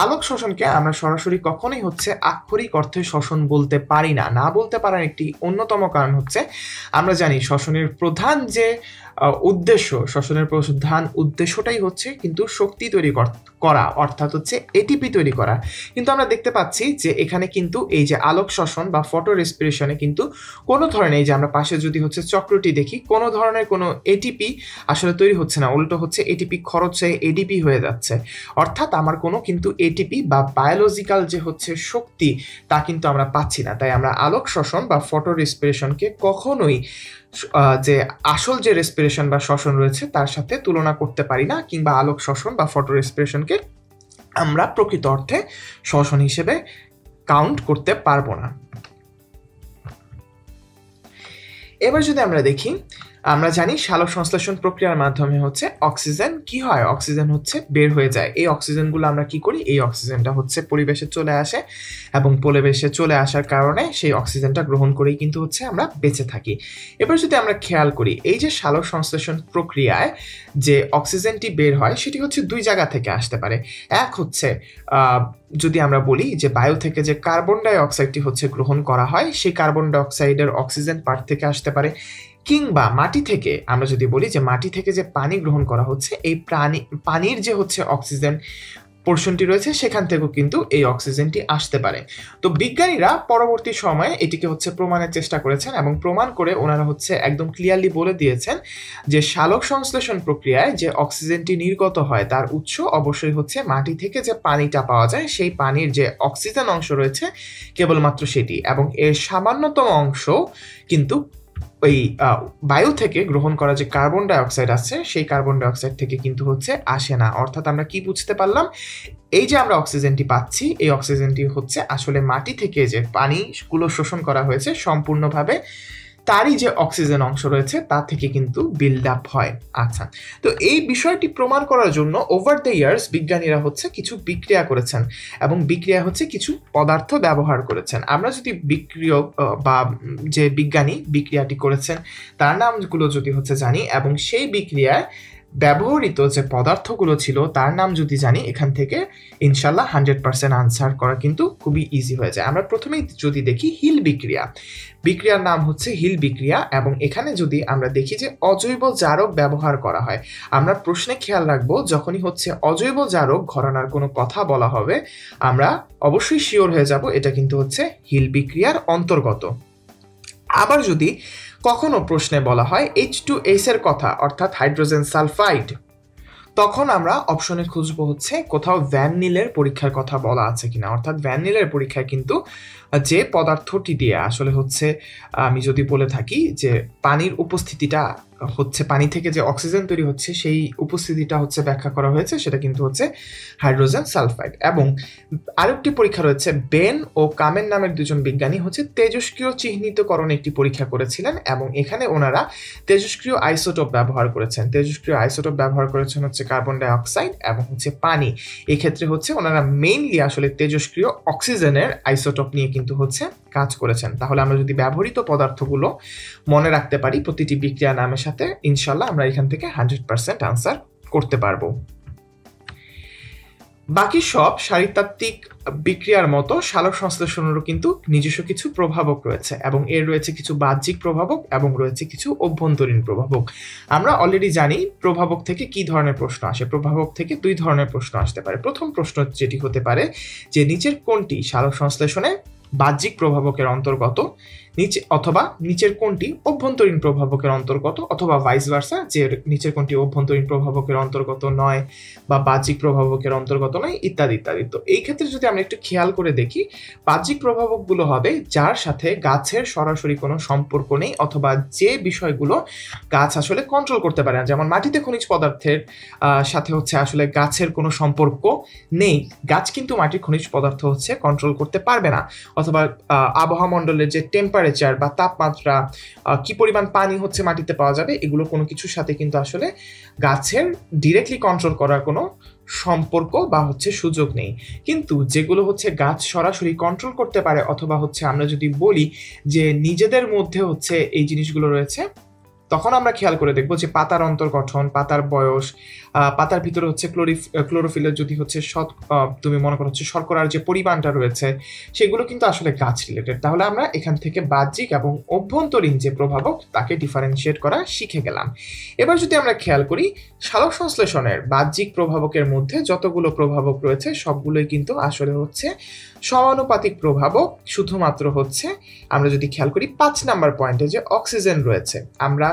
আলোক শোষণকে আমরা সরাসরি কখনোই হচ্ছে আক্ষরিক অর্থে শোষণ বলতে পারি না। না বলতে পারার একটি অন্যতম কারণ হচ্ছে আমরা জানি শ্বসনের প্রধান যে উদ্দেশ্যটাই হচ্ছে কিন্তু শক্তি তৈরি করা, অর্থাৎ হচ্ছে এটিপি তৈরি করা। কিন্তু আমরা দেখতে পাচ্ছি যে এখানে কিন্তু এই যে আলোক শোষণ বা ফটো রেসপিরেশনে কিন্তু কোনো ধরনের, এই যে আমরা পাশে যদি হচ্ছে চক্রটি দেখি, কোনো ধরনের কোনো এটিপি আসলে তৈরি হচ্ছে না, উল্টো হচ্ছে এটিপি খরচ হয়ে এডিপি হয়ে যাচ্ছে। অর্থাৎ আমার কোনো কিন্তু এটিপি বা বায়োলজিক্যাল যে হচ্ছে শক্তি তা কিন্তু আমরা পাচ্ছি না। তাই আমরা আলোক শোষণ বা ফটো রেসপিরেশনকে কখনোই যে আসল যে রেসপিরেশন বা শ্বসন রয়েছে তার সাথে তুলনা করতে পারি না, কিংবা আলোক শোষণ বা ফটো রেসপিরেশনকে আমরা প্রকৃত অর্থে শ্বসন হিসেবে কাউন্ট করতে পারবো না। এবার যদি আমরা দেখি, আমরা জানি সালোক সংশ্লেষণ প্রক্রিয়ার মাধ্যমে হচ্ছে অক্সিজেন কি হয়, অক্সিজেন হচ্ছে বের হয়ে যায়। এই অক্সিজেনগুলো আমরা কি করি, এই অক্সিজেনটা হচ্ছে পরিবেশে চলে আসে এবং পরিবেশে চলে আসার কারণে সেই অক্সিজেনটা গ্রহণ করেই কিন্তু হচ্ছে আমরা বেঁচে থাকি। এবার যদি আমরা খেয়াল করি, এই যে সালোক সংশ্লেষণ প্রক্রিয়ায় যে অক্সিজেনটি বের হয় সেটি হচ্ছে দুই জায়গা থেকে আসতে পারে। এক হচ্ছে যদি আমরা বলি যে বায়ু থেকে যে কার্বন ডাই অক্সাইডটি হচ্ছে গ্রহণ করা হয়, সেই কার্বন ডাই অক্সাইডের অক্সিজেন পার্ট থেকে আসতে পারে, কিংবা মাটি থেকে, আমরা যদি বলি যে মাটি থেকে যে পানি গ্রহণ করা হচ্ছে, এই পানির যে হচ্ছে অক্সিজেন পোর্শনটি রয়েছে সেখান থেকেও কিন্তু এই অক্সিজেনটি আসতে পারে। তো বিজ্ঞানীরা পরবর্তী সময়ে এটিকে হচ্ছে প্রমাণের চেষ্টা করেছেন এবং প্রমাণ করে ওনারা হচ্ছে একদম ক্লিয়ারলি বলে দিয়েছেন যে সালোক সংশ্লেষণ প্রক্রিয়ায় যে অক্সিজেনটি নির্গত হয় তার উৎস অবশ্যই হচ্ছে মাটি থেকে যে পানিটা পাওয়া যায় সেই পানির যে অক্সিজেন অংশ রয়েছে কেবলমাত্র সেটি, এবং এর সামান্যতম অংশ কিন্তু ওই বায়ু থেকে গ্রহণ করা যে কার্বন ডাই অক্সাইড আছে সেই কার্বন ডাই অক্সাইড থেকে কিন্তু হচ্ছে আসে না। অর্থাৎ আমরা কি বুঝতে পারলাম, এই যে আমরা অক্সিজেনটি পাচ্ছি এই অক্সিজেনটি হচ্ছে আসলে মাটি থেকে যে পানিগুলো শোষণ করা হয়েছে সম্পূর্ণভাবে তারই যে অক্সিজেন অংশ রয়েছে তা থেকে কিন্তু বিল্ড আপ হয়। আচ্ছা, তো এই বিষয়টি প্রমাণ করার জন্য ওভার দ্য ইয়ার্স বিজ্ঞানীরা হচ্ছে কিছু বিক্রিয়া করেছেন এবং বিক্রিয়া হচ্ছে কিছু পদার্থ ব্যবহার করেছেন। আমরা যদি বিক্রিয়ক বা যে বিজ্ঞানী বিক্রিয়াটি করেছেন তার নামগুলো যদি হচ্ছে জানি এবং সেই বিক্রিয়ায় ব্যবহৃত যে পদার্থগুলো ছিল তার নাম যদি জানি, এখান থেকে ইনশাল্লাহ 100% আনসার করা কিন্তু খুবই ইজি হয়ে যায়। আমরা প্রথমেই যদি দেখি হিল বিক্রিয়া, বিক্রিয়ার নাম হচ্ছে হিল বিক্রিয়া, এবং এখানে যদি আমরা দেখি যে অজৈব জারক ব্যবহার করা হয়, আমরা প্রশ্নে খেয়াল রাখবো যখনই হচ্ছে অজৈব জারক ঘরানার কোনো কথা বলা হবে আমরা অবশ্যই শিওর হয়ে যাব এটা কিন্তু হচ্ছে হিল বিক্রিয়ার অন্তর্গত। আবার যদি কখনো প্রশ্নে বলা হয় H2S এর কথা অর্থাৎ হাইড্রোজেন সালফাইড, তখন আমরা অপশনে খুঁজবো হচ্ছে কোথাও ভ্যান নিলের পরীক্ষার কথা বলা আছে কিনা। অর্থাৎ ভ্যান নিলের পরীক্ষায় কিন্তু যে পদার্থটি দিয়ে আসলে হচ্ছে আমি যদি বলে থাকি যে পানির উপস্থিতিটা হচ্ছে, পানি থেকে যে অক্সিজেন তৈরি হচ্ছে সেই উপস্থিতিটা হচ্ছে ব্যাখ্যা করা হয়েছে, সেটা কিন্তু হচ্ছে হাইড্রোজেন সালফাইড। এবং আরেকটি পরীক্ষা রয়েছে, বেন ও কামেন নামের দুজন বিজ্ঞানী হচ্ছে তেজস্ক্রিয় চিহ্নিতকরণ একটি পরীক্ষা করেছিলেন এবং এখানে ওনারা তেজস্ক্রিয় আইসোটোপ ব্যবহার করেছেন। তেজস্ক্রিয় আইসোটোপ ব্যবহার করেছেন হচ্ছে কার্বন ডাই অক্সাইড এবং হচ্ছে পানি। এই ক্ষেত্রে হচ্ছে ওনারা মেইনলি আসলে তেজস্ক্রিয় অক্সিজেনের আইসোটোপ নিয়ে কিন্তু হচ্ছে কাজ করেছেন। তাহলে আমরা যদি ব্যবহৃত পদার্থগুলো মনে রাখতে পারি প্রতিটি বিক্রিয়া নামের সাথে, ইনশাল্লাহ আমরা এখান থেকে 100% আনসার করতে পারবো। বাকি সব শারীরতাত্ত্বিক বিক্রিয়ার মতো সালোক সংশ্লেষণেরও কিন্তু নিজস্ব কিছু প্রভাবক রয়েছে এবং এর রয়েছে কিছু বাহ্যিক প্রভাবক এবং রয়েছে কিছু অভ্যন্তরীণ প্রভাবক। আমরা অলরেডি জানি প্রভাবক থেকে কি ধরনের প্রশ্ন আসে। প্রভাবক থেকে দুই ধরনের প্রশ্ন আসতে পারে। প্রথম প্রশ্ন যেটি হতে পারে যে নিচের কোনটি সালোক সংশ্লেষণে বাহ্যিক প্রভাবকের অন্তর্গত, অথবা নিচের কোনটি অভ্যন্তরীণ প্রভাবকের অন্তর্গত, অথবা ভাইস ভার্সা, যে নিচের কোনটি অভ্যন্তরীণ প্রভাবকের অন্তর্গত নয় বা বাহ্যিক প্রভাবকের অন্তর্গত নয়, ইত্যাদি ইত্যাদি। তো এই ক্ষেত্রে যদি আমরা একটু খেয়াল করে দেখি, বাহ্যিক প্রভাবকগুলো হবে যার সাথে গাছের সরাসরি কোনো সম্পর্ক নেই, অথবা যে বিষয়গুলো গাছ আসলে কন্ট্রোল করতে পারে না। যেমন মাটিতে খনিজ পদার্থের সাথে হচ্ছে আসলে গাছের কোনো সম্পর্ক নেই, গাছ কিন্তু মাটির খনিজ পদার্থ হচ্ছে কন্ট্রোল করতে পারবে না। অথবা আবহাওয়া মণ্ডলের যে টেম্পারেচার বা তাপমাত্রা, কি পরিমাণ পানি হচ্ছে মাটিতে পাওয়া যাবে, এগুলো কোনো কিছুর সাথে কিন্তু আসলে গাছের ডিরেক্টলি কন্ট্রোল করার কোনো সম্পর্ক বা হচ্ছে সুযোগ নেই। কিন্তু যেগুলো হচ্ছে গাছ সরাসরি কন্ট্রোল করতে পারে, অথবা হচ্ছে আমরা যদি বলি যে নিজেদের মধ্যে হচ্ছে এই জিনিসগুলো রয়েছে, তখন আমরা খেয়াল করে দেখবো যে পাতার অন্তর্গঠন, পাতার বয়স, পাতার ভিতরে হচ্ছে ক্লোরোফিলের যদি হচ্ছে তুমি মনে করো হচ্ছে শর্করার যে পরিমাণটা রয়েছে, সেগুলো কিন্তু আসলে গাছ রিলেটেড। তাহলে আমরা এখান থেকে বাহ্যিক এবং অভ্যন্তরীণ যে প্রভাবক তাকে ডিফারেন্সিয়েট করা শিখে গেলাম। এবার যদি আমরা খেয়াল করি, সালোক সংশ্লেষণের বাহ্যিক প্রভাবকের মধ্যে যতগুলো প্রভাবক রয়েছে সবগুলোই কিন্তু আসলে হচ্ছে সমানুপাতিক প্রভাবক। শুধুমাত্র হচ্ছে আমরা যদি খেয়াল করি 5 নাম্বার পয়েন্টে যে অক্সিজেন রয়েছে, আমরা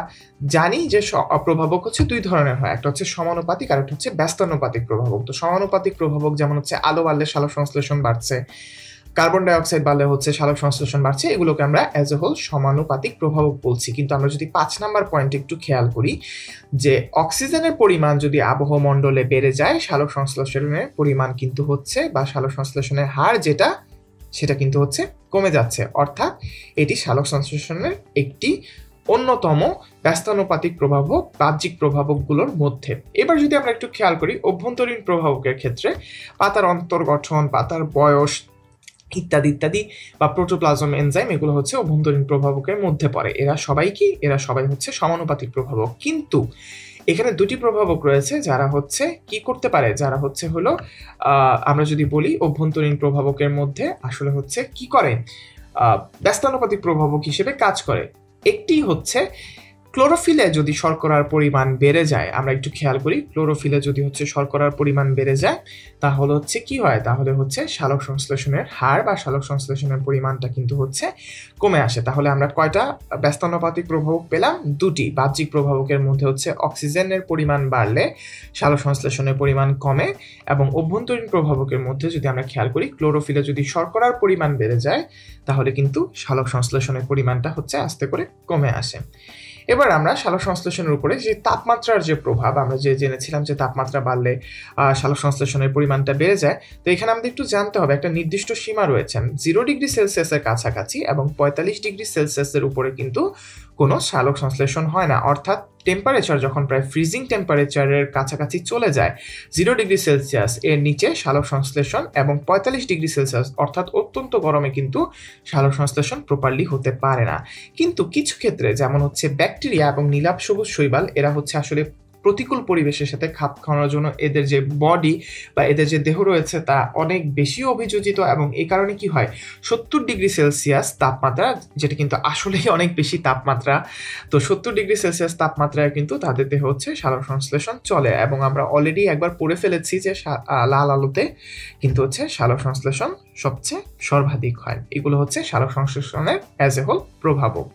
জানি যে প্রভাবক হচ্ছে দুই ধরনের হয়, একটা হচ্ছে সমানুপাতিক আর একটা হচ্ছে ব্যস্তানুপাতিক প্রভাবক। তো সমানুপাতিক প্রভাবক যেমন হচ্ছে আলো বাড়লে সালোক সংশ্লেষণ বাড়ছে, কার্বন ডাইঅক্সাইড বাড়লে হচ্ছে সালোক সংশ্লেষণ বাড়ছে, এগুলোকে আমরা অ্যাজ এ হোল সমানুপাতিক প্রভাবক বলছি। কিন্তু আমরা যদি 5 নাম্বার পয়েন্টে একটু খেয়াল করি যে অক্সিজেনের পরিমাণ যদি আবহাওয়া মণ্ডলে বেড়ে যায়, সালোক সংশ্লেষণের পরিমাণ কিন্তু হচ্ছে বা সালোক সংশ্লেষণের হার যেটা সেটা কিন্তু হচ্ছে কমে যাচ্ছে। অর্থাৎ এটি সালোক সংশ্লেষণের একটি অন্যতম ব্যস্তানুপাতিক প্রভাবক, বাহ্যিক প্রভাবকগুলোর মধ্যে। এবার যদি আমরা একটু খেয়াল করি অভ্যন্তরীণ প্রভাবকের ক্ষেত্রে, পাতার অন্তর্গঠন, পাতার বয়স ইত্যাদি ইত্যাদি বা প্রোটোপ্লাজম এনজাইম, এগুলো হচ্ছে অভ্যন্তরীণ প্রভাবকের মধ্যে পড়ে। এরা সবাই হচ্ছে সমানুপাতিক প্রভাবক। কিন্তু এখানে দুটি প্রভাবক রয়েছে যারা হচ্ছে কি করতে পারে, যারা হচ্ছে হলো আমরা যদি বলি অভ্যন্তরীণ প্রভাবকের মধ্যে আসলে হচ্ছে কি করে, ব্যস্তানুপাতিক প্রভাবক হিসেবে কাজ করে। একটি হচ্ছে ক্লোরোফিলে যদি শর্করার পরিমাণ বেড়ে যায়, আমরা একটু খেয়াল করি ক্লোরোফিলে যদি হচ্ছে শর্করার পরিমাণ বেড়ে যায় তাহলে হচ্ছে কি হয়, তাহলে হচ্ছে সালোক সংশ্লেষণের হার বা সালোক সংশ্লেষণের পরিমাণটা কিন্তু হচ্ছে কমে আসে। তাহলে আমরা কয়টা ব্যস্তানুপাতিক প্রভাবক পেলাম? দুটি। বাহ্যিক প্রভাবকের মধ্যে হচ্ছে অক্সিজেনের পরিমাণ বাড়লে সালোক সংশ্লেষণের পরিমাণ কমে, এবং অভ্যন্তরীণ প্রভাবকের মধ্যে যদি আমরা খেয়াল করি ক্লোরোফিলে যদি শর্করার পরিমাণ বেড়ে যায় তাহলে কিন্তু সালোক সংশ্লেষণের পরিমাণটা হচ্ছে আস্তে করে কমে আসে। এবার আমরা সালোক সংশ্লেষণের উপরে যে তাপমাত্রার যে প্রভাব, আমরা যে জেনেছিলাম যে তাপমাত্রা বাড়লে সালোক সংশ্লেষণের পরিমাণটা বেড়ে যায়। তো এখানে আমাদের একটু জানতে হবে একটা নির্দিষ্ট সীমা রয়েছে, 0 ডিগ্রি সেলসিয়াসের কাছাকাছি এবং 45 ডিগ্রি সেলসিয়াসের উপরে কিন্তু কোনো সালোক সংশ্লেষণ হয় না। অর্থাৎ টেম্পারেচার যখন প্রায় ফ্রিজিং টেম্পারেচারের কাছাকাছি চলে যায়, 0 ডিগ্রি সেলসিয়াস এর নিচে সালোক সংশ্লেষণ, এবং 45 ডিগ্রি সেলসিয়াস অর্থাৎ অত্যন্ত গরমে কিন্তু সালোক সংশ্লেষণ প্রপারলি হতে পারে না। কিন্তু কিছু ক্ষেত্রে যেমন হচ্ছে ব্যাকটেরিয়া এবং নীলাভ সবুজ শৈবাল, এরা হচ্ছে আসলে প্রতিকূল পরিবেশের সাথে খাপ খাওয়ানোর জন্য এদের যে বডি বা এদের যে দেহ রয়েছে তা অনেক বেশি অভিযোজিত, এবং এই কারণে কি হয় 70 ডিগ্রি সেলসিয়াস তাপমাত্রা, যেটা কিন্তু আসলেই অনেক বেশি তাপমাত্রা, তো 70 ডিগ্রি সেলসিয়াস তাপমাত্রায় কিন্তু তাদের দেহ হচ্ছে সালোক সংশ্লেষণ চলে। এবং আমরা অলরেডি একবার পড়ে ফেলেছি যে লাল আলোতে কিন্তু হচ্ছে সালোক সংশ্লেষণ সবচেয়ে সর্বাধিক হয়। এগুলো হচ্ছে সালোক সংশ্লেষণের অ্যাজ এ হোল প্রভাবক।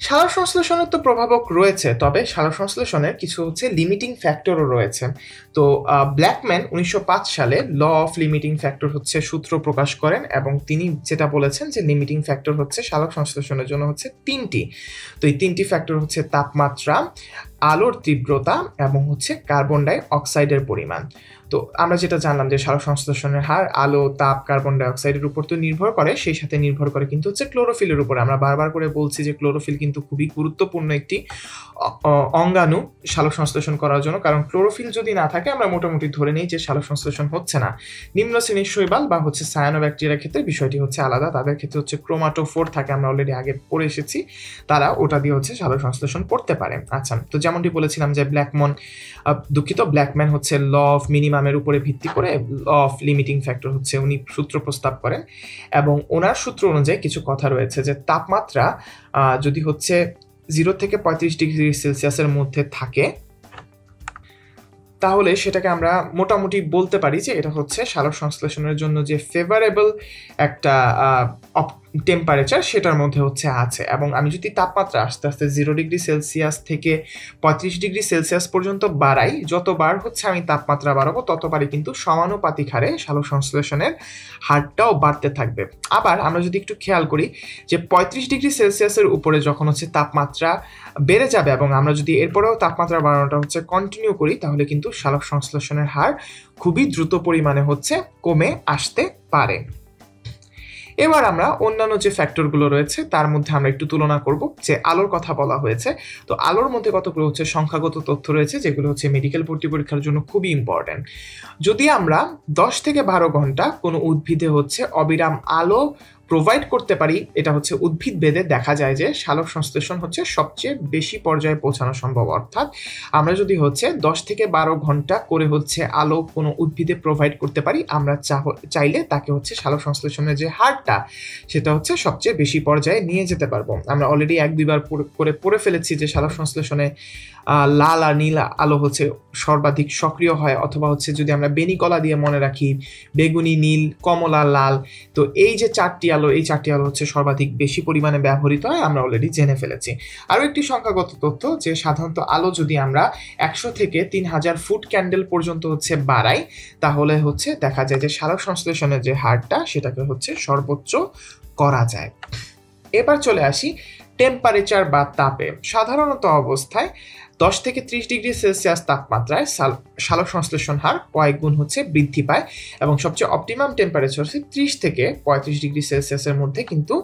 সালোক সংশ্লেষণের তো প্রভাবক রয়েছে, তবে সালোক সংশ্লেষণের কিছু হচ্ছে লিমিটিং ফ্যাক্টরও রয়েছে। তো ব্ল্যাকম্যান 1905 সালে ল অফ লিমিটিং ফ্যাক্টর হচ্ছে সূত্র প্রকাশ করেন, এবং তিনি যেটা বলেছেন যে লিমিটিং ফ্যাক্টর হচ্ছে সালোক সংশ্লেষণের জন্য হচ্ছে 3টি। তো এই 3টি ফ্যাক্টর হচ্ছে তাপমাত্রা, আলোর তীব্রতা এবং হচ্ছে কার্বন ডাই অক্সাইডের পরিমাণ। তো আমরা যেটা জানলাম যে সালোক সংশ্লেষণের হার আলো, তাপ, কার্বন ডাই অক্সাইডের উপর তো নির্ভর করে, সেই সাথে নির্ভর করে কিন্তু হচ্ছে ক্লোরোফিলের উপর। আমরা বারবার করে বলছি যে ক্লোরোফিল কিন্তু খুবই গুরুত্বপূর্ণ একটি অঙ্গাণু সালোক সংশ্লেষণ করার জন্য, কারণ ক্লোরোফিল যদি না থাকে আমরা মোটামুটি ধরে নিই যে সালোক সংশ্লেষণ হচ্ছে না। নিম্ন শ্রেণীর শৈবাল বা হচ্ছে সায়ানোব্যাকটেরিয়ার ক্ষেত্রে বিষয়টি হচ্ছে আলাদা, তাদের ক্ষেত্রে হচ্ছে ক্রোমাটোফোর থাকে, আমরা অলরেডি আগে পড়ে এসেছি, তারা ওটা দিয়ে হচ্ছে সালোক সংশ্লেষণ করতে পারে। আচ্ছা, তো যেমনটি বলেছিলাম যে ব্ল্যাকম্যান হচ্ছে ল অফ মিনিমামের উপরে ভিত্তি করে ল অফ লিমিটিং ফ্যাক্টর হচ্ছে উনি সূত্র প্রস্তাব করেন, এবং ওনার সূত্র অনুযায়ী কিছু কথা রয়েছে যে তাপমাত্রা যদি হচ্ছে 0 থেকে 35 ডিগ্রি সেলসিয়াসের মধ্যে থাকে তাহলে সেটাকে আমরা মোটামুটি বলতে পারি যে এটা হচ্ছে সালোক সংশ্লেষণের জন্য যে ফেভারেবল একটা টেম্পারেচার সেটার মধ্যে হচ্ছে আছে। এবং আমি যদি তাপমাত্রা আস্তে আস্তে 0 ডিগ্রি সেলসিয়াস থেকে 35 ডিগ্রি সেলসিয়াস পর্যন্ত বাড়াই, যতবার হচ্ছে আমি তাপমাত্রা বাড়াবো ততবারই কিন্তু সমানুপাতিক হারে সালোক সংশ্লেষণের হারটাও বাড়তে থাকবে। আবার আমরা যদি একটু খেয়াল করি যে 35 ডিগ্রি সেলসিয়াসের উপরে যখন হচ্ছে তাপমাত্রা বেড়ে যাবে এবং আমরা যদি এরপরেও তাপমাত্রা বাড়ানোটা হচ্ছে কন্টিনিউ করি, তাহলে কিন্তু সালোক সংশ্লেষণের হার খুবই দ্রুত পরিমাণে হচ্ছে কমে আসতে পারে। এবার আমরা অন্যান্য যে ফ্যাক্টরগুলো রয়েছে তার মধ্যে আমরা একটু তুলনা করব। যে আলোর কথা বলা হয়েছে, তো আলোর মধ্যে কতগুলো হচ্ছে সংখ্যাগত তথ্য রয়েছে যেগুলো হচ্ছে মেডিকেল ভর্তি পরীক্ষার জন্য খুবই ইম্পর্টেন্ট। যদি আমরা 10 থেকে 12 ঘন্টা কোনো উদ্ভিদে হচ্ছে অবিরাম আলো প্রোভাইড করতে পারি, এটা হচ্ছে উদ্ভিদ ভেদে দেখা যায় যে সালোক সংশ্লেষণ হচ্ছে সবচেয়ে বেশি পর্যায়ে পৌঁছানো সম্ভব। অর্থাৎ আমরা যদি হচ্ছে 10 থেকে 12 ঘন্টা করে হচ্ছে আলো কোনো উদ্ভিদে প্রোভাইড করতে পারি, আমরা চাইলে তাকে হচ্ছে সালোক সংশ্লেষণের যে হারটা সেটা হচ্ছে সবচেয়ে বেশি পর্যায়ে নিয়ে যেতে পারবো। আমরা অলরেডি 1-2বার করে পড়ে ফেলেছি যে সালোক সংশ্লেষণে লাল আর নীল আলো হচ্ছে সর্বাধিক সক্রিয় হয়, অথবা হচ্ছে যদি আমরা বেনিকলা দিয়ে মনে রাখি বেগুনি, নীল, কমলা, লাল, তো এই যে চারটি আলো, এই চারটি আলো হচ্ছে সর্বাধিক বেশি পরিমাণে ব্যবহৃত হয়, আমরা অলরেডি জেনে ফেলেছি। আরও একটি সংখ্যাগত তথ্য যে সাধারণত আলো যদি আমরা 100 থেকে 3000 ফুট ক্যান্ডেল পর্যন্ত হচ্ছে বাড়াই, তাহলে হচ্ছে দেখা যায় যে সালোক সংশ্লেষণের যে হারটা সেটাকে হচ্ছে সর্বোচ্চ করা যায়। এবার চলে আসি টেম্পারেচার বা তাপে। সাধারণত অবস্থায় 10 থেকে 30 ডিগ্রি সেলসিয়াস তাপমাত্রায় সালোক সংশ্লেষণ হার কয়েক গুণ হচ্ছে বৃদ্ধি পায়, এবং সবচেয়ে অপটিমাম টেম্পারেচার হচ্ছে 30 থেকে 35 ডিগ্রি সেলসিয়াসের মধ্যে কিন্তু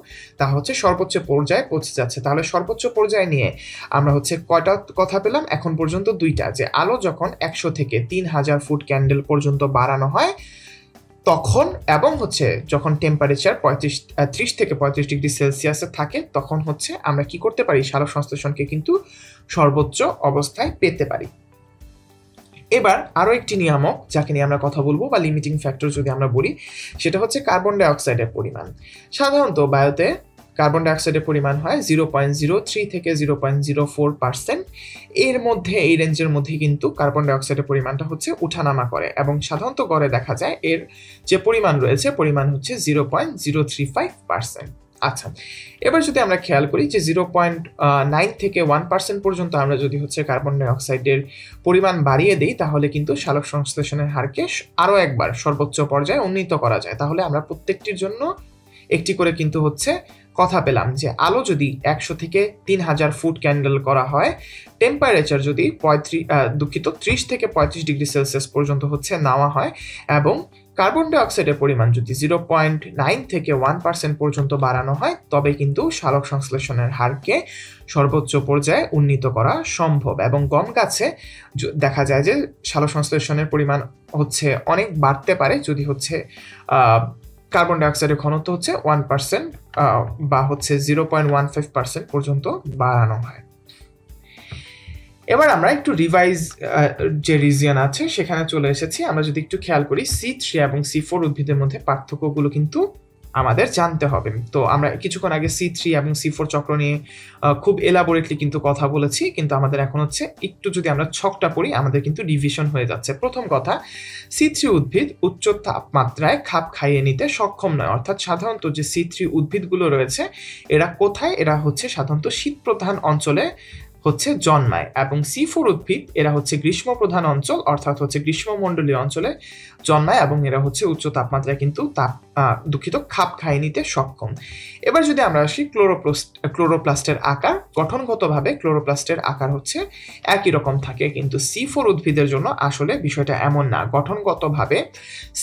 তা হচ্ছে সর্বোচ্চ পর্যায়ে পৌঁছে যাচ্ছে। তাহলে সর্বোচ্চ পর্যায়ে নিয়ে আমরা হচ্ছে কয়টা কথা পেলাম এখন পর্যন্ত? 2টা, যে আলো যখন 100 থেকে 3000 ফুট ক্যান্ডেল পর্যন্ত বাড়ানো হয় তখন, এবং হচ্ছে যখন টেম্পারেচার 30 থেকে 35 ডিগ্রি সেলসিয়াসে থাকে তখন হচ্ছে আমরা কি করতে পারি, সালোক সংশ্লেষণকে কিন্তু সর্বোচ্চ অবস্থায় পেতে পারি। এবার আরও একটি নিয়ামক যাকে নিয়ে আমরা কথা বলবো বা লিমিটিং ফ্যাক্টর যদি আমরা বলি, সেটা হচ্ছে কার্বন ডাইঅক্সাইডের পরিমাণ। সাধারণত বায়ুতে কার্বন ডাইঅক্সাইডের পরিমাণ হয় 0.03 থেকে 0.04%। এর মধ্যে, এই রেঞ্জের মধ্যে কিন্তু কার্বন ডাইঅক্সাইডের পরিমাণটা হচ্ছে উঠানামা করে, এবং সাধারণত গড়ে দেখা যায় এর যে পরিমাণ রয়েছে পরিমাণ হচ্ছে 0.035%। আচ্ছা, এবার যদি আমরা খেয়াল করি যে 0.9 থেকে 1% পর্যন্ত আমরা যদি হচ্ছে কার্বন ডাইঅক্সাইডের পরিমাণ বাড়িয়ে দিই, তাহলে কিন্তু সালোক সংশ্লেষণের হারকে আরও একবার সর্বোচ্চ পর্যায়ে উন্নীত করা যায়। তাহলে আমরা প্রত্যেকটির জন্য একটি করে কিন্তু হচ্ছে কথা পেলাম যে আলো যদি 100 থেকে 3000 ফুট ক্যান্ডেল করা হয়, টেম্পারেচার যদি 30 থেকে 35 ডিগ্রি সেলসিয়াস পর্যন্ত হচ্ছে নেওয়া হয়, এবং কার্বন ডাইঅক্সাইডের পরিমাণ যদি 0.9 থেকে 1% পর্যন্ত বাড়ানো হয়, তবে কিন্তু সালোক সংশ্লেষণের হারকে সর্বোচ্চ পর্যায়ে উন্নীত করা সম্ভব। এবং গম গাছে দেখা যায় যে সালোক সংশ্লেষণের পরিমাণ হচ্ছে অনেক বাড়তে পারে যদি হচ্ছে কার্বন ডাইঅক্সাইডের ঘনত্ব হচ্ছে 1% বা হচ্ছে 0.15% পর্যন্ত বাড়ানো হয়। এবার আমরা একটু রিভাইজ যে রিজিয়ন আছে সেখানে চলে এসেছি। আমরা যদি একটু খেয়াল করি, C3 এবং C4 উদ্ভিদের মধ্যে পার্থক্যগুলো কিন্তু আমাদের জানতে হবে। তো আমরা কিছুক্ষণ আগে C3 এবং C4 চক্র নিয়ে খুব এলাবোরেটলি কিন্তু কথা বলেছি, কিন্তু আমাদের এখন হচ্ছে একটু যদি আমরা ছকটা পড়ি আমাদের কিন্তু রিভিশন হয়ে যাচ্ছে। প্রথম কথা, C3 উদ্ভিদ উচ্চ তাপমাত্রায় খাপ খাইয়ে নিতে সক্ষম নয়। অর্থাৎ সাধারণত যে C3 উদ্ভিদগুলো রয়েছে এরা কোথায়, এরা হচ্ছে সাধারণত শীতপ্রধান অঞ্চলে হচ্ছে জন্মায়, এবং C4 উদ্ভিদ এরা হচ্ছে গ্রীষ্ম প্রধান অঞ্চল অর্থাৎ হচ্ছে গ্রীষ্মমণ্ডলীয় অঞ্চলে জন্মায়, এবং এরা হচ্ছে উচ্চ তাপমাত্রায় কিন্তু খাপ খাইয়ে নিতে সক্ষম। এবার যদি আমরা আসি ক্লোরোপ্লাস্টের আকার, গঠনগতভাবে ক্লোরোপ্লাস্টের আকার হচ্ছে একই রকম থাকে, কিন্তু C4 উদ্ভিদের জন্য আসলে বিষয়টা এমন না। গঠনগতভাবে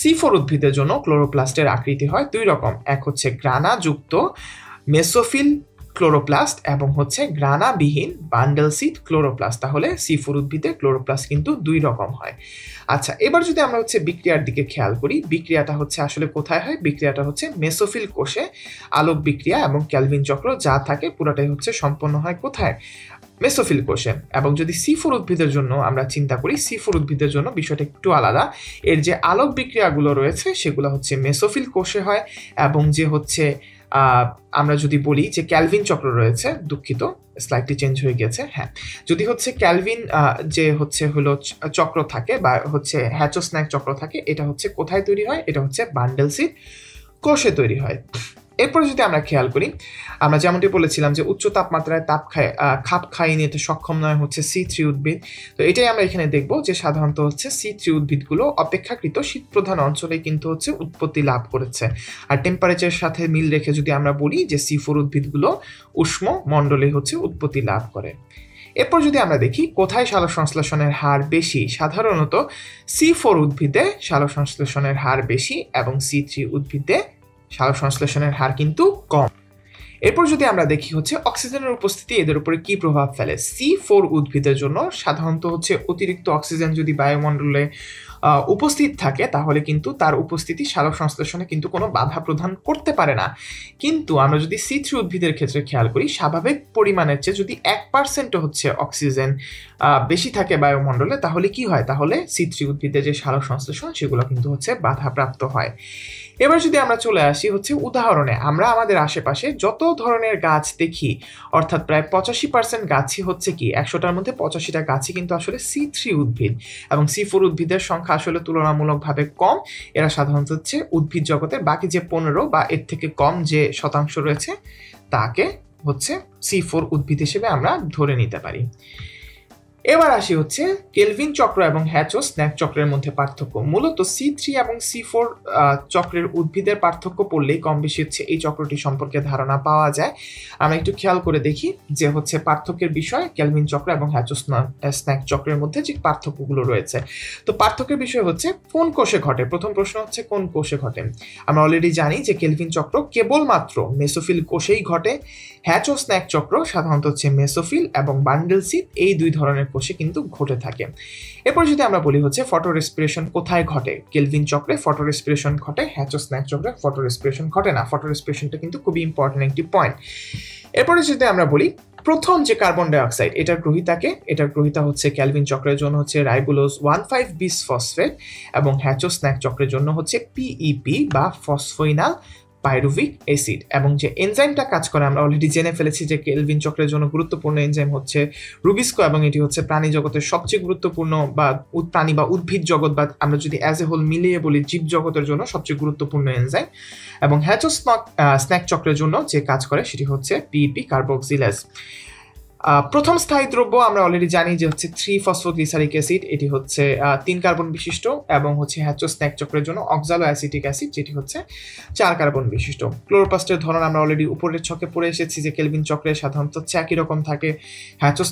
C4 উদ্ভিদের জন্য ক্লোরোপ্লাস্টের আকৃতি হয় 2 রকম, এক হচ্ছে গ্রানাযুক্ত মেসোফিল ক্লোরোপ্লাস্ট এবং হচ্ছে গ্রানাবিহীন বান্ডেল সিড ক্লোরোপ্লাস্ট। তাহলে C4 উদ্ভিদে ক্লোরোপ্লাস্ট কিন্তু 2 রকম হয়। আচ্ছা, এবার যদি আমরা হচ্ছে বিক্রিয়ার দিকে খেয়াল করি, বিক্রিয়াটা হচ্ছে আসলে কোথায় হয়? বিক্রিয়াটা হচ্ছে মেসোফিল কোষে। আলোক বিক্রিয়া এবং ক্যালভিন চক্র যা থাকে পুরোটাই হচ্ছে সম্পন্ন হয় কোথায়? মেসোফিল কোষে। এবং যদি C4 উদ্ভিদের জন্য আমরা চিন্তা করি, C4 উদ্ভিদের জন্য বিষয়টা একটু আলাদা। এর যে আলোক বিক্রিয়াগুলো রয়েছে সেগুলো হচ্ছে মেসোফিল কোষে হয়, এবং যে হচ্ছে আমরা যদি বলি যে ক্যালভিন চক্র রয়েছে, দুঃখিত স্লাইডটি চেঞ্জ হয়ে গেছে, হ্যাঁ, যদি হচ্ছে ক্যালভিন যে হচ্ছে হলো চক্র থাকে বা হচ্ছে হ্যাচোস্ন্যাক চক্র থাকে, এটা হচ্ছে কোথায় তৈরি হয়? এটা হচ্ছে বান্ডেল সিড কোষে তৈরি হয়। এরপরে যদি আমরা খেয়াল করি, আমরা যেমনটি বলেছিলাম যে উচ্চ তাপমাত্রায় খাপ খাইয়ে নিতে সক্ষম নয় হচ্ছে C3 উদ্ভিদ। তো এটাই আমরা এখানে দেখব যে সাধারণত হচ্ছে C3 উদ্ভিদগুলো অপেক্ষাকৃত শীতপ্রধান অঞ্চলে কিন্তু হচ্ছে উৎপত্তি লাভ করেছে। আর টেম্পারেচারের সাথে মিল রেখে যদি আমরা বলি যে C4 উদ্ভিদগুলো উষ্ণ মণ্ডলে হচ্ছে উৎপত্তি লাভ করে। এরপর যদি আমরা দেখি কোথায় সালোক সংশ্লেষণের হার বেশি, সাধারণত C4 উদ্ভিদে সালোক সংশ্লেষণের হার বেশি এবং C3 উদ্ভিদে সালোকসংশ্লেষণের হার কিন্তু কম। এরপর যদি আমরা দেখি হচ্ছে অক্সিজেনের উপস্থিতি এদের উপরে কি প্রভাব ফেলে। C4 উদ্ভিদের জন্য সাধারণত হচ্ছে অতিরিক্ত অক্সিজেন যদি বায়ুমণ্ডলে উপস্থিত থাকে তাহলে কিন্তু তার উপস্থিতি সালোকসংশ্লেষণে কিন্তু কোনো বাধা প্রদান করতে পারে না। কিন্তু আমরা যদি C3 উদ্ভিদের ক্ষেত্রে খেয়াল করি, স্বাভাবিক পরিমাণের চেয়ে যদি 1% হচ্ছে অক্সিজেন বেশি থাকে বায়ুমণ্ডলে তাহলে কি হয়, তাহলে C3 উদ্ভিদের যে সালোকসংশ্লেষণ সেগুলো কিন্তু হচ্ছে বাধাপ্রাপ্ত হয়। এবার যদি আমরা চলে আসি হচ্ছে উদাহরণে, আমরা আমাদের আশেপাশে যত ধরনের গাছ দেখি, অর্থাৎ প্রায় 85% গাছই হচ্ছে কি 100টার মধ্যে 85টা গাছই কিন্তু আসলে C3 উদ্ভিদ, এবং C4 উদ্ভিদের সংখ্যা আসলে তুলনামূলকভাবে কম। এরা সাধারণত হচ্ছে উদ্ভিদ জগতের বাকি যে 15 বা এর থেকে কম যে শতাংশ রয়েছে তাকে হচ্ছে C4 উদ্ভিদ হিসেবে আমরা ধরে নিতে পারি। এবার আসি হচ্ছে কেলভিন চক্র এবং হ্যাচো স্ন্যাক চক্রের মধ্যে পার্থক্য। মূলত C3 এবং C4 চক্রের উদ্ভিদের পার্থক্য পড়লেই কম বেশি হচ্ছে এই চক্রটি সম্পর্কে ধারণা পাওয়া যায়। আমরা একটু খেয়াল করে দেখি যে হচ্ছে পার্থক্যের বিষয় কেলভিন চক্র এবং হ্যাচো স্ন্যাক চক্রের মধ্যে যে পার্থক্যগুলো রয়েছে। তো পার্থক্যের বিষয় হচ্ছে কোন কোষে ঘটে। প্রথম প্রশ্ন হচ্ছে কোন কোষে ঘটে। আমরা অলরেডি জানি যে কেলভিন চক্র কেবলমাত্র মেসোফিল কোষেই ঘটে। হ্যাচো স্ন্যাক চক্র সাধারণত হচ্ছে মেসোফিল এবং বান্ডেল সিড এই দুই ধরনের কোষে কিন্তু ঘটে থাকে। এরপর যদি আমরা বলি হচ্ছে ফটো রেসপিরেশন কোথায় ঘটে, কেলভিন চক্রে ফটো রেসপিরেশন ঘটে, হ্যাচো স্ন্যাক চক্রে ফটো রেসপিরেশন ঘটে না। ফটো রেসপিরেশনটা কিন্তু খুবই ইম্পর্টেন্ট একটি পয়েন্ট। এরপরে যদি আমরা বলি প্রথম যে কার্বন ডাইঅক্সাইড এটার গ্রহিতা হচ্ছে কেলভিন চক্রের জন্য হচ্ছে রাইবোলোজ 1,5 বিস ফসফেট এবং হ্যাচো স্ন্যাক চক্রের জন্য হচ্ছে পিইপি বা ফসফোইনাল পাইরুভিক অ্যাসিড। এবং যে এনজাইমটা কাজ করে আমরা অলরেডি জেনে ফেলেছি যে কেলভিন চক্রের জন্য গুরুত্বপূর্ণ এনজাইম হচ্ছে রুবিস্কো, এবং এটি হচ্ছে প্রাণী জগতের সবচেয়ে গুরুত্বপূর্ণ বা প্রাণী বা উদ্ভিদ জগৎ বা আমরা যদি অ্যাজ এ হোল মিলিয়ে বলি জীব জগতের জন্য সবচেয়ে গুরুত্বপূর্ণ এনজাইম। এবং হ্যাচো স্ন্যাক চক্রের জন্য যে কাজ করে সেটি হচ্ছে পিইপি কার্বক্সিলেজ। প্রথম স্থায়ী দ্রব্য আমরা অলরেডি জানি যে হচ্ছে 3-ফসফোগ্লিসারিক অ্যাসিড, এটি হচ্ছে 3 কার্বন বিশিষ্ট, এবং হচ্ছে হ্যাচো স্ন্যাক চক্রের জন্য অক্সালো অ্যাসিটিক অ্যাসিড যেটি হচ্ছে 4 কার্বন বিশিষ্ট। ক্লোরোপ্লাস্টের ধরন আমরা অলরেডি উপরের ছকে পড়ে এসেছি যে কেলভিন চক্রে সাধারণত হচ্ছে একই রকম থাকে। হ্যাচো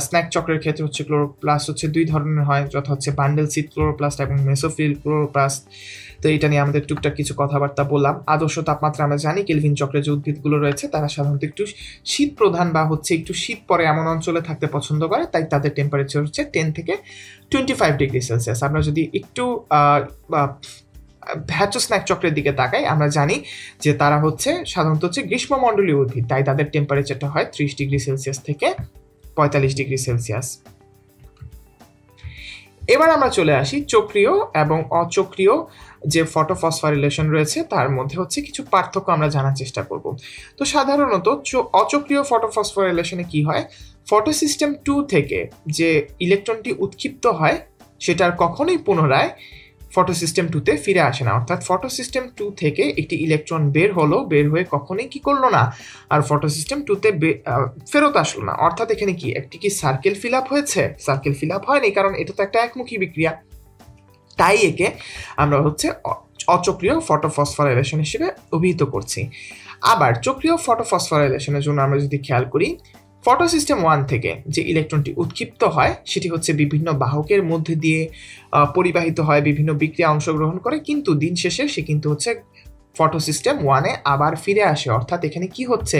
স্ন্যাক চক্রের ক্ষেত্রে হচ্ছে ক্লোরোপ্লাস্ট হচ্ছে 2 ধরনের হয়, যথা হচ্ছে বান্ডেল সিড ক্লোরোপ্লাস্ট এবং মেসোফিল ক্লোরোপ্লাস্ট। তো এটা নিয়ে আমাদের টুকটাক কিছু কথাবার্তা বললাম। আদর্শ তাপমাত্রা আমরা জানি কেলভিন চক্রের যে উদ্ভিদগুলো রয়েছে তারা সাধারণত একটু শীত প্রধান বা হচ্ছে একটু শীত পরে এমন অঞ্চলে থাকতে পছন্দ করে, তাই তাদের টেম্পারেচার হচ্ছে 10 থেকে 25 ডিগ্রি সেলসিয়াস। আমরা যদি একটু হ্যাচো স্ন্যাক চক্রের দিকে তাকাই আমরা জানি যে তারা হচ্ছে সাধারণত হচ্ছে গ্রীষ্মমণ্ডলীয় উদ্ভিদ, তাই তাদের টেম্পারেচারটা হয় 30 ডিগ্রি সেলসিয়াস থেকে 45 ডিগ্রি সেলসিয়াস। এবার আমরা চলে আসি চক্রীয় এবং অচক্রীয় যে ফটোফসফোরাইলেশন রয়েছে তার মধ্যে হচ্ছে কিছু পার্থক্য আমরা জানার চেষ্টা করব। তো সাধারণত অচক্রীয় ফটোফসফোরাইলেশনে কি হয়, ফটোসিস্টেম 2 থেকে যে ইলেকট্রনটি উৎক্ষিপ্ত হয় সেটার কখনোই পুনরায় ফটোসিস্টেম 2-তে ফিরে আসে না। অর্থাৎ ফটোসিস্টেম 2 থেকে একটি ইলেকট্রন বের হয়ে কখনোই কি করলো না, আর ফটোসিস্টেম 2-তে ফেরত আসলো না। অর্থাৎ এখানে কি একটি কি সার্কেল ফিল আপ হয়েছে? সার্কেল ফিল আপ হয়নি, কারণ এটা তো একটা একমুখী বিক্রিয়া। তাই একে আমরা হচ্ছে অচক্রীয় ফটোফসফোরাইলেশন হিসেবে অভিহিত করছি। আবার চক্রীয় ফটোফসফোরাইলেশনের জন্য আমরা যদি খেয়াল করি, ফটোসিস্টেম 1 থেকে যে ইলেকট্রনটি উৎক্ষিপ্ত হয় সেটি হচ্ছে বিভিন্ন বাহকের মধ্যে দিয়ে পরিবাহিত হয়, বিভিন্ন বিক্রিয়া অংশগ্রহণ করে, কিন্তু দিন শেষে সে কিন্তু হচ্ছে ফটোসিস্টেম 1-এ আবার ফিরে আসে। অর্থাৎ এখানে কি হচ্ছে,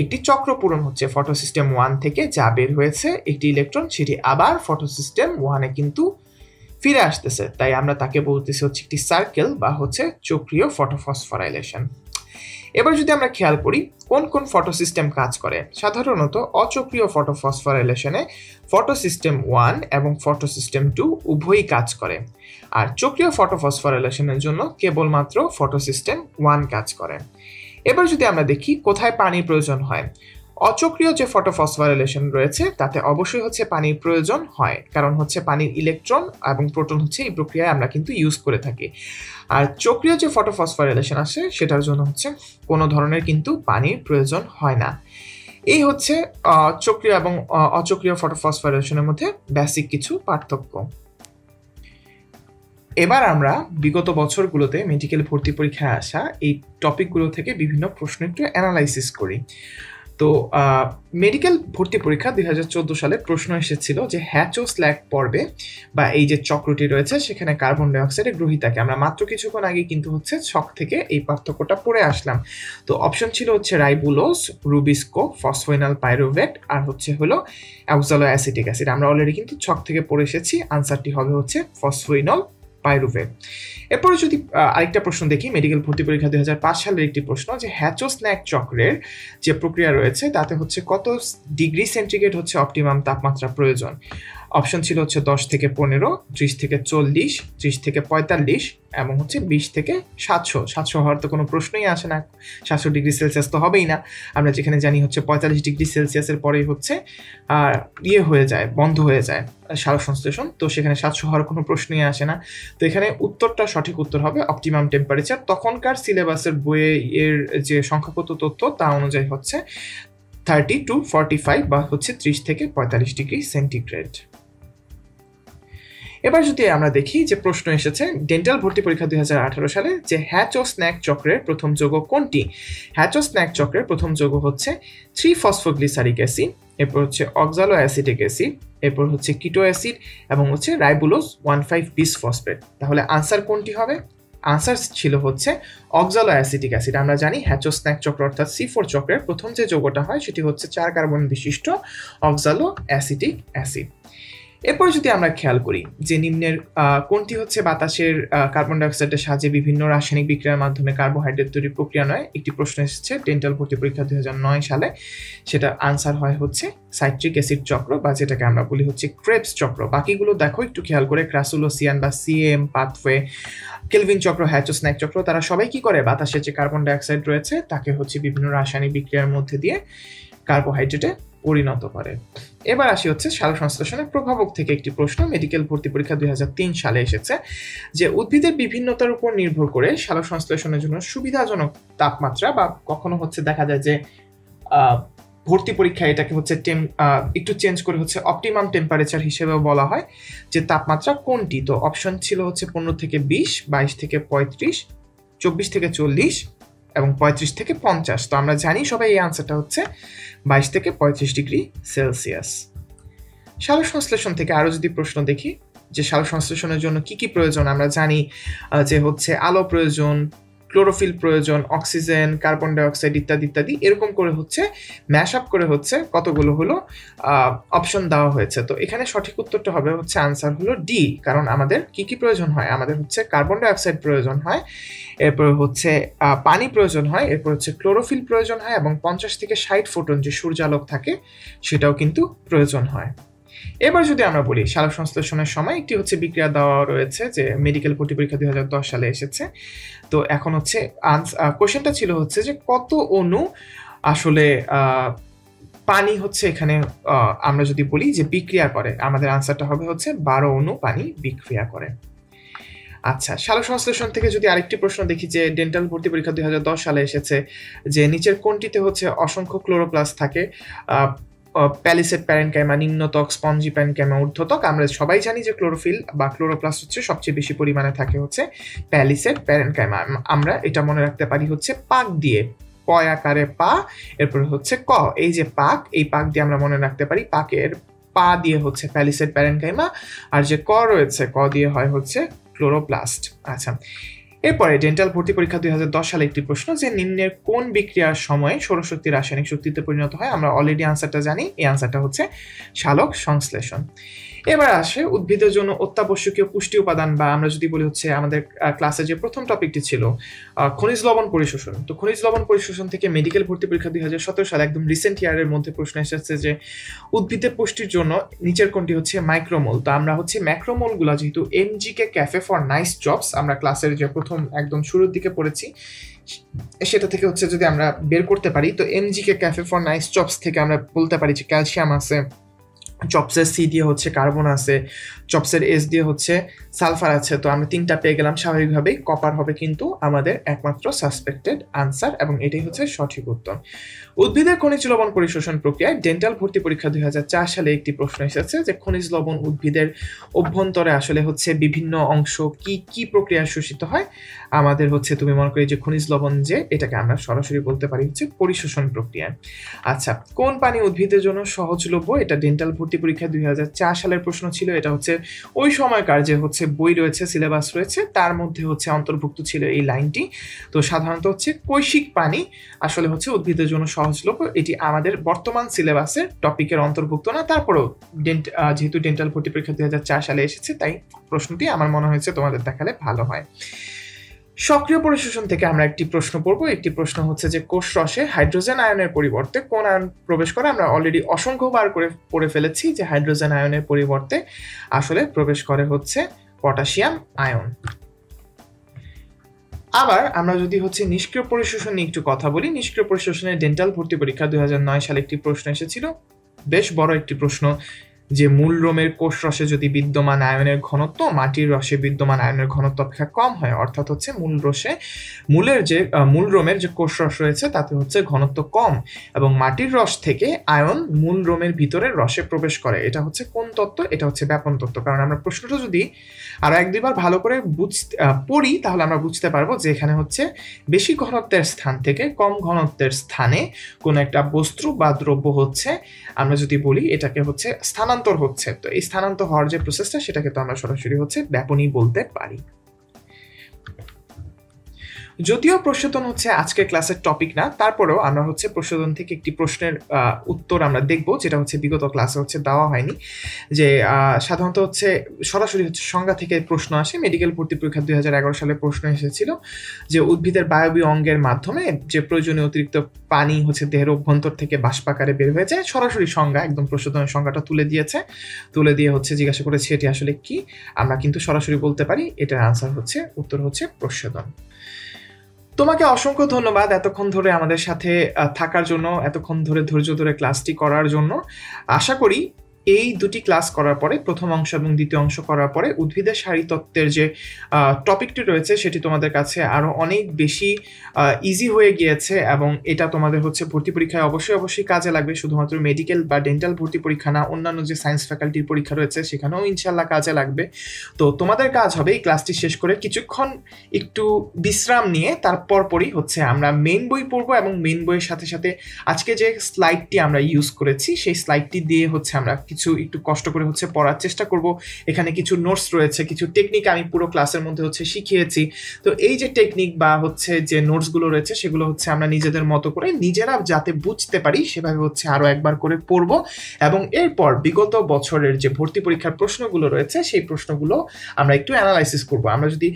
একটি চক্র পূরণ হচ্ছে। ফটোসিস্টেম 1 থেকে যা বের হয়েছে একটি ইলেকট্রন সেটি আবার ফটোসিস্টেম 1-এ কিন্তু ফিরে আসতেছে, তাই আমরা তাকে বলতেছি হচ্ছে একটি সার্কেল বা হচ্ছে চক্রীয় ফটোফসফোরাইলেশন। এবার যদি আমরা খেয়াল করি কোন কোন ফটোসিস্টেম কাজ করে, সাধারণত অচক্রীয় ফটোফসফোরাইলেশনে ফটোসিস্টেম 1 এবং ফটোসিস্টেম 2 উভয়ই কাজ করে, আর চক্রীয় ফটোফসফোরাইলেশনের জন্য কেবলমাত্র ফটোসিস্টেম 1 কাজ করে। এবার যদি আমরা দেখি কোথায় পানির প্রয়োজন হয়, অচক্রীয় যে ফটোফসফোরাইলেশন রয়েছে তাতে অবশ্যই হচ্ছে পানির প্রয়োজন হয়, কারণ হচ্ছে পানির ইলেকট্রন এবং প্রোটন হচ্ছে এই প্রক্রিয়ায় আমরা কিন্তু ইউজ করে থাকি। আর চক্রীয় যে ফটোফসফোরাইলেশন আসে সেটার জন্য হচ্ছে কোনো ধরনের কিন্তু পানির প্রয়োজন হয় না। এই হচ্ছে চক্রীয় এবং অচক্রীয় ফটোফসফোরাইলেশনের মধ্যে বেসিক কিছু পার্থক্য। এবার আমরা বিগত বছরগুলোতে মেডিকেল ভর্তি পরীক্ষায় আসা এই টপিকগুলো থেকে বিভিন্ন প্রশ্ন একটু অ্যানালাইসিস করি। তো মেডিকেল ভর্তি পরীক্ষা 2014 সালে প্রশ্ন এসেছিল যে হ্যাচো স্ল্যাগ পর্বে বা এই যে চক্রটি রয়েছে সেখানে কার্বন ডাইঅক্সাইডের গ্রহিতাকে, আমরা মাত্র কিছুক্ষণ আগে কিন্তু হচ্ছে ছক থেকে এই পার্থক্যটা পড়ে আসলাম। তো অপশন ছিল হচ্ছে রাইবুলোজ, রুবিস্কো, ফসফেনাল পাইরুভেট আর হলো অক্সালো অ্যাসিটিক অ্যাসিড। আমরা অলরেডি কিন্তু ছক থেকে পড়ে এসেছি, আনসারটি হবে হচ্ছে ফসফেনল পাইরুভেট। এরপরে যদি আরেকটা প্রশ্ন দেখি, মেডিকেল ভর্তি পরীক্ষা 2005 সালের একটি প্রশ্ন যে হ্যাচো স্ন্যাগ চক্রের যে প্রক্রিয়া রয়েছে তাতে হচ্ছে কত ডিগ্রি সেন্টিগ্রেড হচ্ছে অপটিমাম তাপমাত্রা প্রয়োজন। অপশন ছিল হচ্ছে 10 থেকে 15, 30 থেকে 40, 30 থেকে 45 এবং হচ্ছে 20 থেকে 700। 700 হওয়ার তো কোনো প্রশ্নই আসে না, 700 ডিগ্রি সেলসিয়াস তো হবেই না। আমরা যেখানে জানি হচ্ছে 45 ডিগ্রি সেলসিয়াসের পরেই হচ্ছে হয়ে যায়, বন্ধ হয়ে যায় সালোক সংশ্লেষণ, তো সেখানে 700 হওয়ার কোনো প্রশ্নই আসে না। তো এখানে উত্তরটা, সঠিক উত্তর হবে অপটিমাম টেম্পারেচার। তখনকার সিলেবাসের বইয়ের যে সংখ্যাগত তথ্য তা অনুযায়ী হচ্ছে 30 to 45 বা হচ্ছে 30 থেকে 45 ডিগ্রি সেন্টিগ্রেড। এবার যদি আমরা দেখি যে প্রশ্ন এসেছে ডেন্টাল ভর্তি পরীক্ষা 2018 সালে যে হ্যাচো স্ন্যাগ চক্রের প্রথম যৌগ কোনটি। হ্যাচো স্ন্যাগ চক্রের প্রথম যৌগ হচ্ছে 3-ফসফোগ্লিসারিক অ্যাসিড, এরপর হচ্ছে অক্সালো অ্যাসিটিক অ্যাসিড, এরপর হচ্ছে কিটো অ্যাসিড এবং হচ্ছে রাইবুলোজ 1,5-বিসফসফেট। তাহলে আনসার কোনটি হবে? আনসার ছিল হচ্ছে অক্সালো অ্যাসিটিক অ্যাসিড। আমরা জানি হ্যাচো স্ন্যাগ চক্র অর্থাৎ C4 চক্রের প্রথম যে যৌগটা হয় সেটি হচ্ছে 4 কার্বন বিশিষ্ট অক্সালো অ্যাসিটিক অ্যাসিড। এরপর যদি আমরা খেয়াল করি যে নিম্নের কোনটি হচ্ছে বাতাসের কার্বন ডাইঅক্সাইডের সাহায্যে বিভিন্ন রাসায়নিক বিক্রিয়ার মাধ্যমে কার্বোহাইড্রেট তৈরি প্রক্রিয়া নয়, একটি প্রশ্ন এসেছে ডেন্টাল ভর্তি পরীক্ষা 2009 সালে। সেটা আনসার হয় হচ্ছে সাইট্রিক অ্যাসিড চক্র বা যেটাকে আমরা বলি হচ্ছে ক্রেবস চক্র। বাকিগুলো দেখো একটু খেয়াল করে, ক্রাসুলোসিয়ান বা CM পাথওয়ে, কেলভিন চক্র, হ্যাচো স্ন্যাগ চক্র, তারা সবাই কি করে বাতাসের যে কার্বন ডাইঅক্সাইড রয়েছে তাকে হচ্ছে বিভিন্ন রাসায়নিক বিক্রিয়ার মধ্যে দিয়ে কার্বোহাইড্রেটে পরিণত করে। এবার আসি হচ্ছে সালোক সংশ্লেষণের প্রভাবক থেকে একটি প্রশ্ন মেডিকেল ভর্তি পরীক্ষা 2003 সালে এসেছে যে উদ্ভিদের বিভিন্নতার উপর নির্ভর করে সালোক সংশ্লেষণের জন্য সুবিধাজনক তাপমাত্রা বা কখনো হচ্ছে দেখা যায় যে ভর্তি পরীক্ষায় এটাকে হচ্ছে একটু চেঞ্জ করে হচ্ছে অপটিমাম টেম্পারেচার হিসেবে বলা হয় যে তাপমাত্রা কোনটি। তো অপশন ছিল হচ্ছে 15 থেকে 20, 22 থেকে 35, 24 থেকে 40 এবং 35 থেকে 50। তো আমরা জানি সবাই এই আনসারটা হচ্ছে 22 থেকে 35 ডিগ্রি সেলসিয়াস। সালোক সংশ্লেষণ থেকে আরো যদি প্রশ্ন দেখি যে সালোক সংশ্লেষণের জন্য কি কি প্রয়োজন, আমরা জানি যে হচ্ছে আলো প্রয়োজন, ক্লোরোফিল প্রয়োজন, অক্সিজেন, কার্বন ডাইঅক্সাইড ইত্যাদি ইত্যাদি, এরকম করে হচ্ছে ম্যাশ আপ করে হচ্ছে কতগুলো হলো অপশন দেওয়া হয়েছে। তো এখানে সঠিক উত্তরটা হবে হচ্ছে আনসার হলো ডি, কারণ আমাদের কি কি প্রয়োজন হয়, আমাদের হচ্ছে কার্বন ডাইঅক্সাইড প্রয়োজন হয়, এরপর হচ্ছে পানি প্রয়োজন হয়, এরপর হচ্ছে ক্লোরোফিল প্রয়োজন হয় এবং 50 থেকে 60 ফোটন যে সূর্যালোক থাকে সেটাও কিন্তু প্রয়োজন হয়। এবার যদি আমরা বলি সালোক সংশ্লেষণের সময় একটি হচ্ছে বিক্রিয়া দেওয়া রয়েছে যে মেডিকেল ভর্তি পরীক্ষা 2010 সালে এসেছে। তো এখন হচ্ছে কোশ্চেনটা ছিল হচ্ছে যে কত অণু আসলে পানি হচ্ছে এখানে আমরা যদি বলি যে বিক্রিয়া করে, আমাদের আনসারটা হবে হচ্ছে 12 অণু পানি বিক্রিয়া করে। আচ্ছা, সালোক সংশ্লেষণ থেকে যদি আরেকটি প্রশ্ন দেখি যে ডেন্টাল ভর্তি পরীক্ষা 2010 সালে এসেছে যে নিচের কোনটিতে হচ্ছে অসংখ্য ক্লোরোপ্লাস্ট থাকে, প্যালিসেড প্যারেনকাইমা, নিম্নত্বক, স্পঞ্জি প্যারেনকাইমা, ঊর্ধ্বত্বক। আমরা সবাই জানি যে ক্লোরোফিল বা ক্লোরোপ্লাস্ট হচ্ছে সবচেয়ে বেশি পরিমাণে থাকে হচ্ছে প্যালিসেড প্যারেনকাইমা। আমরা এটা মনে রাখতে পারি হচ্ছে পাক দিয়ে, প আকারে পা, এরপর হচ্ছে ক, এই যে পাক, এই পাক দিয়ে আমরা মনে রাখতে পারি পাকের পা দিয়ে হচ্ছে প্যালিসেড প্যারেনকাইমা আর যে ক রয়েছে ক দিয়ে হয় হচ্ছে ক্লোরোপ্লাস্ট। আচ্ছা, এরপরে ডেন্টাল ভর্তি পরীক্ষা 2010 সালে একটি প্রশ্ন যে নিম্নের কোন বিক্রিয়ার সময় সৌরশক্তি রাসায়নিক শক্তিতে পরিণত হয়। আমরা অলরেডি আনসারটা জানি, এই আনসারটা হচ্ছে সালোক সংশ্লেষণ। এবার আসে উদ্ভিদের জন্য অত্যাবশ্যকীয় পুষ্টি উপাদান বা আমরা যদি বলি হচ্ছে আমাদের ক্লাসে যে প্রথম টপিকটি ছিল খনিজ লবণ পরিশোষণ। তো খনিজ লবণ পরিশোষণ থেকে মেডিকেল ভর্তি পরীক্ষা 2017 সালে একদম রিসেন্ট ইয়ারের মধ্যে প্রশ্ন এসেছে যে উদ্ভিদের পুষ্টির জন্য নিচের কোনটি হচ্ছে মাইক্রোমোল। তো আমরা হচ্ছে ম্যাক্রোমোলগুলো যেহেতু MGK cafe for nice jobs আমরা ক্লাসের যে প্রথম একদম শুরুর দিকে পড়েছি সেটা থেকে হচ্ছে যদি আমরা বের করতে পারি, তো MGK cafe for nice jobs থেকে আমরা বলতে পারি যে ক্যালসিয়াম আছে, চপসের সি দিয়ে হচ্ছে কার্বন আছে, চপসের এস দিয়ে হচ্ছে সালফার আছে। তো আমরা 3টা পেয়ে গেলাম, স্বাভাবিকভাবেই কপার হবে কিন্তু আমাদের একমাত্র সাসপেক্টেড আনসার, এবং এটাই হচ্ছে সঠিক উত্তর। উদ্ভিদের খনিজ লবণ পরিশোষণ প্রক্রিয়ায় ডেন্টাল ভর্তি পরীক্ষা 2004 সালে একটি প্রশ্ন এসেছে যে খনিজ লবণ উদ্ভিদের অভ্যন্তরে আসলে হচ্ছে বিভিন্ন অংশ কি কি প্রক্রিয়ায় শোষিত হয়। আমাদের হচ্ছে তুমি মনে করি যে খনিজ লবণ, যে এটাকে আমরা সরাসরি বলতে পারি হচ্ছে পরিশোষণ প্রক্রিয়া। আচ্ছা, কোন পানি উদ্ভিদের জন্য সহজলভ্য? এটা ডেন্টাল ভর্তি পরীক্ষা 2004 সালের প্রশ্ন ছিল। এটা হচ্ছে ওই সময়কার যে হচ্ছে বই রয়েছে, সিলেবাস রয়েছে, তার মধ্যে হচ্ছে অন্তর্ভুক্ত ছিল এই লাইনটি। তো সাধারণত হচ্ছে কৈশিক পানি আসলে হচ্ছে উদ্ভিদের জন্য সহজলভ্য। এটি আমাদের বর্তমান সিলেবাসের টপিকের অন্তর্ভুক্ত না, তারপরেও যেহেতু ডেন্টাল ভর্তি পরীক্ষা 2004 সালে এসেছে, তাই প্রশ্নটি আমার মনে হয়েছে তোমাদের দেখালে ভালো হয়। সক্রিয় পরিশোষণ থেকে আমরা একটি প্রশ্ন পড়ব। একটি প্রশ্ন হচ্ছে যে কোষ রসে হাইড্রোজেন আয়নের পরিবর্তে কোন আয়ন প্রবেশ করে? আমরা অলরেডি অসংখ্যবার করে পড়ে ফেলেছি যে হাইড্রোজেন আয়নের পরিবর্তে আসলে প্রবেশ করে হচ্ছে পটাশিয়াম আয়ন। আবার আমরা যদি হচ্ছে নিষ্ক্রিয় পরিশোষণ নিয়ে একটু কথা বলি, নিষ্ক্রিয় পরিশোষণের ডেন্টাল ভর্তি পরীক্ষা 2009 সালে একটি প্রশ্ন এসেছিল, বেশ বড় একটি প্রশ্ন, যে মূল রোমের কোষ রসে যদি বিদ্যমান আয়নের ঘনত্ব মাটির রসে বিদ্যমান আয়নের ঘনত্ব অপেক্ষা কম হয়, অর্থাৎ হচ্ছে মূল রোমের যে কোষ রস রয়েছে তাতে হচ্ছে ঘনত্ব কম, এবং মাটির রস থেকে আয়ন মূল রোমের ভিতরের রসে প্রবেশ করে। এটা হচ্ছে কোন তত্ত্ব? এটা হচ্ছে ব্যাপন তত্ত্ব। কারণ আমরা প্রশ্নটা যদি আরো 1-2বার ভালো করে পড়ি, তাহলে আমরা বুঝতে পারবো যে এখানে হচ্ছে বেশি ঘনত্বের স্থান থেকে কম ঘনত্বের স্থানে কোন একটা বস্তু বা দ্রব্য হচ্ছে, আমরা যদি বলি এটাকে হচ্ছে স্থানান্তর হচ্ছে। তো এই স্থানান্তর হওয়ার যে প্রসেসটা, সেটাকে তো আমরা সরাসরি হচ্ছে ব্যাপনী বলতে পারি। যদিও প্রশোধন হচ্ছে আজকের ক্লাসের টপিক না, তারপরেও আমরা হচ্ছে প্রশোধন থেকে একটি প্রশ্নের উত্তর আমরা দেখব, যেটা হচ্ছে বিগত ক্লাসে হচ্ছে দেওয়া হয়নি। যে সাধারণত হচ্ছে সরাসরি হচ্ছে সংজ্ঞা থেকে প্রশ্ন আসে। মেডিকেল ভর্তি পরীক্ষা 2011 সালে প্রশ্ন এসেছিল যে উদ্ভিদের বায়বীয় অঙ্গের মাধ্যমে যে প্রয়োজনীয় অতিরিক্ত পানি হচ্ছে দেহের অভ্যন্তর থেকে বাষ্পাকারে বের হয়ে যায়। সরাসরি সংজ্ঞা, একদম প্রশোধনের সংজ্ঞাটা তুলে দিয়ে হচ্ছে জিজ্ঞাসা করেছে এটি আসলে কি। আমরা কিন্তু সরাসরি বলতে পারি এটার আনসার হচ্ছে, উত্তর হচ্ছে প্রশোধন। তোমাকে অসংখ্য ধন্যবাদ এতক্ষণ ধরে আমাদের সাথে থাকার জন্য, এতক্ষণ ধরে ধৈর্য ধরে ক্লাসটি করার জন্য। আশা করি এই দুটি ক্লাস করার পরে, প্রথম অংশ এবং দ্বিতীয় অংশ করার পরে, উদ্ভিদের সারিতত্ত্বের যে টপিকটি রয়েছে সেটি তোমাদের কাছে আরো অনেক বেশি ইজি হয়ে গিয়েছে, এবং এটা তোমাদের হচ্ছে ভর্তি পরীক্ষায় অবশ্যই কাজে লাগবে। শুধুমাত্র মেডিকেল বা ডেন্টাল ভর্তি পরীক্ষা না, অন্যান্য যে সায়েন্স ফ্যাকাল্টির পরীক্ষা রয়েছে সেখানেও ইনশাল্লাহ কাজে লাগবে। তো তোমাদের কাজ হবে এই ক্লাসটি শেষ করে কিছুক্ষণ একটু বিশ্রাম নিয়ে তারপরই হচ্ছে আমরা মেইন বই পড়বো, এবং মেইন বইয়ের সাথে সাথে আজকে যে স্লাইডটি আমরা ইউজ করেছি সেই স্লাইডটি দিয়ে হচ্ছে আমরা একটু কষ্ট করে হচ্ছে পড়ার চেষ্টা করব। এখানে কিছু নোটস রয়েছে, কিছু টেকনিক আমি পুরো ক্লাসের মধ্যে হচ্ছে শিখিয়েছি। তো এই যে টেকনিক বা হচ্ছে যে নোটসগুলো রয়েছে সেগুলো হচ্ছে আমরা নিজেদের মতো করে নিজেরা যাতে বুঝতে পারি সেভাবে হচ্ছে আরো একবার করে পড়ব, এবং এরপর বিগত বছরের যে ভর্তি পরীক্ষার প্রশ্নগুলো রয়েছে সেই প্রশ্নগুলো আমরা একটু অ্যানালাইসিস করব। আমরা যদি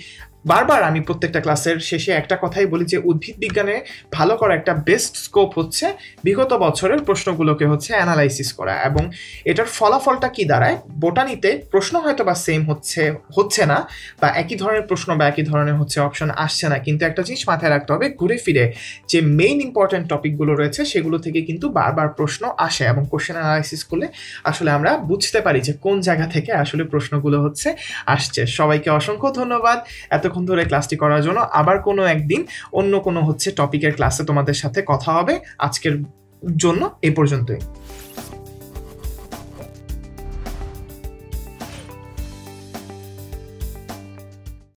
বারবার, আমি প্রত্যেকটা ক্লাসের শেষে একটা কথাই বলি যে উদ্ভিদ বিজ্ঞানে ভালো করা একটা বেস্ট স্কোপ হচ্ছে বিগত বছরের প্রশ্নগুলোকে হচ্ছে অ্যানালাইসিস করা, এবং এটার ফলাফলটা কি দাঁড়ায়। বোটানিতে প্রশ্ন হয়তো বা সেম হচ্ছে না, বা একই ধরনের প্রশ্ন বা একই ধরনের হচ্ছে অপশন আসছে না, কিন্তু একটা জিনিস মাথায় রাখতে হবে, ঘুরে ফিরে যে মেইন ইম্পর্টেন্ট টপিকগুলো রয়েছে সেগুলো থেকে কিন্তু বারবার প্রশ্ন আসে, এবং কোশ্চেন অ্যানালাইসিস করলে আসলে আমরা বুঝতে পারি যে কোন জায়গা থেকে আসলে প্রশ্নগুলো হচ্ছে আসছে। সবাইকে অসংখ্য ধন্যবাদ এতক্ষণ ধরে ক্লাসটি করার জন্য। আবার কোনো একদিন অন্য কোনো হচ্ছে টপিকের ক্লাসে তোমাদের সাথে কথা হবে। আজকের জন্য এই পর্যন্তই।